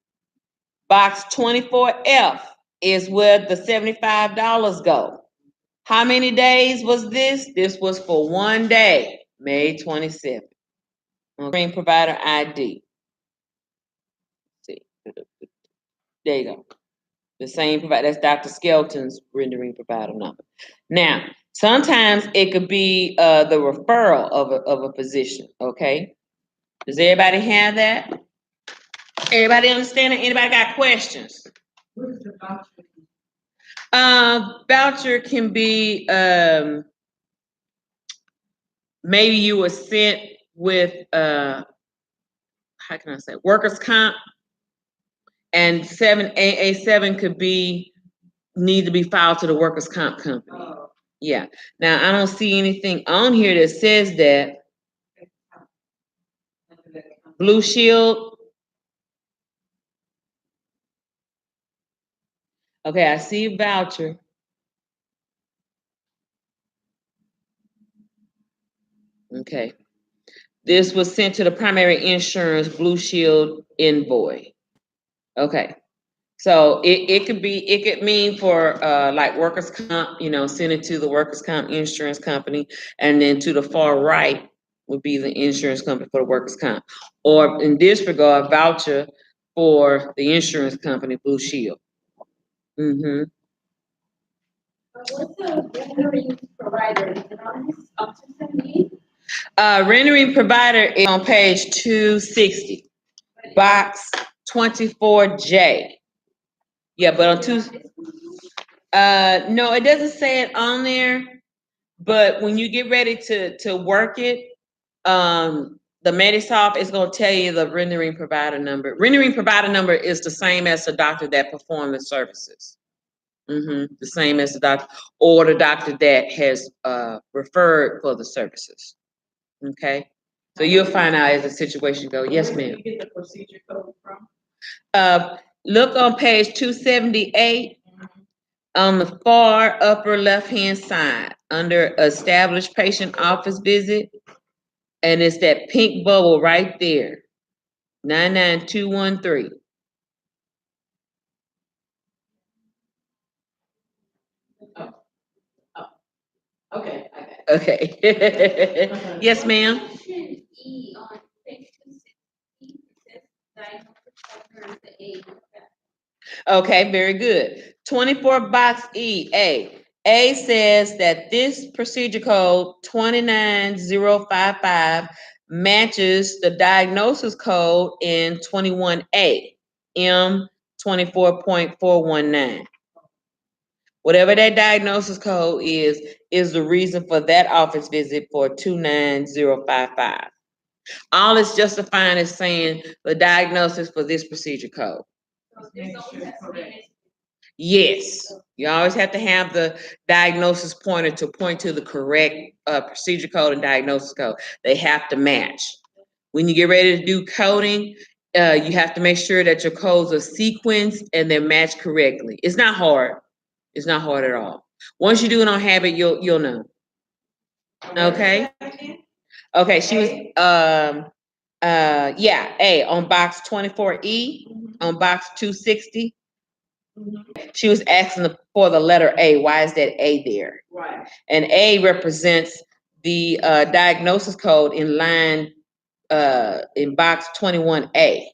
S1: Box 24F is where the $75 go. How many days was this? This was for one day, May 27th. Green provider ID. See, there you go. The same provider, that's Dr. Skelton's rendering provider number. Now, sometimes it could be the referral of a physician, okay? Does everybody have that? Everybody understand it? Anybody got questions?
S5: What is the voucher?
S1: Voucher can be maybe you were sent with how can I say workers' comp, and 7AA7 could be need to be filed to the workers' comp company.
S5: Oh,
S1: Yeah. Now I don't see anything on here that says that. Blue Shield. Okay, I see a voucher. Okay. This was sent to the primary insurance Blue Shield invoice. Okay. So it could mean for like workers' comp, send it to the workers' comp insurance company, and then to the far right would be the insurance company for the workers' comp. Or in this regard, voucher for the insurance company, Blue Shield. Mm-hmm.
S2: What's the rendering provider? Is it on this option 78?
S1: Rendering provider is on page 260, box 24J. Yeah, but on no, it doesn't say it on there. But when you get ready to work it, the Medisoft is going to tell you the rendering provider number. Rendering provider number is the same as the doctor that performed the services. The same as the doctor or the doctor that has referred for the services. Okay, so you'll find out as the situation goes. Yes, ma'am.
S4: Where do you get the procedure code from?
S1: Look on page 278 on the far upper left-hand side under established patient office visit, and it's that pink bubble right there, 99213.
S4: Okay, I got it.
S1: Okay. Yes, ma'am.
S3: Section E on page 260, it says diagnosis factor is the A.
S1: Okay, very good. 24 box E, A. A says that this procedure code 29055 matches the diagnosis code in 21A, M 24.419. Whatever that diagnosis code is the reason for that office visit for 29055. All it's justifying is saying the diagnosis for this procedure code.
S3: So this always has to be
S1: Yes, you always have to have the diagnosis pointer to point to the correct procedure code and diagnosis code. They have to match. When you get ready to do coding, you have to make sure that your codes are sequenced and they're matched correctly. It's not hard. It's not hard at all. Once you do it on habit, you'll know. Okay. Okay, she was yeah, A on box 24E, on box 260. She was asking for the letter A. Why is that A there?
S4: Right.
S1: And A represents the diagnosis code in line in box 21A.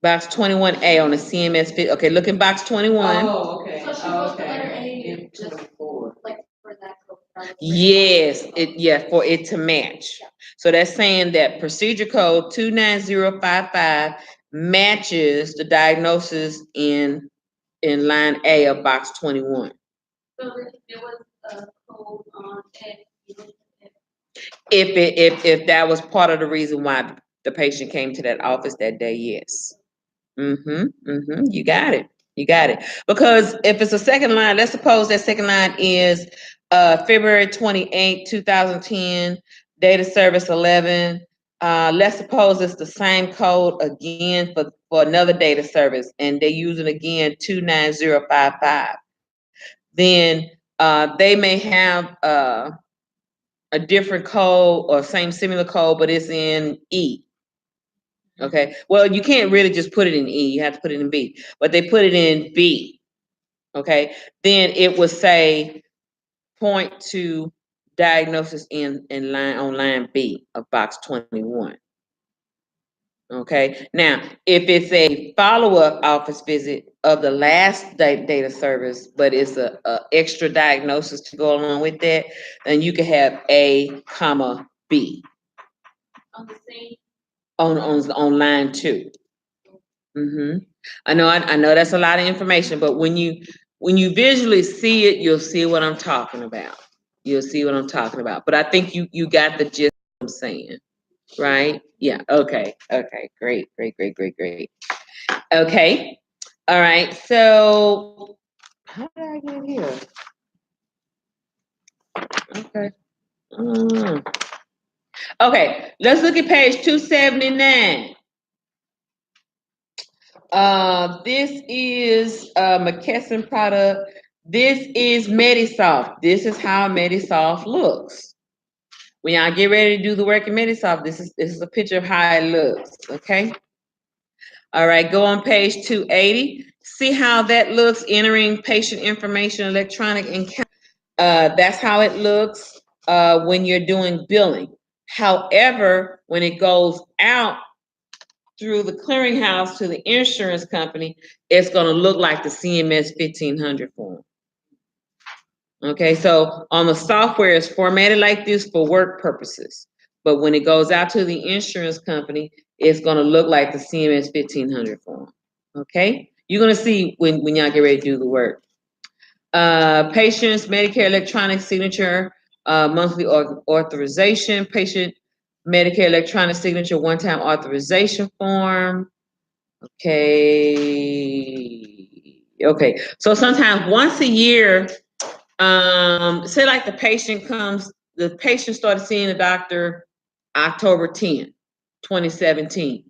S1: Box 21A on the CMS fit. Okay, look in box 21.
S4: Oh, okay.
S3: So she
S4: Oh,
S3: goes to letter
S4: okay.
S3: A,
S4: In
S3: just
S4: 24.
S3: like for that code.
S1: Yes, for it to match. So that's saying that procedure code 29055 matches the diagnosis in line A of box 21.
S3: So there was a code on it.
S1: If that was part of the reason why the patient came to that office that day, yes. You got it. You got it. Because if it's a second line, let's suppose that second line is February 28, 2010, data service 11. Let's suppose it's the same code again for another data service, and they're using again 29055. Then they may have a different code or same similar code, but it's in E. Okay. Well, you can't really just put it in E. You have to put it in B. But they put it in B. Okay. Then it would say point to diagnosis in line on line B of box 21. Okay. Now, if it's a follow-up office visit of the last data service, but it's a extra diagnosis to go along with that, then you can have A, comma B
S3: On the same.
S1: on line 2. I know that's a lot of information, but when you visually see it, you'll see what I'm talking about. You'll see what I'm talking about. But I think you got the gist of what I'm saying, right? Yeah. Okay. Great. Okay. All right. So how did I get here? Okay. Okay. Let's look at page 279. This is a McKesson product. This is Medisoft. This is how Medisoft looks. When y'all get ready to do the work in Medisoft, this is a picture of how it looks. Okay. All right, go on page 280. See how that looks, entering patient information, electronic encounter. That's how it looks when you're doing billing. However, when it goes out through the clearinghouse to the insurance company, it's going to look like the CMS 1500 form. Okay, so on the software, it's formatted like this for work purposes. But when it goes out to the insurance company, it's going to look like the CMS 1500 form. Okay, you're going to see when y'all get ready to do the work. Patient's Medicare electronic signature, monthly authorization, patient Medicare electronic signature, one-time authorization form. Okay. So sometimes once a year, say like the patient started seeing the doctor October 10th, 2017.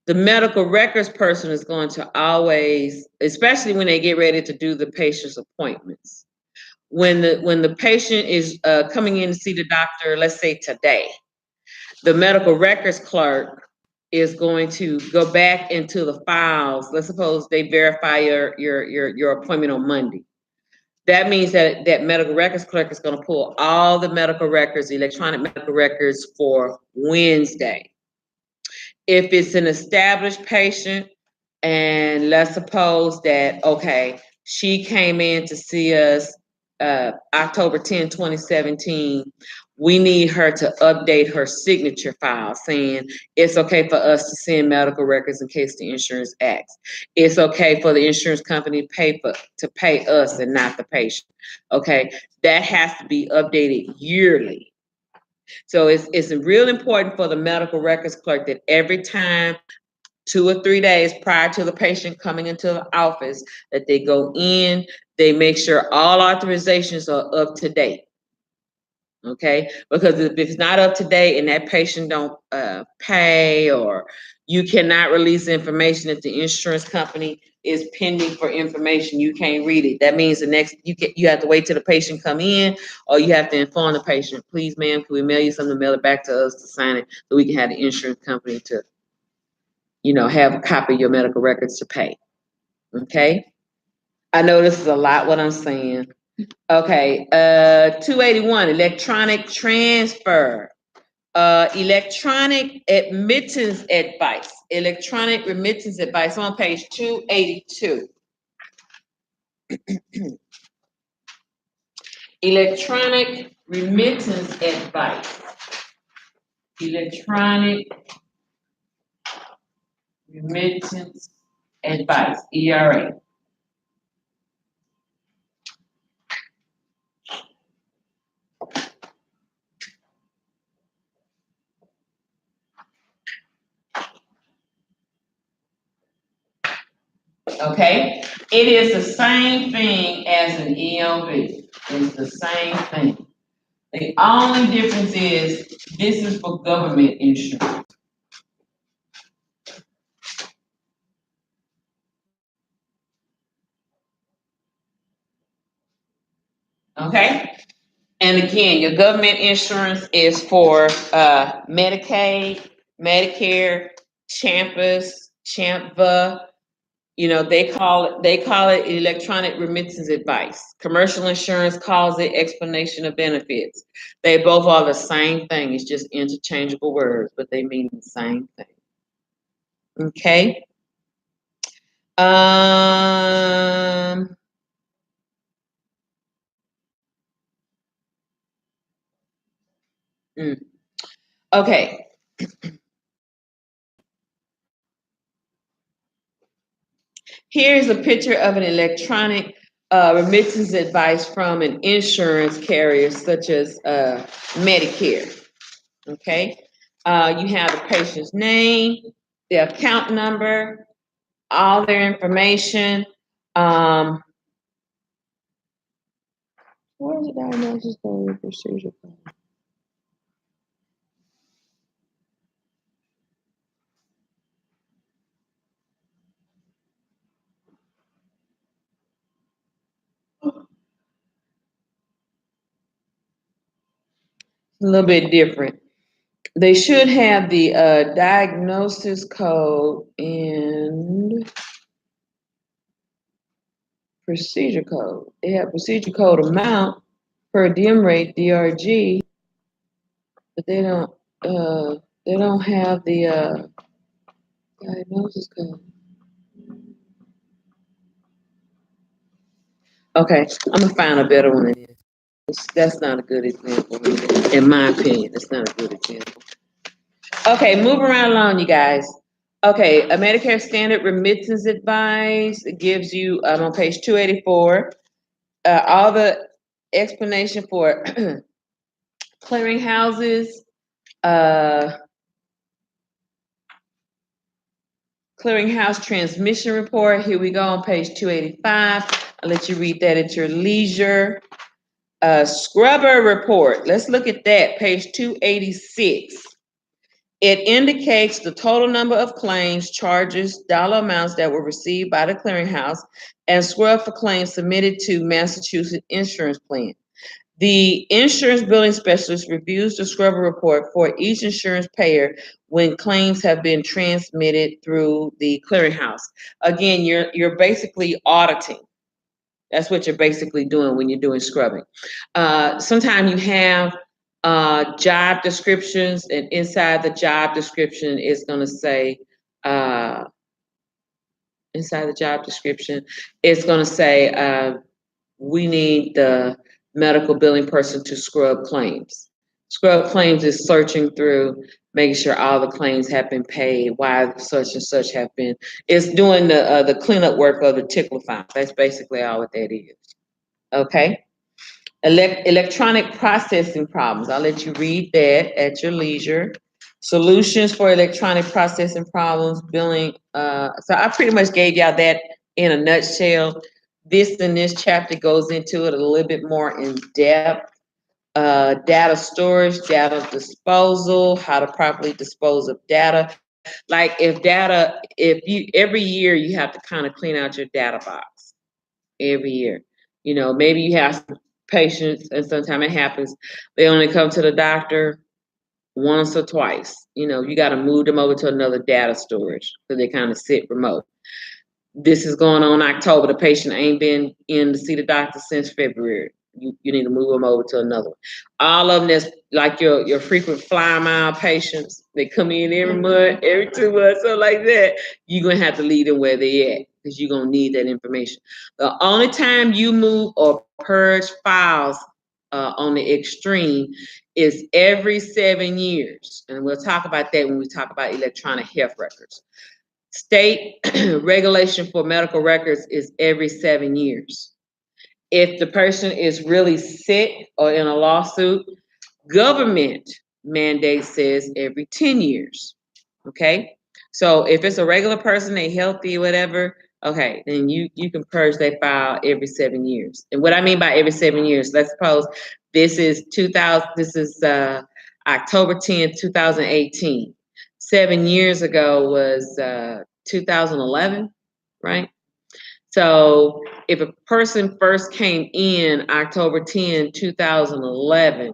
S1: The medical records person is going to always, especially when they get ready to do the patient's appointments. When the patient is coming in to see the doctor, let's say today, the medical records clerk is going to go back into the files. Let's suppose they verify your appointment on Monday. That means that medical records clerk is going to pull all the medical records, electronic medical records for Wednesday. If it's an established patient, and let's suppose that, okay, she came in to see us October 10, 2017, we need her to update her signature file saying it's okay for us to send medical records in case the insurance asks. It's okay for the insurance company to pay us and not the patient. Okay, that has to be updated yearly. So it's real important for the medical records clerk that every time 2 or 3 days prior to the patient coming into the office, that they go in, they make sure all authorizations are up to date. Okay, because if it's not up to date and that patient don't pay or You cannot release information if the insurance company is pending for information. You can't read it. That means you have to wait till the patient come in, or you have to inform the patient, please, ma'am, can we mail you something, mail it back to us to sign it, so we can have the insurance company to, have a copy of your medical records to pay. Okay? I know this is a lot what I'm saying. Okay, 281, electronic transfer. Electronic remittance advice. Electronic remittance advice on page 282. Electronic remittance advice. Electronic remittance advice, ERA. Okay, it is the same thing as an ELV. It's the same thing. The only difference is this is for government insurance. Okay, and again, your government insurance is for Medicaid, Medicare, Champa. They call it electronic remittance advice. Commercial insurance calls it explanation of benefits. They both are the same thing. It's just interchangeable words, but they mean the same thing. Okay. Okay. Here's a picture of an electronic remittance advice from an insurance carrier such as Medicare. Okay. You have the patient's name, the account number, all their information. Where's the diagnosis code, procedure code? A little bit different. They should have the diagnosis code and procedure code. They have procedure code amount, per diem rate, DRG, but they don't have the diagnosis code. Okay, I'm gonna find a better one. That's not a good example, in my opinion. That's not a good example. Okay, move around along, you guys. Okay, a Medicare standard remittance advice. It gives you, on page 284, all the explanation for clearinghouses, clearinghouse transmission report. Here we go on page 285. I'll let you read that at your leisure. Scrubber report. Let's look at that, page 286. It indicates the total number of claims, charges, dollar amounts that were received by the clearinghouse, and scrub for claims submitted to Massachusetts Insurance Plan. The insurance billing specialist reviews the scrubber report for each insurance payer when claims have been transmitted through the clearinghouse. Again, you're basically auditing. That's what you're basically doing when you're doing scrubbing. Sometimes you have job descriptions, and inside the job description is going to say, we need the medical billing person to scrub claims. Scrub claims is searching through, making sure all the claims have been paid, why such and such have been. It's doing the cleanup work of the tickler file. That's basically all what that is. Okay. Electronic processing problems. I'll let you read that at your leisure. Solutions for electronic processing problems, billing. So I pretty much gave y'all that in a nutshell. This chapter goes into it a little bit more in depth. Data storage, data disposal, how to properly dispose of data. like if you every year you have to kind of clean out your data box every year. You know, maybe you have some patients, and sometimes it happens, they only come to the doctor once or twice. You know, you got to move them over to another data storage because they kind of sit remote. This is going on October. The patient ain't been in to see the doctor since February. You need to move them over to another one. All of them that's like your frequent flyer mile patients. They come in every month, every 2 months, something like that. You're going to have to leave them where they at because you're going to need that information. The only time you move or purge files on the extreme is every 7 years. And we'll talk about that when we talk about electronic health records. State regulation for medical records is every 7 years. If the person is really sick or in a lawsuit, government mandate says every 10 years. Okay. So if it's a regular person, they healthy, whatever, okay, then you can purge that file every 7 years. And what I mean by every 7 years, let's suppose this is October 10th, 2018. 7 years ago was 2011, right? So if a person first came in October 10, 2011,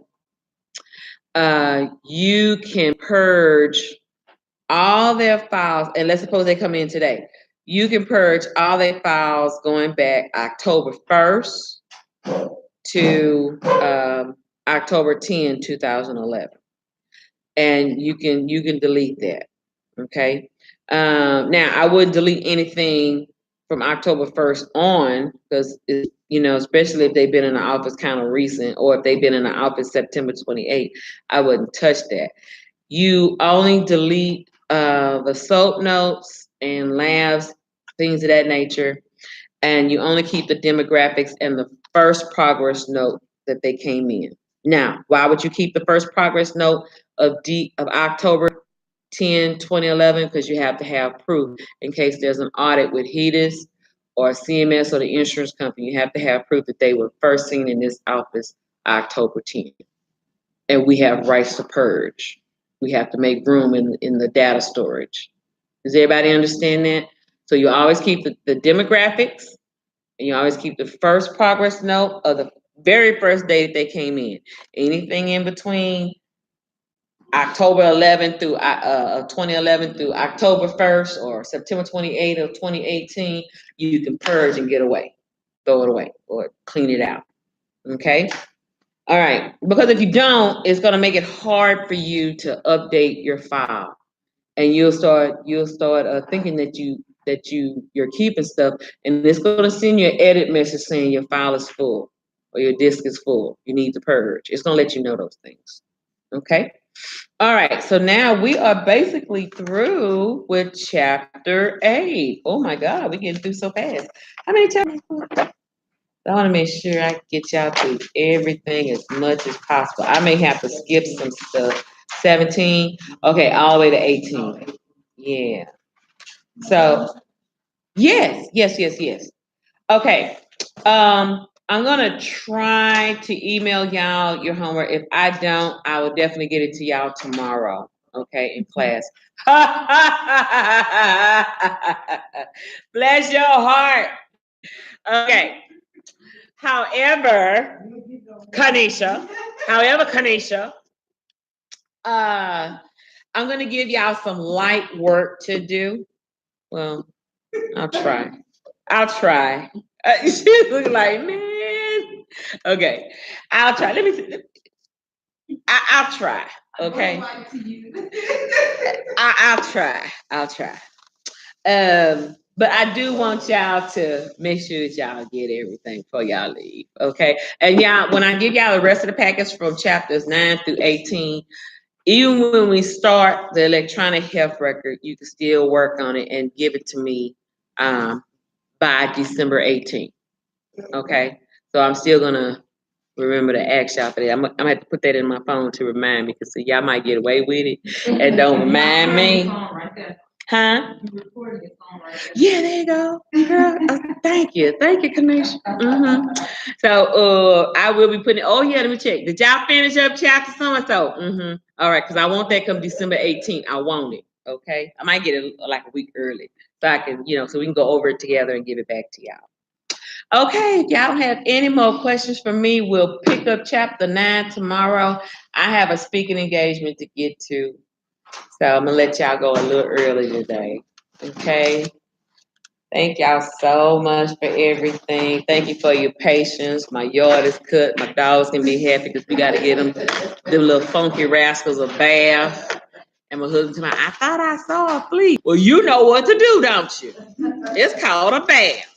S1: you can purge all their files, and let's suppose they come in today. You can purge all their files going back October 1st to October 10, 2011. And you can delete that, okay? Now, I wouldn't delete anything from October 1st on, because, you know, especially if they've been in the office kind of recent, or if they've been in the office September 28th, I wouldn't touch that. You only delete the SOAP notes and labs, things of that nature, and you only keep the demographics and the first progress note that they came in. Now, why would you keep the first progress note of October 10, 2011? Because you have to have proof in case there's an audit with HEDIS or CMS or the insurance company. You have to have proof that they were first seen in this office October 10th. And we have rights to purge. We have to make room in the data storage. Does everybody understand that? So you always keep the demographics, and you always keep the first progress note of the very first day that they came in. Anything in between October 11th through 2011 through October 1st or September 28th of 2018, you can purge and get away, throw it away, or clean it out. Okay. All right, because if you don't, it's going to make it hard for you to update your file, and you'll start thinking that you're keeping stuff, and it's going to send you an edit message saying your file is full or your disk is full. You need to purge. It's going to let you know those things. Okay. All right. So now we are basically through with chapter 8. Oh my God, we're getting through so fast. How many chapters? I want to make sure I get y'all through everything as much as possible. I may have to skip some stuff. 17, okay, all the way to 18. Yeah. So, yes. Okay. I'm gonna try to email y'all your homework. If I don't, I will definitely get it to y'all tomorrow. Okay, in class. Bless your heart. Okay. However, Kanisha, I'm gonna give y'all some light work to do. Well, I'll try. She look like, man. Okay, I'll try. Let me see. I'll try. Okay. I'll try. But I do want y'all to make sure that y'all get everything before y'all leave, okay? And y'all, when I give y'all the rest of the package from chapters 9 through 18, even when we start the electronic health record, you can still work on it and give it to me by December 18th, okay? So I'm still gonna remember to ask y'all for that. I'm gonna have to put that in my phone to remind me, because y'all might get away with it and don't remind me. Huh? Yeah, there you go, girl. Thank you, Kanisha. So, I will be putting. Oh yeah, let me check. Did y'all finish up chapter so and so? All right, because I want that come December 18th. I want it. Okay, I might get it like a week early, so I can, so we can go over it together and give it back to y'all. Okay, if y'all don't have any more questions for me, we'll pick up chapter 9 tomorrow. I have a speaking engagement to get to, so I'm gonna let y'all go a little early today. Okay. Thank y'all so much for everything. Thank you for your patience. My yard is cut. My dogs can be happy because we got to get them little funky rascals a bath. And my husband told me, I thought I saw a flea. Well, you know what to do, don't you? It's called a bath.